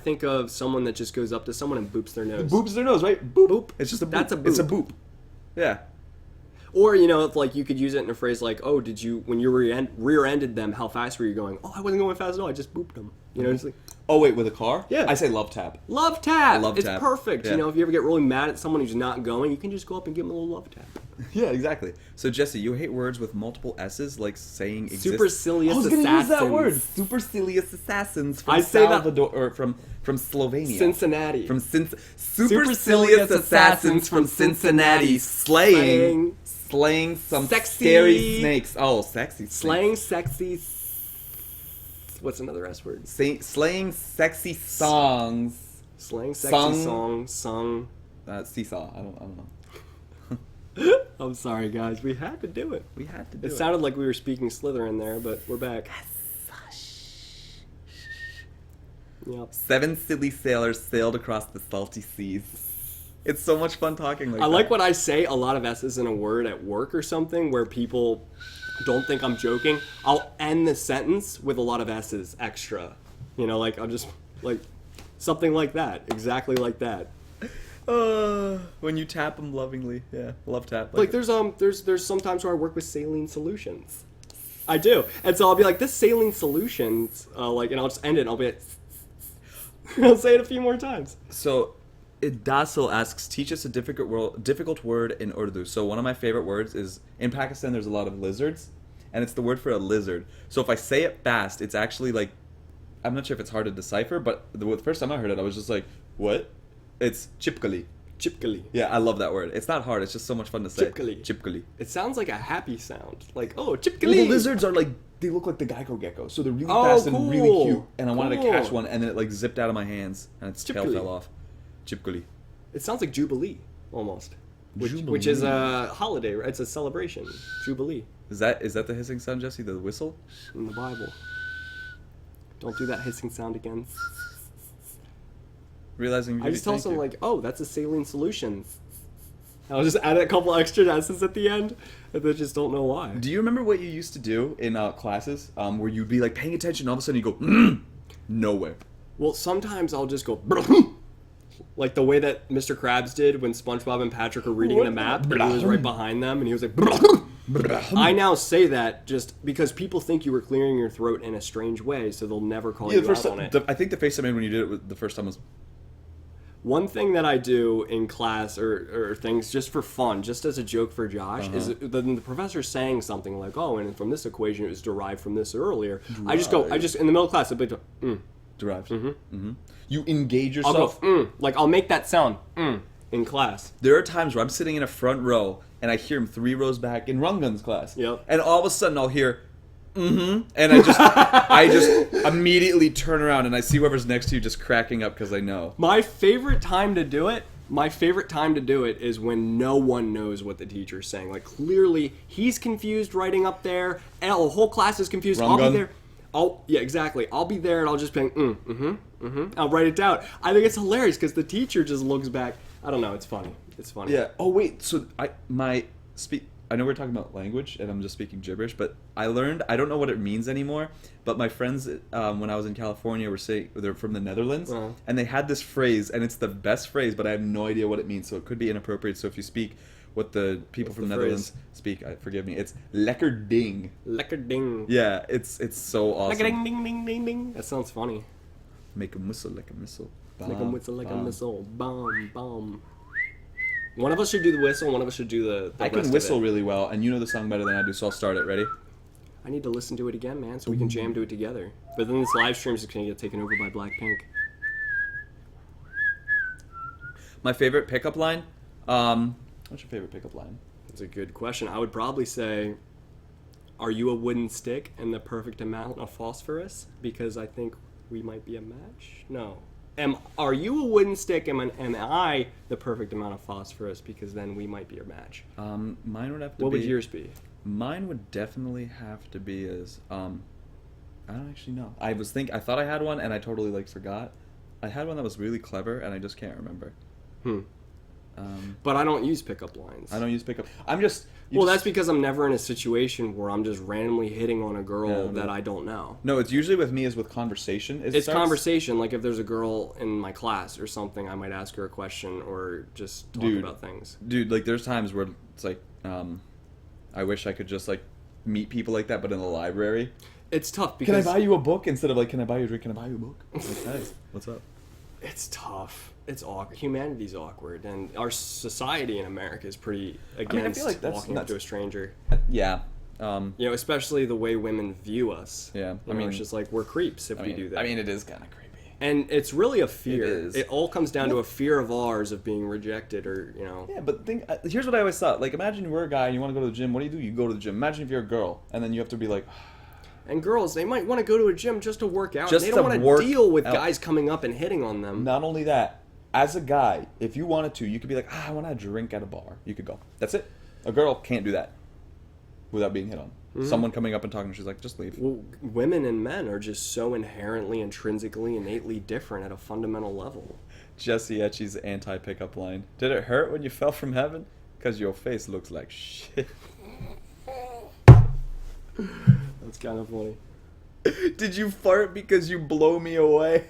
think of someone that just goes up to someone and boops their nose. Boops their nose, right? Boop. Boop. It's just a boop. That's a It's a boop. boop. Yeah. Or, you know, if, like, you could use it in a phrase like, oh, did you, when you rear-ended them, how fast were you going? Oh, I wasn't going fast at all, I just booped them. You know, it's like, Oh, wait, with a car? Yeah. I say love tap. love tap! Love it's tap. perfect. Yeah. You know, if you ever get really mad at someone who's not going, you can just go up and give them a little love tap. Yeah, exactly. So, Jesse, you hate words with multiple S's, like saying exist. Supercilious I was gonna use that assassins. word. Supercilious assassins from I say that- Salvador, or from Slovenia. Cincinnati. From Supercilious assassins from Cincinnati, slaying some Sexy- scary snakes. Oh, sexy snakes. Slang sexy... What's another S word? Slaying sexy songs. Slang sexy Sung. song, sung... Seesaw. I don't know. I'm sorry, guys. We had to do it. We had to do It it. sounded like we were speaking Slytherin there, but we're back. Yep. 7 silly sailors sailed across the salty seas. It's so much fun talking like I that. like when I say a lot of S's in a word at work or something where people don't think I'm joking. I'll end the sentence with a lot of S's extra. You know, like, I'll just, like, something like that. Exactly like that. When you tap them lovingly. Yeah, love tap. Like, there's sometimes where I work with saline solutions. I do. And so I'll be like, this saline solutions, like, and I'll just end it and I'll be like, I'll say it a few more times. So, Dasil asks, teach us a difficult word in Urdu. So one of my favorite words is, in Pakistan there's a lot of lizards, and it's the word for a lizard. So if I say it fast, it's actually like, I'm not sure if it's hard to decipher, but the first time I heard it, I was just like, what? It's chipkali. Chipkali. Yeah, I love that word. It's not hard, it's just so much fun to say. Chipkali. Chipkali. It sounds like a happy sound. Like, oh, Well, chipkali. the lizards are like, they look like the gecko gecko, so they're really Oh, fast and really cool. cute. And I wanted to Cool. catch one, and then it like zipped out of my hands, and its tail Chipkali. fell off. Chipkali. It sounds like Jubilee, almost. Which Jubilee. is a holiday, right? It's a celebration. Jubilee Is that the hissing sound, Jesse? The whistle? in the Bible. Don't do that hissing sound again. Realizing I beauty, just tell thank someone you. like, oh, that's a saline solution. I'll just add a couple extra S's at the end, and they just don't know why. Do you remember what you used to do in classes, where you'd be like paying attention, and all of a sudden you go nowhere? Well, sometimes I'll just go like the way that Mr. Krabs did when SpongeBob and Patrick are reading the map, and he was right behind them, and he was like. I now say that just because people think you were clearing your throat in a strange way, so they'll never call you out on it. I think the face I made when you did it the first time was One thing that I do in class or things just for fun, just as a joke for Josh, is then the professor's saying something like, oh, and from this equation it was derived from this earlier. I just in the middle of class, I'll be like, derived. You engage I'll yourself. go, like I'll make that sound, in class. There are times where I'm sitting in a front row and I hear him 3 rows back in Rungun's class. Yep. And all of a sudden I'll hear, and I just immediately turn around and I see whoever's next to you just cracking up because I know. My favorite time to do it is when no one knows what the teacher's saying. Like clearly he's confused writing up there, and the whole class is confused. I'll Rungun. be there. Yeah, exactly. I'll be there and I'll just be I'll write it down. I think it's hilarious because the teacher just looks back. I don't know. It's funny. It's funny. Yeah. Oh wait. So I know we're talking about language and I'm just speaking gibberish, but I learned, I don't know what it means anymore, but my friends when I was in California were saying they're from the Netherlands, and they had this phrase, and it's the best phrase, but I have no idea what it means, so it could be inappropriate. So if you speak what the people from the Netherlands speak, forgive me, it's lekker ding. Lekker ding. Yeah, it's so awesome. Lekker ding ding ding ding ding. That sounds funny. Make a whistle like a missile. Like a whistle, like a missile. Bomb, bomb. One of us should do the whistle. One of us should do the I rest can of whistle it. really well, and you know the song better than I do, so I'll start it. Ready? I need to listen to it again, man, so we can jam to it together. But then this live stream is going to get taken over by Blackpink. My favorite pickup line? What's your favorite pickup line? That's a good question. I would probably say, are you a wooden stick and the perfect amount of phosphorus? Because I think we might be a match? No. Are you a wooden stick and am I the perfect amount of phosphorus? Because then we might be a match. Mine would have to What be... would yours be? Mine would definitely have to be as... I don't actually know. I thought I had one, and I totally, forgot. I had one that was really clever, and I just can't remember. But I don't use pickup lines. I don't use pickup. That's because I'm never in a situation where I'm just randomly hitting on a girl that I don't know. No, it's usually with me is with conversation. It's conversation. Like if there's a girl in my class or something, I might ask her a question or just talk about things. Dude, there's times where it's I wish I could just meet people like that, but in the library. It's tough because... Can I buy you a book instead of can I buy you a drink? Can I buy you a book? Nice. What's up? It's tough. It's awkward. Humanity's awkward, and our society in America is pretty against I feel like that's walking up to a stranger. Yeah. Especially the way women view us. Yeah. It's just we're creeps if we do that. it is kind of creepy. And it's really a fear. It is. It all comes down to a fear of ours of being rejected or, Yeah, but here's what I always thought. Imagine you were a guy and you want to go to the gym. What do? You go to the gym. Imagine if you're a girl and then you have to be And girls, they might want to go to a gym just to work out. Just They don't to want work to deal with out. guys coming up and hitting on them. Not only that, as a guy, if you wanted to, you could be I want to drink at a bar. You could go. That's it. A girl can't do that without being hit on. Mm-hmm. Someone coming up and talking, she's just leave. Well, women and men are just so inherently, intrinsically, innately different at a fundamental level. Jesse Etchie's anti-pickup line. Did it hurt when you fell from heaven? Because your face looks like shit. That's kind of funny. Did you fart because you blow me away?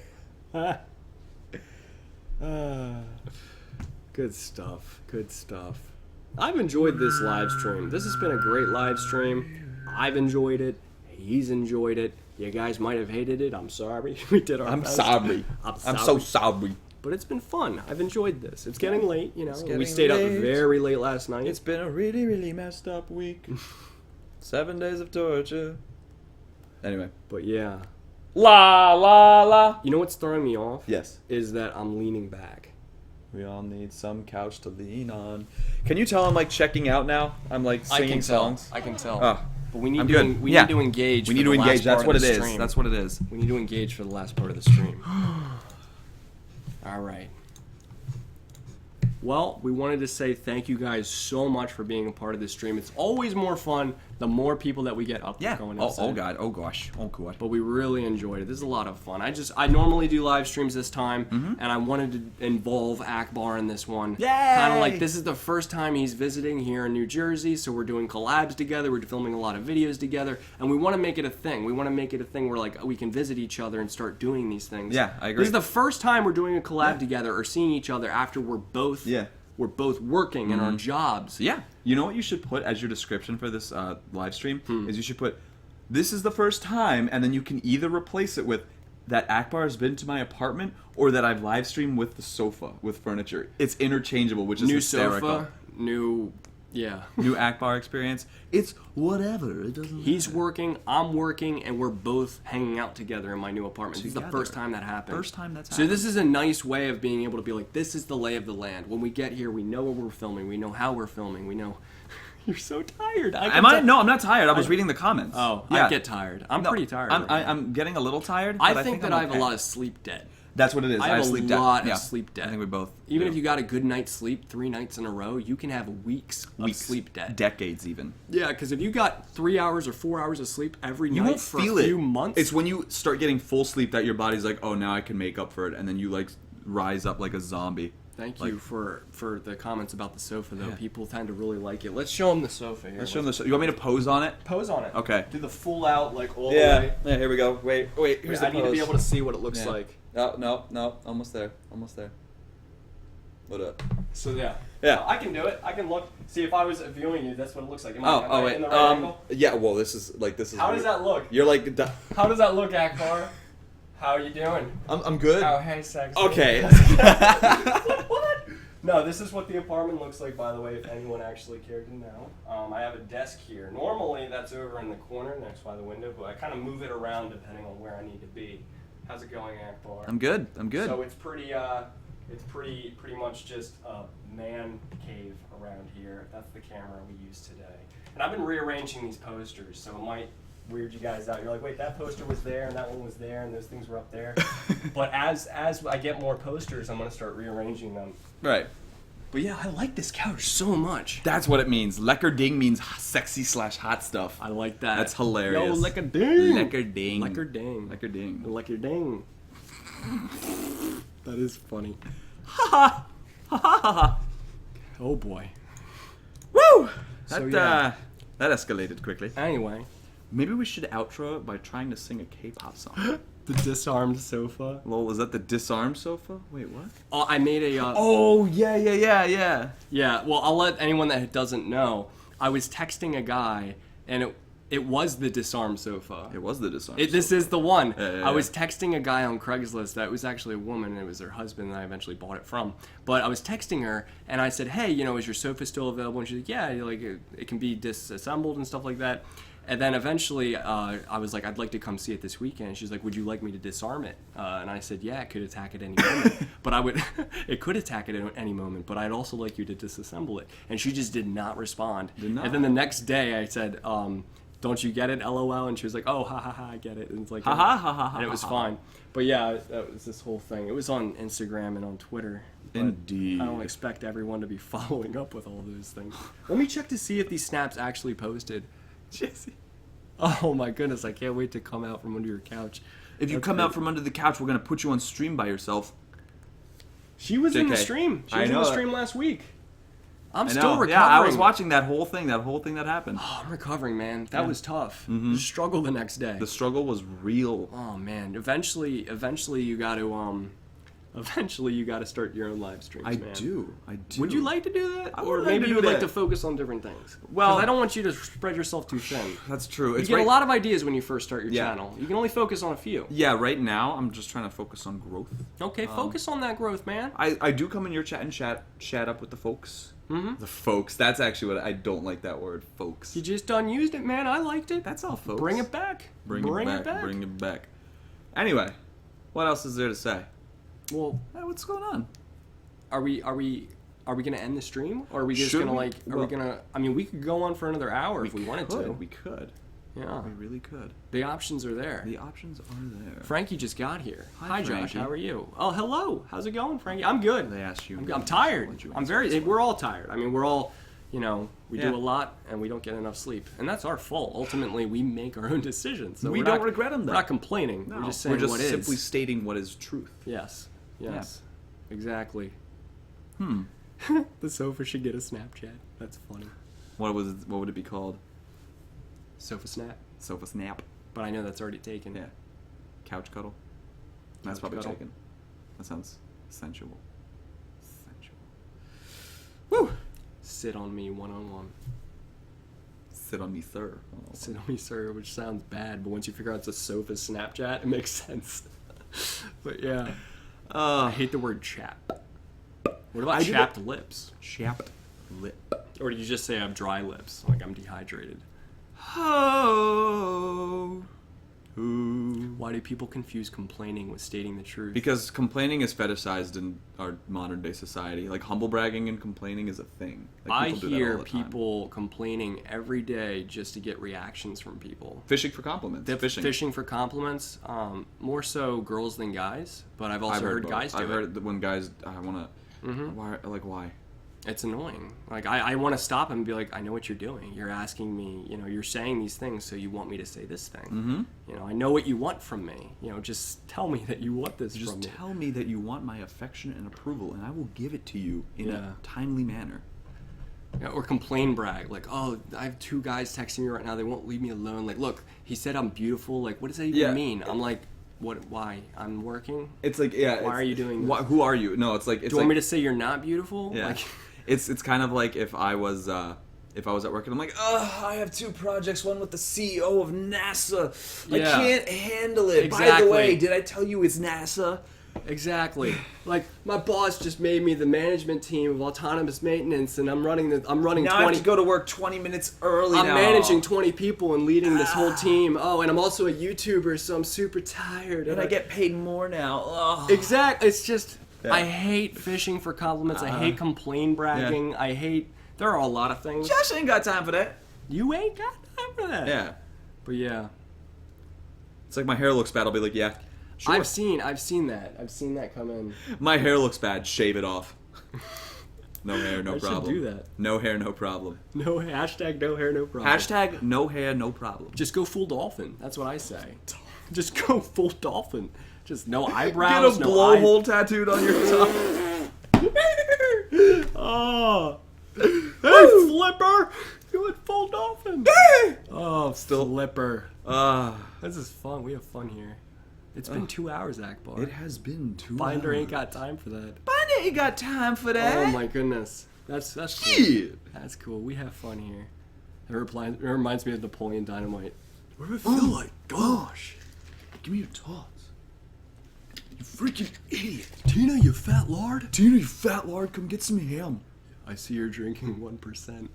Good stuff. Good stuff. I've enjoyed this live stream. This has been a great live stream. I've enjoyed it. He's enjoyed it. You guys might have hated it. I'm sorry. We did our best. Sorry. I'm so sorry. But it's been fun. I've enjoyed this. It's getting late, getting We stayed late. up very late last night. It's been a really, really messed up week. 7 days of torture. Anyway. But yeah. La, la, la. You know what's throwing me off? Yes. Is that I'm leaning back. We all need some couch to lean on. Can you tell I'm checking out now? I'm singing songs. I can tell. Oh, But we need I'm to good. we need to engage. We for need to the last engage. That's part what of it the is. stream. That's what it is. We need to engage for the last part of the stream. All right. Well, we wanted to say thank you guys so much for being a part of this stream. It's always more fun the more people that we get up going inside. Oh God. Oh gosh. Oh God. But we really enjoyed it. This is a lot of fun. I normally do live streams this time, and I wanted to involve Akbar in this one. Yay! Kind of this is the first time he's visiting here in New Jersey, so we're doing collabs together. We're filming a lot of videos together, and we want to make it a thing. We want to make it a thing where we can visit each other and start doing these things. Yeah, I agree. This is the first time we're doing a collab together or seeing each other after we're both working in our jobs. Yeah. You know what you should put as your description for this live stream? Is you should put, this is the first time, and then you can either replace it with that Akbar has been to my apartment or that I've live streamed with the sofa, with furniture. It's interchangeable, which is New hysterical. sofa, new Akbar experience. It's whatever. It doesn't He's matter. working, I'm working, and we're both hanging out together in my new apartment. This is the Together. first time that happened. First time that's So happened. this is a nice way of being able to be this is the lay of the land. When we get here, we know where we're filming. We know how we're filming. We know... You're so tired. Am I? No, I'm not tired. I was reading the comments. Oh, yeah. I get tired. I'm pretty tired. I'm getting a little tired. I but think that I'm I have okay. a lot of sleep debt. That's what it is. I have sleep a debt. lot Yeah. of sleep debt. I think we both Even do. if you got a good night's sleep 3 nights in a row, you can have weeks of sleep debt. Decades even. Yeah, because if you got 3 hours or 4 hours of sleep every You night won't for feel a it. few months... It's when you start getting full sleep that your body's oh, now I can make up for it, and then you rise up like a zombie. Thank you for the comments about the sofa, though. Yeah. People tend to really like it. Let's show them the sofa here. Let's show them the sofa. You want me to pose on it? Pose on it. Okay. Do the full out, all the way. Yeah, here we go. Wait. Here's the I need to be able to see what it looks like. Oh, no. Almost there. What up? So, yeah. Yeah. I can do it. I can look. See, if I was viewing you, that's what it looks like. Am Oh, I wait. in the right angle? Yeah, well, this is How does that look? You're How does that look, Akbar? How are you doing? I'm good. Oh, hey, sexy. Okay. What? No, this is what the apartment looks like, by the way, if anyone actually cared to know. I have a desk here. Normally, that's over in the corner next by the window, but I kind of move it around depending on where I need to be. How's it going, Akbar? I'm good. So it's pretty much just a man cave around here. That's the camera we use today. And I've been rearranging these posters, so it might weird you guys out. You're like, wait, that poster was there, and that one was there, and those things were up there. But as I get more posters, I'm gonna start rearranging them. Right. But yeah, I like this couch so much. That's what it means. Lekker ding means sexy/hot stuff. I like that. That's hilarious. Yo, lekker ding. Lekker ding. Lekker ding. Lekker ding. Lekker ding. That is funny. Ha ha. Ha ha ha. Oh boy. Woo! So, That yeah. that escalated quickly. Anyway, Maybe we should outro it by trying to sing a K-pop song. the disarmed sofa. Lol, is that the disarm sofa? Wait, what? Oh, I made a. Oh, yeah. Yeah. Well, I'll let anyone that doesn't know. I was texting a guy, and it was the disarmed sofa. It was the disarm This is the one. Yeah. I was texting a guy on Craigslist that was actually a woman, and it was her husband that I eventually bought it from. But I was texting her, and I said, hey, is your sofa still available? And she's like, yeah, it can be disassembled and stuff like that. And then eventually I was like, I'd like to come see it this weekend. She's like, would you like me to disarm it? And I said, yeah, it could attack at any moment. But it could attack at any moment, but I'd also like you to disassemble it. And she just did not respond. Did not? And then the next day I said, don't you get it, LOL? And she was like, oh, ha ha ha, I get it. And it's like, Ha ha ha ha. and it was fine. But yeah, that was this whole thing. It was on Instagram and on Twitter. But Indeed. I don't expect everyone to be following up with all those things. Let me check to see if these snaps actually posted. Jesse. Oh my goodness, I can't wait to come out from under your couch. If you That's come great. out from under the couch, we're going to put you on stream by yourself. She was in the JK. stream. She I was in know the it. stream last week. I'm I still know. recovering. Yeah, I was watching that whole thing that happened. Oh, I'm recovering, man. That Yeah. was tough. Mhm. Struggle the next day. The struggle was real. Oh man. Eventually you got to start your own live streams, I man. do. Would you like to do that? I Or would like maybe to you do would like that. to focus on different things. Well- 'Cause I don't want you to spread yourself too thin. That's true. You It's get right, a lot of ideas when you first start your Yeah. channel. You can only focus on a few. Yeah, right now I'm just trying to focus on growth. Okay, focus on that growth, man. I do come in your chat and chat up with the folks. Mm-hmm. The folks. That's actually what I don't like that word, folks. You just unused it, man. I liked it. That's all, folks. Bring it back. Bring it back. Bring it back. Anyway, what else is there to say? Well, Hey, what's going on? are we gonna end the stream, or are we just Should gonna we? like? Are Well- we gonna? I mean, we could go on for another hour if we wanted to. We could. Yeah, We really could. the options are there. The options are there. Frankie just got here. Hi, Josh. Frankie. How are you? Oh, hello. How's it going, Frankie? I'm good. They asked you. I'm tired. Let you I'm answer very. this one. We're all tired. I mean, we're all. We Yeah. do a lot and we don't get enough sleep, and that's our fault. Ultimately, we make our own decisions. So We we're don't not, regret them, though. We're not complaining. No, We're just saying what is. simply stating what is truth. Yes. Yes. Exactly. Hmm. The sofa should get a Snapchat. That's funny. What would it be called? Sofa snap. Sofa snap. But I know that's already taken. Yeah. Couch cuddle. That's Couch probably cuddle. taken. That sounds sensual. Sensual. Woo! Sit on me one-on-one. Sit on me, sir. Oh. Sit on me, sir, which sounds bad, but once you figure out it's a sofa Snapchat, it makes sense. But yeah. I hate the word chap. What about I do chapped lips? Chapped lip. Or do you just say I have dry lips, like I'm dehydrated? Oh. Ooh. Why do people confuse complaining with stating the truth? Because complaining is fetishized in our modern day society. Like humble bragging and complaining is a thing. Like, I people do that hear all the time. people complaining every day just to get reactions from people. fishing for compliments. They're Fishing. fishing for compliments, more so girls than guys, but I've also heard both. guys do I've it. heard that when guys, I want to. Mhm. Why? It's annoying. Like, I want to stop and be like, I know what you're doing. You're asking me, you're saying these things, so you want me to say this thing. Mm-hmm. I know what you want from me. Just tell me that you want this Just from me. tell me that you want my affection and approval, and I will give it to you in Yeah. a timely manner. Yeah, or complain brag. Like, oh, I have 2 guys texting me right now. They won't leave me alone. Like, look, he said I'm beautiful. Like, what does that even Yeah. mean? I'm like, what? Why? I'm working? It's like, yeah. Why are you doing this? Who are you? No, it's like. It's Do you want me to say you're not beautiful? Yeah. Like, It's kind of like if I was at work and I'm like, I have 2 projects, one with the CEO of NASA. I Yeah. can't handle it. By Exactly. the way, did I tell you it's NASA? Exactly. Like, my boss just made me the management team of autonomous maintenance, and I'm running Now 20. I have to go to work 20 minutes early I'm now. managing 20 people and leading this whole team. Oh, and I'm also a YouTuber, so I'm super tired. And I get paid more now. Ugh. Exactly. It's just, Yeah. I hate fishing for compliments. I hate complain bragging. I hate, there are a lot of things. Josh ain't got time for that. You ain't got time for that. Yeah. But yeah. It's like my hair looks bad. I'll be like, yeah, sure. I've seen that. I've seen that come in. My hair looks bad. Shave it off. No hair, no I should problem. do that. No hair, no problem. No, hashtag no hair, no problem. Hashtag no hair, no problem. Just go full dolphin. That's what I say. Just go full dolphin. Just no Get eyebrows, a no blowhole tattooed on your top. Oh. Hey, Flipper! You went full dolphin. Oh, Still- Flipper. Ah, This is fun. We have fun here. It's been 2 hours, Akbar. it has been 2 Binder ain't hours. got time for that. Binder ain't got time for that. Oh my goodness. That's cool. Shit. That's cool. We have fun here. It reminds me of Napoleon Dynamite. What do I feel like? Gosh. Give me your tots. You freaking idiot. Tina, you fat lard. Tina, you fat lard, come get some ham. I see you're drinking 1%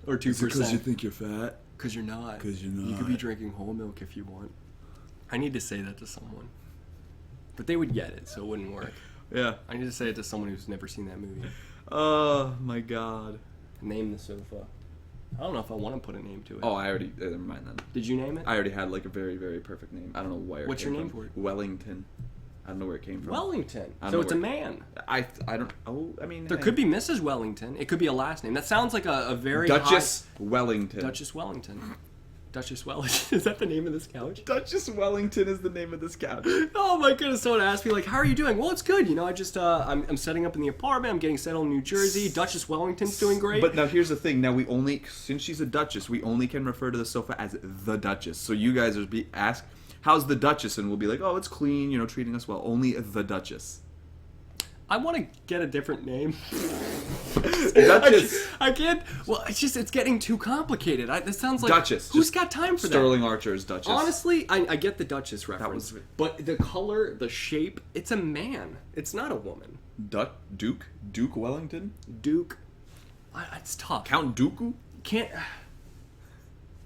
or 2%. Is it because you think you're fat? Because you're not. 'Cause you're You could be not. drinking whole milk if you want. I need to say that to someone. But they would get it, so it wouldn't work. Yeah. I need to say it to someone who's never seen that movie. Oh my god. Name the sofa. I don't know if I want to put a name to it. Oh, I already. Never mind then. Did you name it? I already had like a very, very perfect name. I don't know where. What's it came your name from. for it? Wellington. I don't know where it came from. Wellington. I don't So know it's a where- man. I don't. Oh, I mean. There hey. could be Mrs. Wellington. It could be a last name. That sounds like a very Duchess Wellington. high... Duchess Wellington. Duchess Wellington. Is that the name of this couch? Duchess Wellington is the name of this couch. Oh my goodness! Someone asked me like, "How are you doing?" Well, it's good. You know, I just I'm setting up in the apartment. I'm getting settled in New Jersey. Duchess Wellington's doing great. But now here's the thing. Now we only, since she's a duchess, we only can refer to the sofa as the Duchess. So you guys would be asked, "How's the Duchess?" And we'll be like, "Oh, it's clean. You know, treating us well." Only the Duchess. I want to get a different name. Duchess. I can't. Well, it's getting too complicated. This sounds like Duchess. Who's Just got time for Sterling Archer is Duchess. that? Honestly, I get the Duchess reference, was- but the color, the shape, it's a man. It's not a woman. Duke Wellington, Duke. It's tough. Count Dooku. Can't.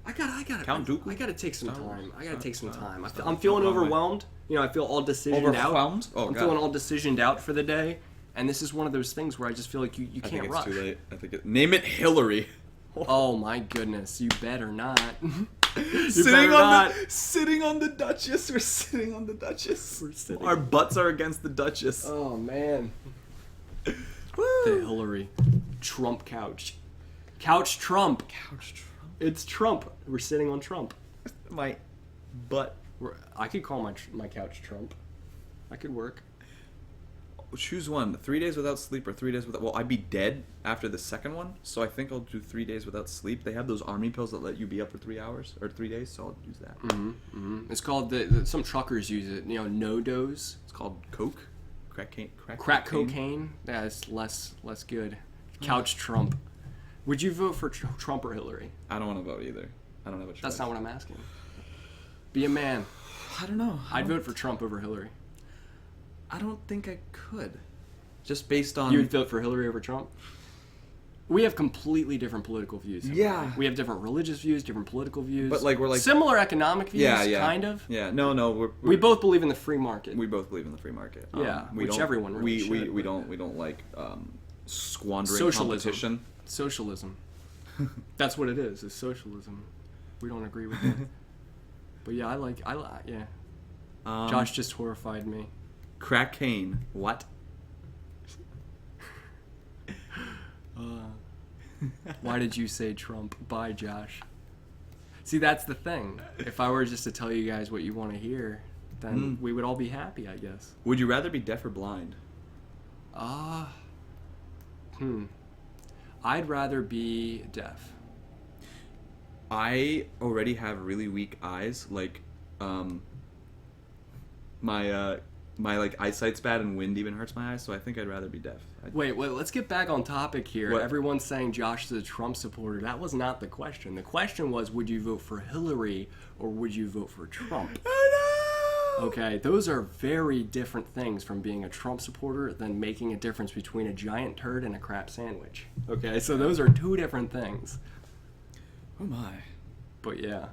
I gotta. Count Dooku? I gotta take some time. I gotta take some time. Star I'm feeling Wars. overwhelmed. You know, I feel all decisioned out. Overwhelmed? Oh, I'm God. feeling all decisioned out for the day, and this is one of those things where I just feel like you I can't think it's rush. too late. I think name it Hillary. Oh my goodness, you better not. Sitting better on not. sitting on the Duchess. We're sitting on the Duchess. We're sitting- Our butts are against the Duchess. Oh man. Woo. The Hillary. Trump couch. Couch Trump. Couch Trump. It's Trump. We're sitting on Trump. My butt. I could call my couch Trump. I could work. Choose one. 3 days without sleep or 3 days without. Well, I'd be dead after the second one, so I think I'll do 3 days without sleep. They have those army pills that let you be up for 3 hours or 3 days, so I'll use that. It's called some truckers use it. You know, no dose. It's called Coke. Crack Cocaine. Yeah, it's less good. Couch Trump. Would you vote for Trump or Hillary? I don't want to vote either. I don't have a choice. That's not what I'm asking. Be a man. I don't know. I'd vote for Trump over Hillary. I don't think I could. Just based on. You would vote for Hillary over Trump? We have completely different political views. Yeah. We have different religious views, different political views. But, like, we're, like- similar economic views, Yeah, yeah. kind of. Yeah. No. We both believe in the free market. We both believe in the free market. Yeah, we which don't, everyone really we should, but- we don't like squandering Socialism. competition. Socialism. That's what it is socialism. We don't agree with that. But yeah, yeah. Josh just horrified me. Crackane. What? Why did you say Trump? Bye, Josh. See, that's the thing. If I were just to tell you guys what you want to hear, then we would all be happy, I guess. Would you rather be deaf or blind? I'd rather be deaf. I already have really weak eyes. Like, my like eyesight's bad and wind even hurts my eyes. So I think I'd rather be deaf. Wait, let's get back on topic here. What? Everyone's saying Josh is a Trump supporter. That was not the question. The question was, would you vote for Hillary or would you vote for Trump? Okay, those are very different things from being a Trump supporter than making a difference between a giant turd and a crap sandwich. Okay, so those are two different things. Oh my. But yeah.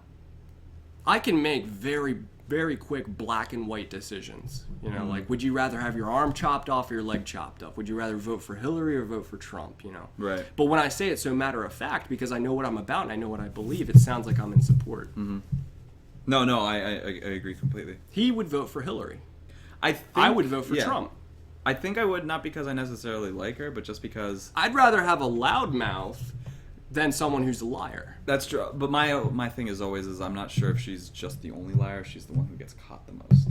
I can make very, very quick black and white decisions. You know, like, would you rather have your arm chopped off or your leg chopped off? Would you rather vote for Hillary or vote for Trump, you know? Right. But when I say it so matter of fact, because I know what I'm about and I know what I believe, it sounds like I'm in support. No, I agree completely. He would vote for Hillary. I would vote for Trump. I think I would, not because I necessarily like her, but just because... I'd rather have a loudmouth than someone who's a liar. That's true. But my thing is always I'm not sure if she's just the only liar. She's the one who gets caught the most.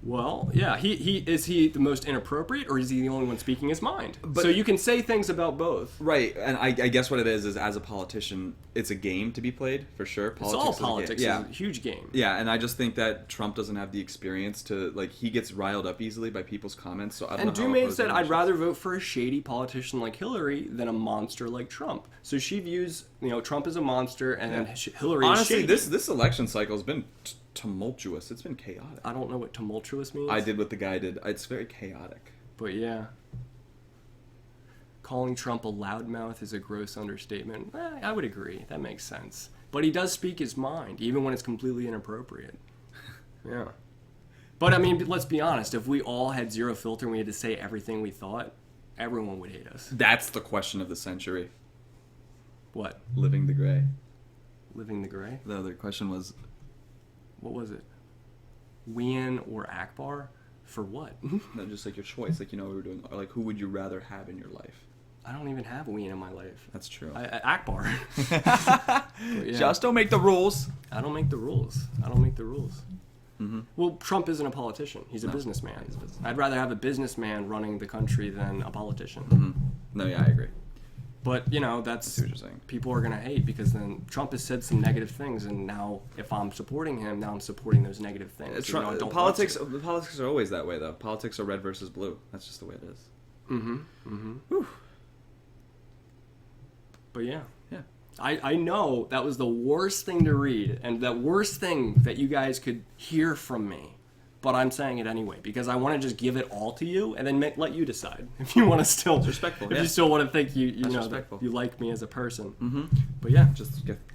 Well, yeah. Is he the most inappropriate, or is he the only one speaking his mind? But, so you can say things about both. Right, and I guess what it is as a politician, it's a game to be played, for sure. It's all politics. Yeah. It's a huge game. Yeah, and I just think that Trump doesn't have the experience to, like, he gets riled up easily by people's comments, so I don't know how... And Dumaine said, I'd rather vote for a shady politician like Hillary than a monster like Trump. So she views, Trump as a monster and Hillary Honestly, is shady. this election cycle has been tumultuous. It's been chaotic. I don't know what tumultuous means. I did what the guy did. It's very chaotic. But yeah. Calling Trump a loudmouth is a gross understatement. I would agree. That makes sense. But he does speak his mind, even when it's completely inappropriate. Yeah. But I mean, let's be honest. If we all had zero filter and we had to say everything we thought, everyone would hate us. That's the question of the century. What? Living the gray. Living the gray? The other question was... What was it? Wien or Akbar? For what? No, just like your choice. Like, we were doing... Like, who would you rather have in your life? I don't even have Wien in my life. That's true. Akbar. Yeah. Just don't make the rules. I don't make the rules. Well, Trump isn't a politician. He's a businessman. I'd rather have a businessman running the country than a politician. No, yeah, I agree. But, that's see what you're saying. People are going to hate because then Trump has said some negative things, and now if I'm supporting him, now I'm supporting those negative things. Politics are always that way, though. Politics are red versus blue. That's just the way it is. Whew. But yeah. Yeah. I know that was the worst thing to read, and the worst thing that you guys could hear from me. But I'm saying it anyway because I want to just give it all to you and then let you decide if you want to still. It's respectful. If you still want to think you know that you like me as a person. But yeah,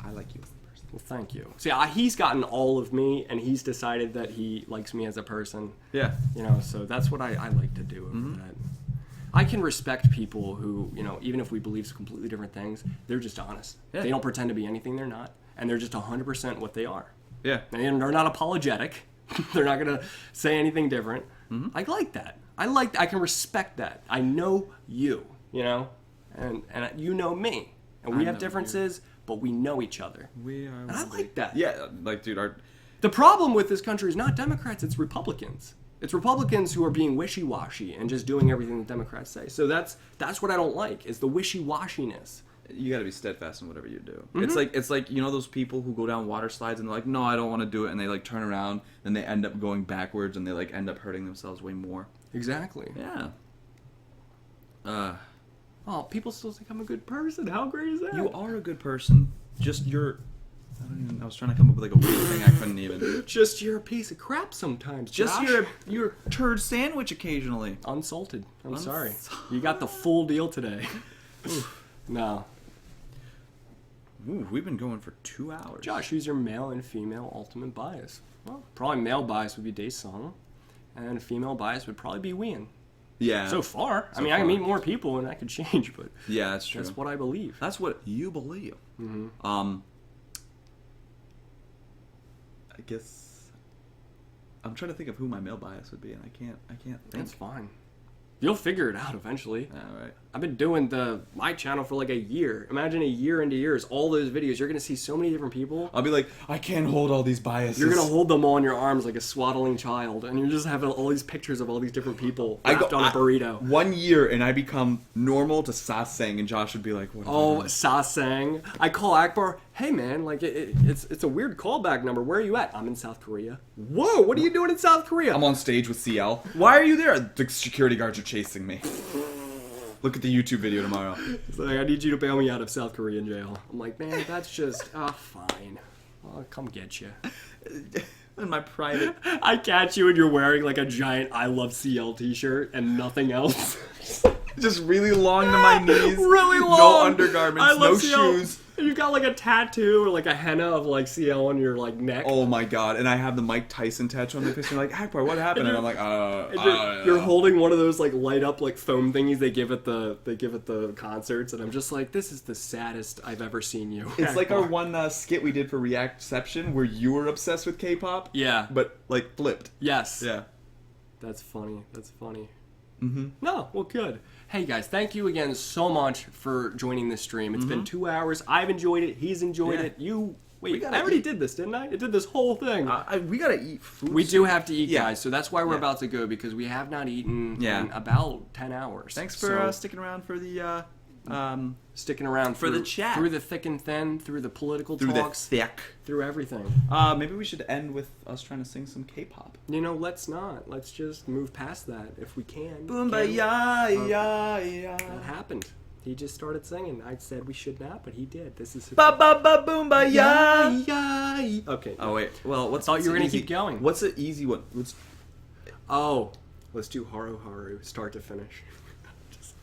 I like you as a person. Well, thank you. See, he's gotten all of me, and he's decided that he likes me as a person. Yeah. So that's what I like to do with that. I can respect people who, even if we believe completely different things, they're just honest. Yeah. They don't pretend to be anything they're not, and they're just 100% what they are. Yeah. And they're not apologetic. They're not going to say anything different. I like that. I can respect that. I know you, and you know me. And we have differences, but we know each other. And I like that. Yeah, like, dude, the problem with this country is not Democrats, it's Republicans. It's Republicans who are being wishy-washy and just doing everything the Democrats say. So that's what I don't like, is the wishy-washiness. You got to be steadfast in whatever you do. It's like those people who go down water slides and they're like, no, I don't want to do it, and they like turn around and they end up going backwards and they like end up hurting themselves way more. Exactly. Yeah. People still think I'm a good person. How great is that? You are a good person. Just I was trying to come up with like a weird thing I couldn't even. Just you're a piece of crap sometimes. Just Josh. you're a turd sandwich occasionally. Unsalted. I'm sorry. You got the full deal today. No. Ooh, we've been going for 2 hours. Josh, who's your male and female ultimate bias? Well, probably male bias would be Daesung, and female bias would probably be Wien. Yeah. So far. I can meet more people and that could change, but yeah, that's true. That's what I believe. That's what you believe. I guess I'm trying to think of who my male bias would be, and I can't think. That's fine. You'll figure it out eventually. All right. I've been doing my channel for like a year. Imagine a year into years, all those videos. You're going to see so many different people. I'll be like, I can't hold all these biases. You're going to hold them all in your arms like a swaddling child. And you're just having all these pictures of all these different people wrapped on a burrito. 1 year and I become normal to Sasang, and Josh would be like, what? Oh, Sasang. I call Akbar, hey man, like it's a weird callback number. Where are you at? I'm in South Korea. Whoa, what are you doing in South Korea? I'm on stage with CL. Why are you there? The security guards are chasing me. Look at the YouTube video tomorrow. It's like, I need you to bail me out of South Korean jail. I'm like, man, that's just, fine. I'll come get you. In my private. I catch you and you're wearing like a giant I Love CL t-shirt and nothing else. Just really long to my knees. Really long. No undergarments, I love no CL. shoes. And you've got like a tattoo or like a henna of like CL on your like neck. Oh my god! And I have the Mike Tyson tattoo on my face. And like, Akbar, what happened? And I'm like, You're holding one of those like light up like foam thingies they give at the concerts, and I'm just like, this is the saddest I've ever seen you. It's like our one skit we did for Reactception where you were obsessed with K-pop. Yeah. But like flipped. Yes. Yeah. That's funny. That's funny. Mm-hmm. No, well, good. Hey guys, thank you again so much for joining this stream. It's been 2 hours. I've enjoyed it. He's enjoyed it. Wait, I already did this, didn't I? I did this whole thing. We gotta eat food. We do have to eat, Yeah. guys. So that's why we're Yeah. about to go, because we have not eaten Yeah. in about 10 hours. Thanks for So, sticking around for the sticking around for the chat. through the thick and thin, through the political through talks, the thick. through everything. Maybe we should end with us trying to sing some K-pop. You know, let's not. Let's just move past that if we can. Boom ba Can we? ya ya ya. That happened. He just started singing. I said we should not, but he did. This is Ba ba ba boom ba ya. ya. Okay. Oh wait. Well, what's? thought you were gonna easy- keep going. What's an easy one? Oh, let's do Haru Haru, start to finish.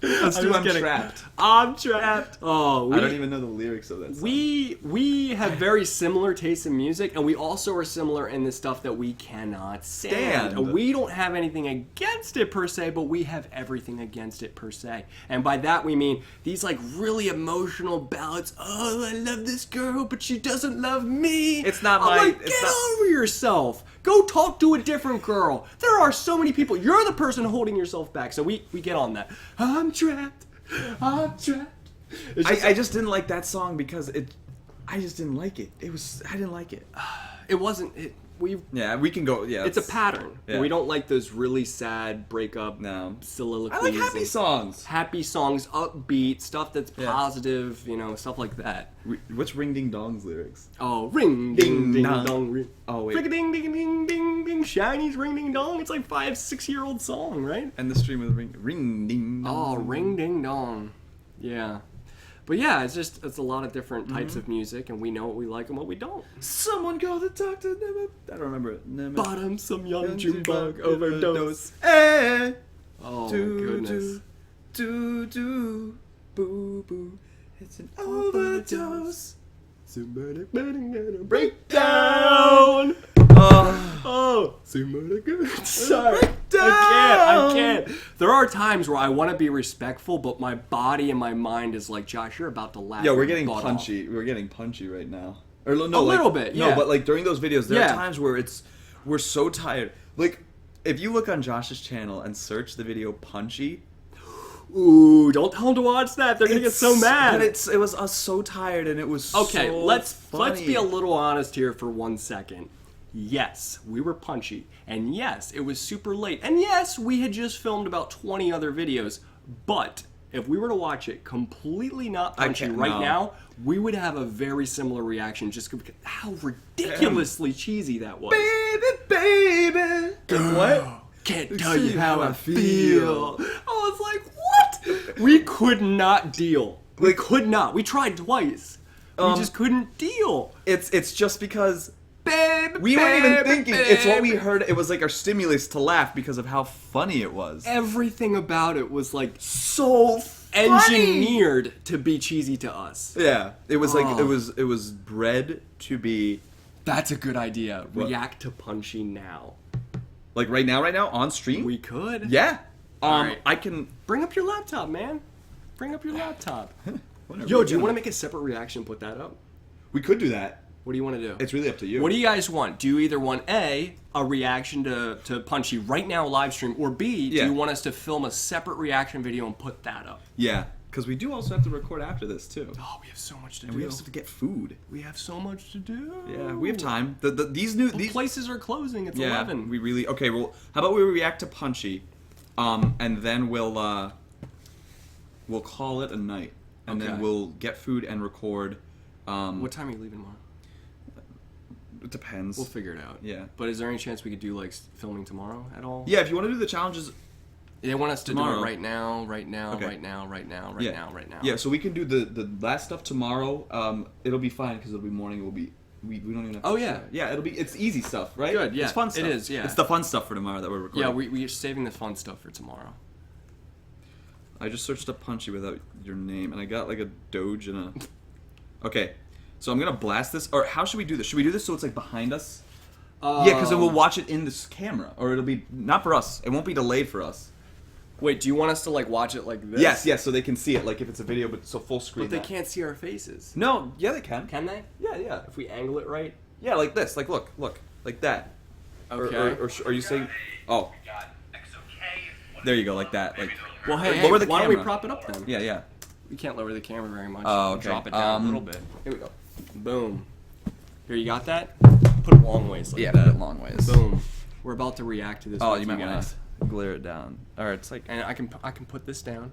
Let's do I'm Trapped. I'm trapped. Oh, I don't even know the lyrics of that song. we have very similar tastes in music, and we also are similar in the stuff that we cannot stand. Stand. We don't have anything against it per se, but we have everything against it per se. And by that we mean these like really emotional ballads. Oh, I love this girl, but she doesn't love me. It's not I'm my- like, it's get not- over yourself. Go talk to a different girl. There are so many people. You're the person holding yourself back. So we get on that. I'm trapped. I'm trapped. It's just- I just didn't like that song because I just didn't like it. I didn't like it. It wasn't. Yeah, we can go. Yeah, It's a pattern. Yeah. We don't like those really sad breakup No. soliloquies. I like happy and songs. happy songs, upbeat stuff that's Yeah. positive. You know, stuff like that. What's Ring Ding Dong's lyrics? Oh, ring Ding ding ding dong. dong. Ring. Oh wait. Ring ding ding ding ding ding. Shiny's ring ding dong. It's like 5-6-year-old song, right? And the stream of the ring ding. Oh, Dong. ring ding dong. Yeah. But yeah, it's a lot of different types Mm-hmm. of music, and we know what we like and what we don't. Someone call the doctor. I don't remember it. Bottom some young June bug overdose. Eh. Oh my Do, goodness. do, boo boo. It's an overdose. Breakdown. Oh. Oh, sorry. I can't. There are times where I want to be respectful, but my body and my mind is like, Josh, you're about to laugh. Yeah, we're your getting butt off." punchy. We're getting punchy right now. Or no, A little bit, yeah. No, but like during those videos, there Yeah. are times where we're so tired. Like, if you look on Josh's channel and search the video "punchy," Ooh, don't tell them to watch that. They're gonna get so mad. But it was us so tired, and it was Okay, so let's funny. be a little honest here for 1 second. Yes, we were punchy, and yes, it was super late, and yes, we had just filmed about 20 other videos. But if we were to watch it completely not punchy can't- right no. now, we would have a very similar reaction. Just because how ridiculously cheesy that was. baby. What? Can't tell you how I feel. I was like, what? We could not deal. We could not. We tried twice. We just couldn't deal. It's just because Babe, we weren't even babe, thinking. It's what we babe. heard. It was like our stimulus to laugh because of how funny it was. Everything about it was like So funny. engineered to be cheesy to us. Yeah, it was like Oh. it was bred to be That's a good idea. What? React to punchy now. like right now on stream. We could. Yeah. Alright. I can. Bring up your laptop, man. Bring up your laptop. Whatever. Yo, do you want to make a separate reaction and put that up? We could do that. What do you want to do? It's really up to you. What do you guys want? Do you either want A, a reaction to Punchy right now live stream, or B, do Yeah. you want us to film a separate reaction video and put that up? Yeah, because we do also have to record after this too, Oh, we have so much to and do. we also have to get food. We have so much to do. Yeah, we have time. These Places are closing. It's yeah, 11. we really okay. Well, how about we react to Punchy, and then we'll call it a night, and Okay. then we'll get food and record. What time are you leaving tomorrow? It depends. We'll figure it out. Yeah. But is there any chance we could do like filming tomorrow at all? Yeah, if you want to do the challenges. They want us to Tomorrow. do it right now, right now, Okay. right now, right now, right Yeah. now, right now. Yeah, so we can do the last stuff tomorrow. It'll be fine because it'll be morning. It will be we don't even have to Oh, show yeah. it. Yeah, it's easy stuff, right? Good, yeah. It's fun stuff. It is, yeah. It's the fun stuff for tomorrow that we're recording. Yeah, we're saving the fun stuff for tomorrow. I just searched up Punchy without your name, and I got like a Doge and a... Okay, so I'm gonna blast this, or how should we do this? Should we do this so it's like behind us? Yeah, because then we'll watch it in this camera, or it'll be, not for us, it won't be delayed for us. Wait, do you want us to like watch it like this? Yes, so they can see it, like if it's a video, but so full screen. But they that. can't see our faces. No, yeah, they can. Can they? Yeah. If we angle it right? Yeah, like this, like look, like that. Okay. Or are you saying? Oh, there you go, like that. Like, Well, hey, lower the why don't we camera. prop it up then? Yeah. We can't lower the camera very much. Oh, okay. Drop it down a little bit. Here we go. Boom. Here, you got that? Put it long ways like that. put it long ways. Boom. We're about to react to this. Oh, with you might guys. want to glare it down. All right, it's like. And I can put this down.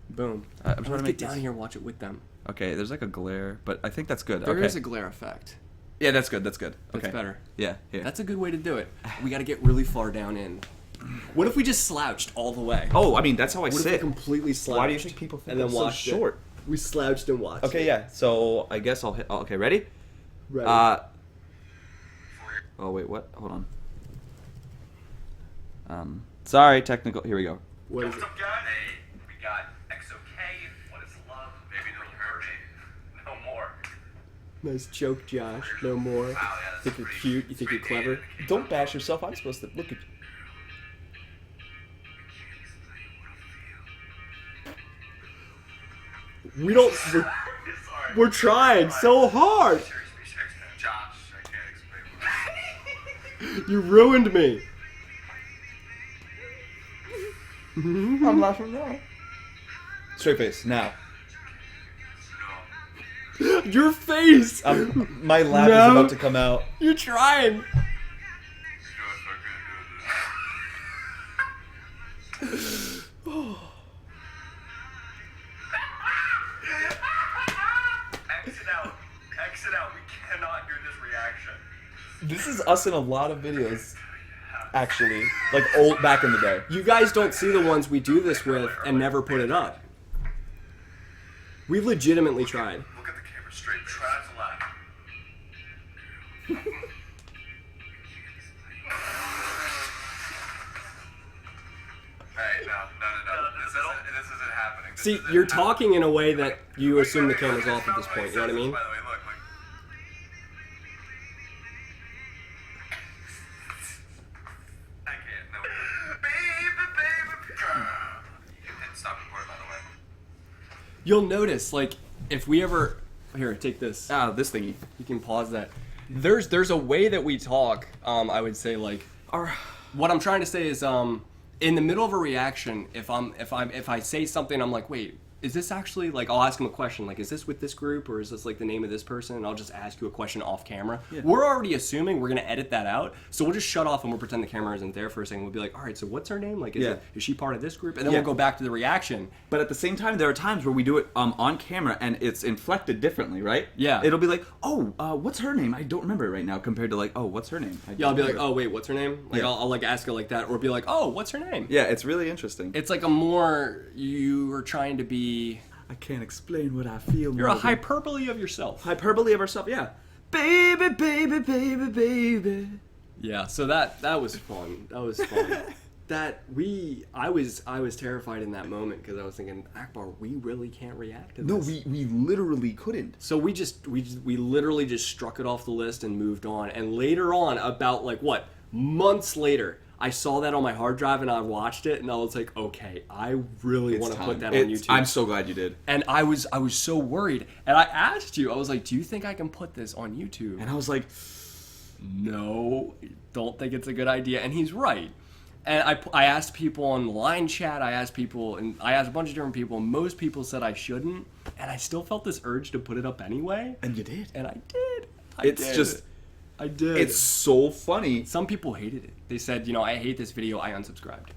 Boom. I'm And trying let's to make get down this- here and watch it with them. Okay, there's like a glare, but I think that's good. There okay. is a glare effect. Yeah, that's good. Okay. That's better. Yeah. Here. That's a good way to do it. We got to get really far down in. What if we just slouched all the way? Oh, I mean that's how I What if we sit. completely slouched? Why do you think people think and then I'm so watched it? short? We slouched and watched. Okay, it. yeah. So I guess I'll hit. Oh, okay, ready? Ready. Oh wait, what? Hold on. Sorry, technical. Here we go. What is it? What's up, guys? Hey, we got XOK. What is love? Maybe don't hurt me. No more. Nice joke, Josh. No more. yeah, Think you're cute? You think you're clever? Don't bash yourself. I'm supposed to look at. We don't. We're trying so hard. Josh, I can't explain. You ruined me. I'm laughing now. Straight face now. Your face. My laugh No. is about to come out. You're trying. Exit out. We cannot do this reaction. This is us in a lot of videos, actually. Like old back in the day. You guys don't see the ones we do this with and never put it up. We've legitimately tried. Look at the camera straight. Try not to laugh. Hey, no. This isn't happening. See, you're talking in a way that you assume the camera's off at this point. You know what I mean? By the way, look. I can't. No. Baby. Hit stop recording, by the way. You'll notice, like, if we ever here, take this. Ah, this thingy. You can pause that. There's a way that we talk. I would say like, what I'm trying to say is in the middle of a reaction, if I say something, I'm like, wait, is this actually like? I'll ask him a question like, is this with this group or is this like the name of this person? And I'll just ask you a question off camera. Yeah. We're already assuming we're gonna edit that out, so we'll just shut off and we'll pretend the camera isn't there for a second. We'll be like, all right, so what's her name? Like, is she part of this group? And then Yeah. we'll go back to the reaction. But at the same time, there are times where we do it on camera and it's inflected differently, right? Yeah. It'll be like, oh, what's her name? I don't remember it right now. Compared to like, oh, what's her name? Yeah, I'll be like, oh wait, what's her name? Like Yeah. I'll like ask her like that, or be like, oh, what's her name? Yeah, it's really interesting. It's like a more you are trying to be. I can't explain what I feel. You're a hyperbole of yourself. hyperbole of ourselves. Yeah. Baby, baby, baby, baby. Yeah. So that was fun. That was fun. I was terrified in that moment because I was thinking, Akbar, we really can't react to this. No, we literally couldn't. So we literally just struck it off the list and moved on. And later on, about like what months later, I saw that on my hard drive and I watched it and I was like, okay, I really want to put that on YouTube. I'm so glad you did. And I was so worried. And I asked you, I was like, do you think I can put this on YouTube? And I was like, no, don't think it's a good idea. And he's right. And I asked people on line chat, I asked a bunch of different people, and most people said I shouldn't, and I still felt this urge to put it up anyway. and you did. And I did. I did. It's so funny. Some people hated it. They said, I hate this video, I unsubscribed.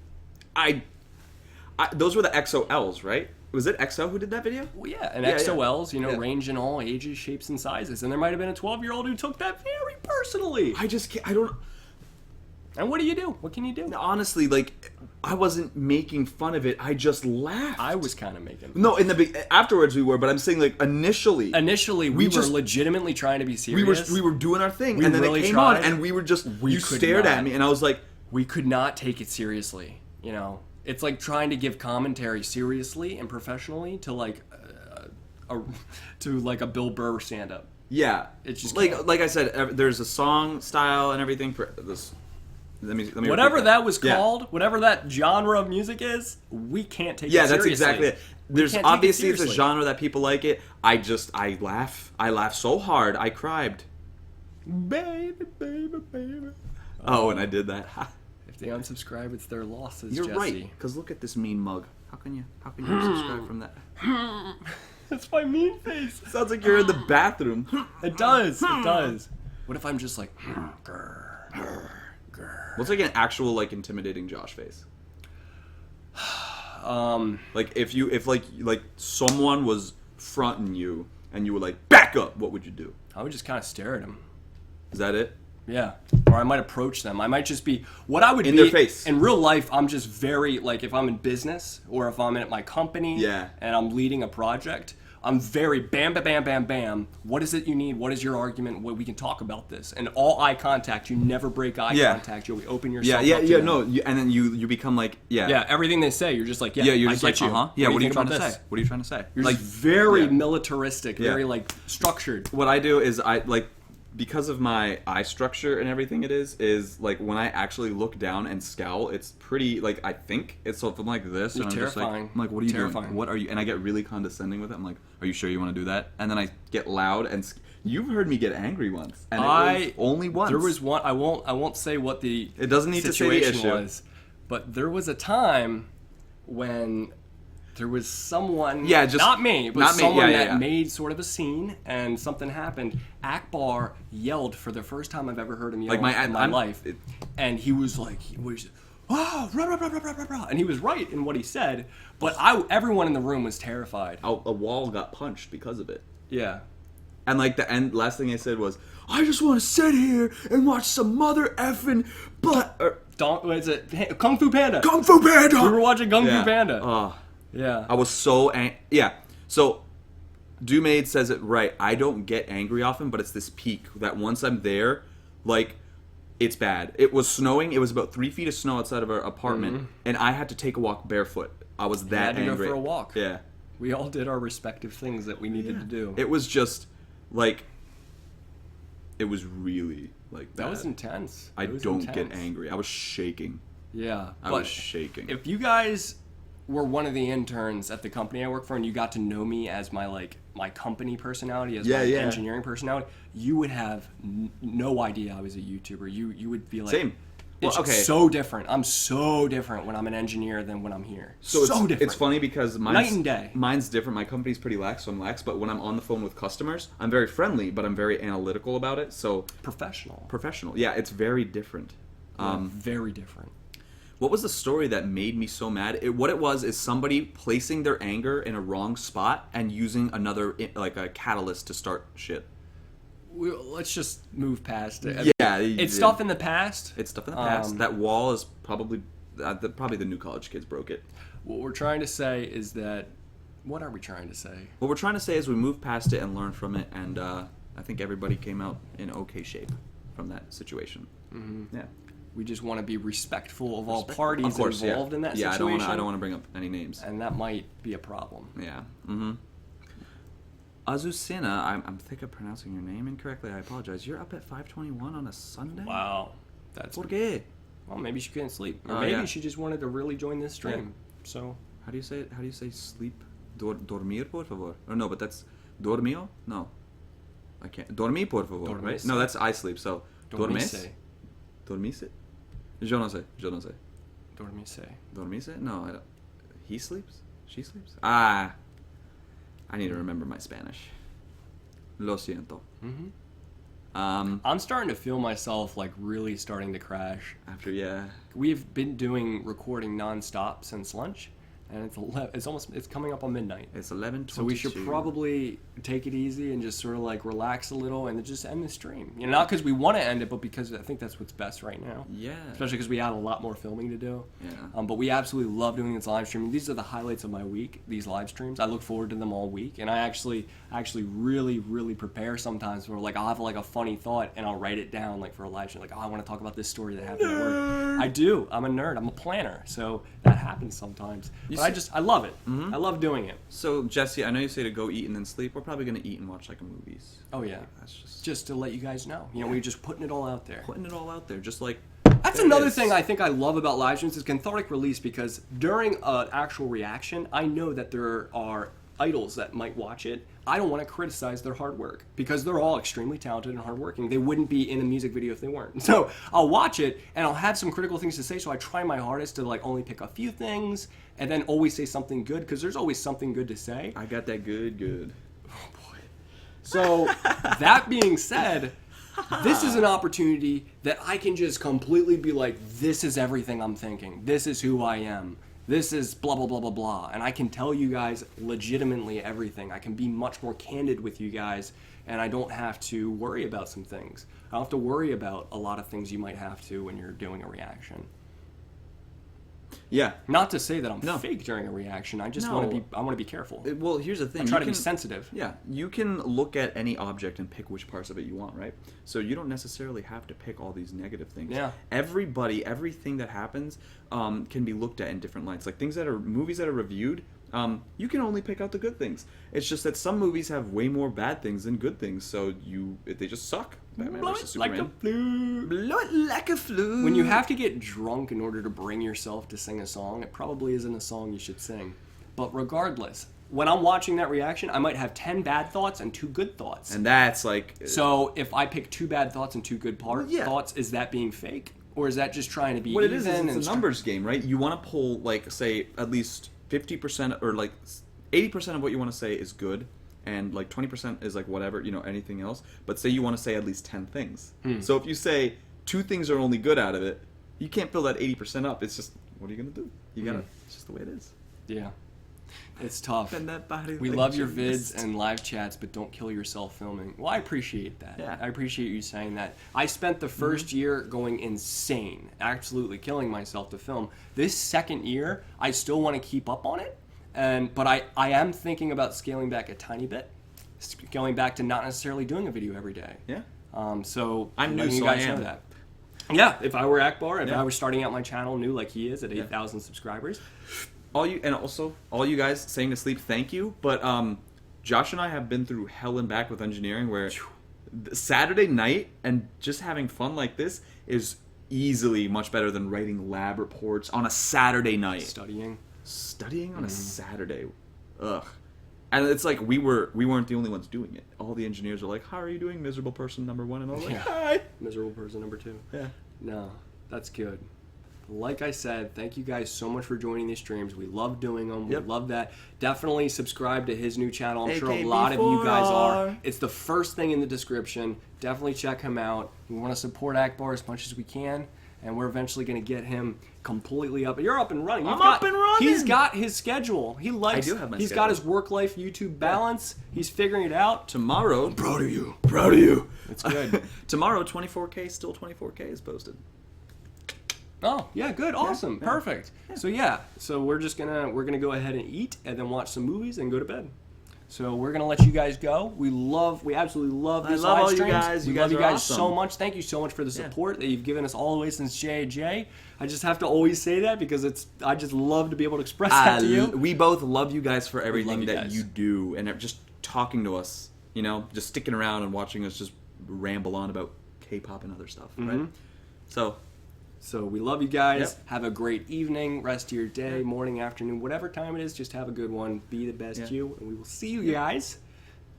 Those were the XOLs, right? Was it XO who did that video? Well, yeah, and Yeah, XOLs, yeah. range in all ages, shapes, and sizes. And there might have been a 12-year-old who took that very personally. I just can't. I don't. And what do you do? What can you do? Honestly, like, I wasn't making fun of it. I just laughed. I was kind of making. No, afterwards we were, but I'm saying like initially. Initially, we were legitimately trying to be serious. We were doing our thing, We and then really it came tried. on, and we were just. We You could stared not. at me, and I was like, We could not take it seriously. You know, it's like trying to give commentary seriously and professionally to like a Bill Burr stand up. yeah. It's just like can't. like I said, there's a song style and everything for this. Let me Whatever repeat that was Yeah. called, whatever that genre of music is, we can't take Yeah, it that's seriously. exactly it. There's can't take it obviously it's a seriously. genre that people like it. I laugh so hard I cried. Baby, baby, baby. Oh, and I did that. If they unsubscribe, it's their losses, You're Jesse. right. Because look at this mean mug. How can you unsubscribe from that? That's my mean face. Sounds like you're in the bathroom. It does. It does. What if I'm just like, grr, grr. What's like an actual like intimidating Josh face? Like if like someone was fronting you and you were like back up, what would you do? I would just kind of stare at him. Is that it? Yeah. Or I might approach them. I might just be what I would In be their face. in real life. I'm just very like if I'm in business or if I'm at my company Yeah. and I'm leading a project. I'm very bam, bam, bam, bam, bam. What is it you need? What is your argument? What we can talk about this. And all eye contact. You never break eye Yeah. contact. You open Yeah, yourself yeah, up to yeah. them. No, and then you become like Yeah, everything they say, you're just like, yeah, Yeah, you're I just get like, you. Yeah, what are you think trying about to this? say? What are you trying to say? You're like just very yeah. militaristic, Yeah. very like structured. What I do is I like because of my eye structure and everything it is like when I actually look down and scowl, it's pretty like I think it's something like this and It's I'm terrifying. just like what are you Terrifying. doing? What are you? And I get really condescending with it. I'm like, are you sure you want to do that? And then I get loud and you've heard me get angry once. And it was only once. There was one. I won't say what the It doesn't need to say the situation issue. was, but there was a time when there was someone. Yeah, just- not me, but not me, someone yeah, that yeah. made sort of a scene, and something happened. Akbar yelled for the first time I've ever heard him yell Like in my life, it- and he was like, oh, rah, rah, rah, rah, rah, rah," and he was right in what he said, but everyone in the room was terrified. a wall got punched because of it. Yeah. And like the end, last thing I said was, I just want to sit here and watch some mother effing What is it? Kung Fu Panda. Kung Fu Panda. We were watching Kung Yeah. Fu Panda. Oh, Yeah. I was so yeah. So, Dumaid says it right. I don't get angry often, but it's this peak that once I'm there, like, it's bad. It was snowing. It was about 3 feet of snow outside of our apartment, and I had to take a walk barefoot. I was that had to go angry. for a walk. Yeah. We all did our respective things that we needed to do. It was just like. It was really like That bad. was intense. I It was don't intense. get angry. I was shaking. Yeah, I but was shaking. if you guys were one of the interns at the company I work for, and you got to know me as my company personality, as Yeah, my yeah. engineering personality, you would have no idea I was a YouTuber. You would be like, Same. Well, It's okay. so different. I'm so different when I'm an engineer than when I'm here. So different. it's funny because Night and day. Mine's different. My company's pretty lax, so I'm lax. But when I'm on the phone with customers, I'm very friendly, but I'm very analytical about it. So Professional. professional. Yeah, it's very different. Very different. What was the story that made me so mad? What it was is somebody placing their anger in a wrong spot and using another like a catalyst to start shit. Let's just move past it. Yeah, It's stuff in the past. It's stuff in the past. That wall is probably the new college kids broke it. What we're trying to say is that. What are we trying to say? What we're trying to say is we moved past it and learned from it, and I think everybody came out in okay shape from that situation. Mm-hmm. Yeah. We just want to be respectful of all Of parties course, involved in that yeah, situation. I don't want to bring up any names. And that might be a problem. Yeah. Mm-hmm. Azucena, I think I'm pronouncing your name incorrectly. I apologize. You're up at 5:21 on a Sunday? Wow. That's ¿Por qué? well, maybe she couldn't sleep, or Oh, maybe yeah. she just wanted to really join this stream. So How do you say it? How do you say sleep? Dormir, por favor. Or no, but that's dormio? No. I can't. Dormir, por favor. Right? Dormirse. No, that's I sleep. So, dormes? dormirse. Dormise? Yo no sé. Dormirse. Dormise? No, I don't. He sleeps? She sleeps? Ah. I need to remember my Spanish. Lo siento. Mhm. Um, I'm starting to feel myself like really starting to crash. after, yeah. We've been doing recording nonstop since lunch, and it's coming up on midnight. It's 11:22. So we should probably take it easy and just sort of like relax a little and just end the stream. You know, not because we want to end it, but because I think that's what's best right now. Yeah. Especially because we have a lot more filming to do. Yeah. But we absolutely love doing this live streaming. These are the highlights of my week, these live streams. I look forward to them all week. And I actually really, really prepare sometimes where like I'll have like a funny thought and I'll write it down like for a live stream. Like, oh, I want to talk about this story that happened at work. I do. I'm a nerd. I'm a planner. So that happens sometimes. But I love it. I love doing it. So, Jesse, I know you say to go eat and then sleep. We're probably going to eat and watch like a movies. Oh, yeah. That's just to let you guys know. You know, we're just putting it all out there. Putting it all out there, just like... That's another thing I think I love about live streams is cathartic release, because during an actual reaction, I know that there are idols that might watch it. I don't want to criticize their hard work because they're all extremely talented and hardworking. They wouldn't be in a music video if they weren't. So I'll watch it and I'll have some critical things to say. So I try my hardest to like only pick a few things and then always say something good, because there's always something good to say. I got that good. Oh boy. So that being said, this is an opportunity that I can just completely be like, this is everything I'm thinking. This is who I am. This is blah, blah, blah, blah, blah. And I can tell you guys legitimately everything. I can be much more candid with you guys, and I don't have to worry about some things. I don't have to worry about a lot of things you might have to when you're doing a reaction. Yeah. Not to say that I'm fake during a reaction. I just want to be careful. Well, here's the thing. I try to be sensitive. Yeah. You can look at any object and pick which parts of it you want, right? So you don't necessarily have to pick all these negative things. Yeah. Everything that happens can be looked at in different lights. Like movies that are reviewed, you can only pick out the good things. It's just that some movies have way more bad things than good things, so they just suck. Batman vs. Superman. Like a flu. Blood like a flu. When you have to get drunk in order to bring yourself to sing a song, it probably isn't a song you should sing. But regardless, when I'm watching that reaction, I might have 10 bad thoughts and 2 good thoughts. And that's like... So if I pick 2 bad thoughts and 2 good thoughts, is that being fake? Or is that just trying to be what even? What it is it's a numbers game, right? You want to pull, like, say, at least 50% or, like, 80% of what you want to say is good. And like 20% is like whatever, anything else. But say you want to say at least 10 things. So if you say 2 things are only good out of it, you can't fill that 80% up. It's just, what are you going to do? You got to, it's just the way it is. Yeah. It's tough. And that body we like love your vids and live chats, but don't kill yourself filming. Well, I appreciate that. Yeah. I appreciate you saying that. I spent the first year going insane, absolutely killing myself to film. This second year, I still want to keep up on it. But I am thinking about scaling back a tiny bit, going back to not necessarily doing a video every day. Yeah. So I'm new, you so guys I am. know that. Yeah, if I were Akbar, if I were starting out my channel new like he is at 8,000 subscribers. All you guys saying to sleep, thank you. But Josh and I have been through hell and back with engineering, where Saturday night and just having fun like this is easily much better than writing lab reports on a Saturday night. Studying on a Saturday. Ugh. And it's like we weren't the only ones doing it. All the engineers are like, how are you doing, miserable person number 1? And I was like, hi. Miserable person number 2. Yeah. No, that's good. Like I said, thank you guys so much for joining these streams. We love doing them. Yep. We love that. Definitely subscribe to his new channel. I'm sure a AKB4R. lot of you guys are. It's the first thing in the description. Definitely check him out. We want to support Akbar as much as we can. And we're eventually going to get him completely up. You're up and running. I'm up and running. He's got his schedule. He likes. I do have my He's schedule. got his work-life YouTube balance. He's figuring it out. Tomorrow. I'm proud of you. Proud of you. It's good. Tomorrow, 24K, still 24K is posted. Oh, yeah, good. Awesome. Yeah. Perfect. Yeah. So we're gonna go ahead and eat and then watch some movies and go to bed. So we're gonna let you guys go. We absolutely love these live all you streams. guys. We You love guys you are guys awesome. so much. Thank you so much for the support that you've given us all the way since JJ. I just have to always say that because I just love to be able to express that to you. We both love you guys for everything you that guys. you do, and just talking to us, just sticking around and watching us just ramble on about K-pop and other stuff, right? So we love you guys. Yep. Have a great evening, rest of your day, morning, afternoon, whatever time it is. Just have a good one. Be the best you, and we will see you guys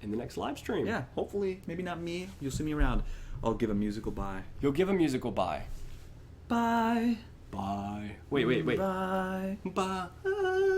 in the next live stream. Yeah, hopefully, maybe not me. You'll see me around. I'll give a musical bye. You'll give a musical bye. Bye. Bye. Wait. Bye. Bye.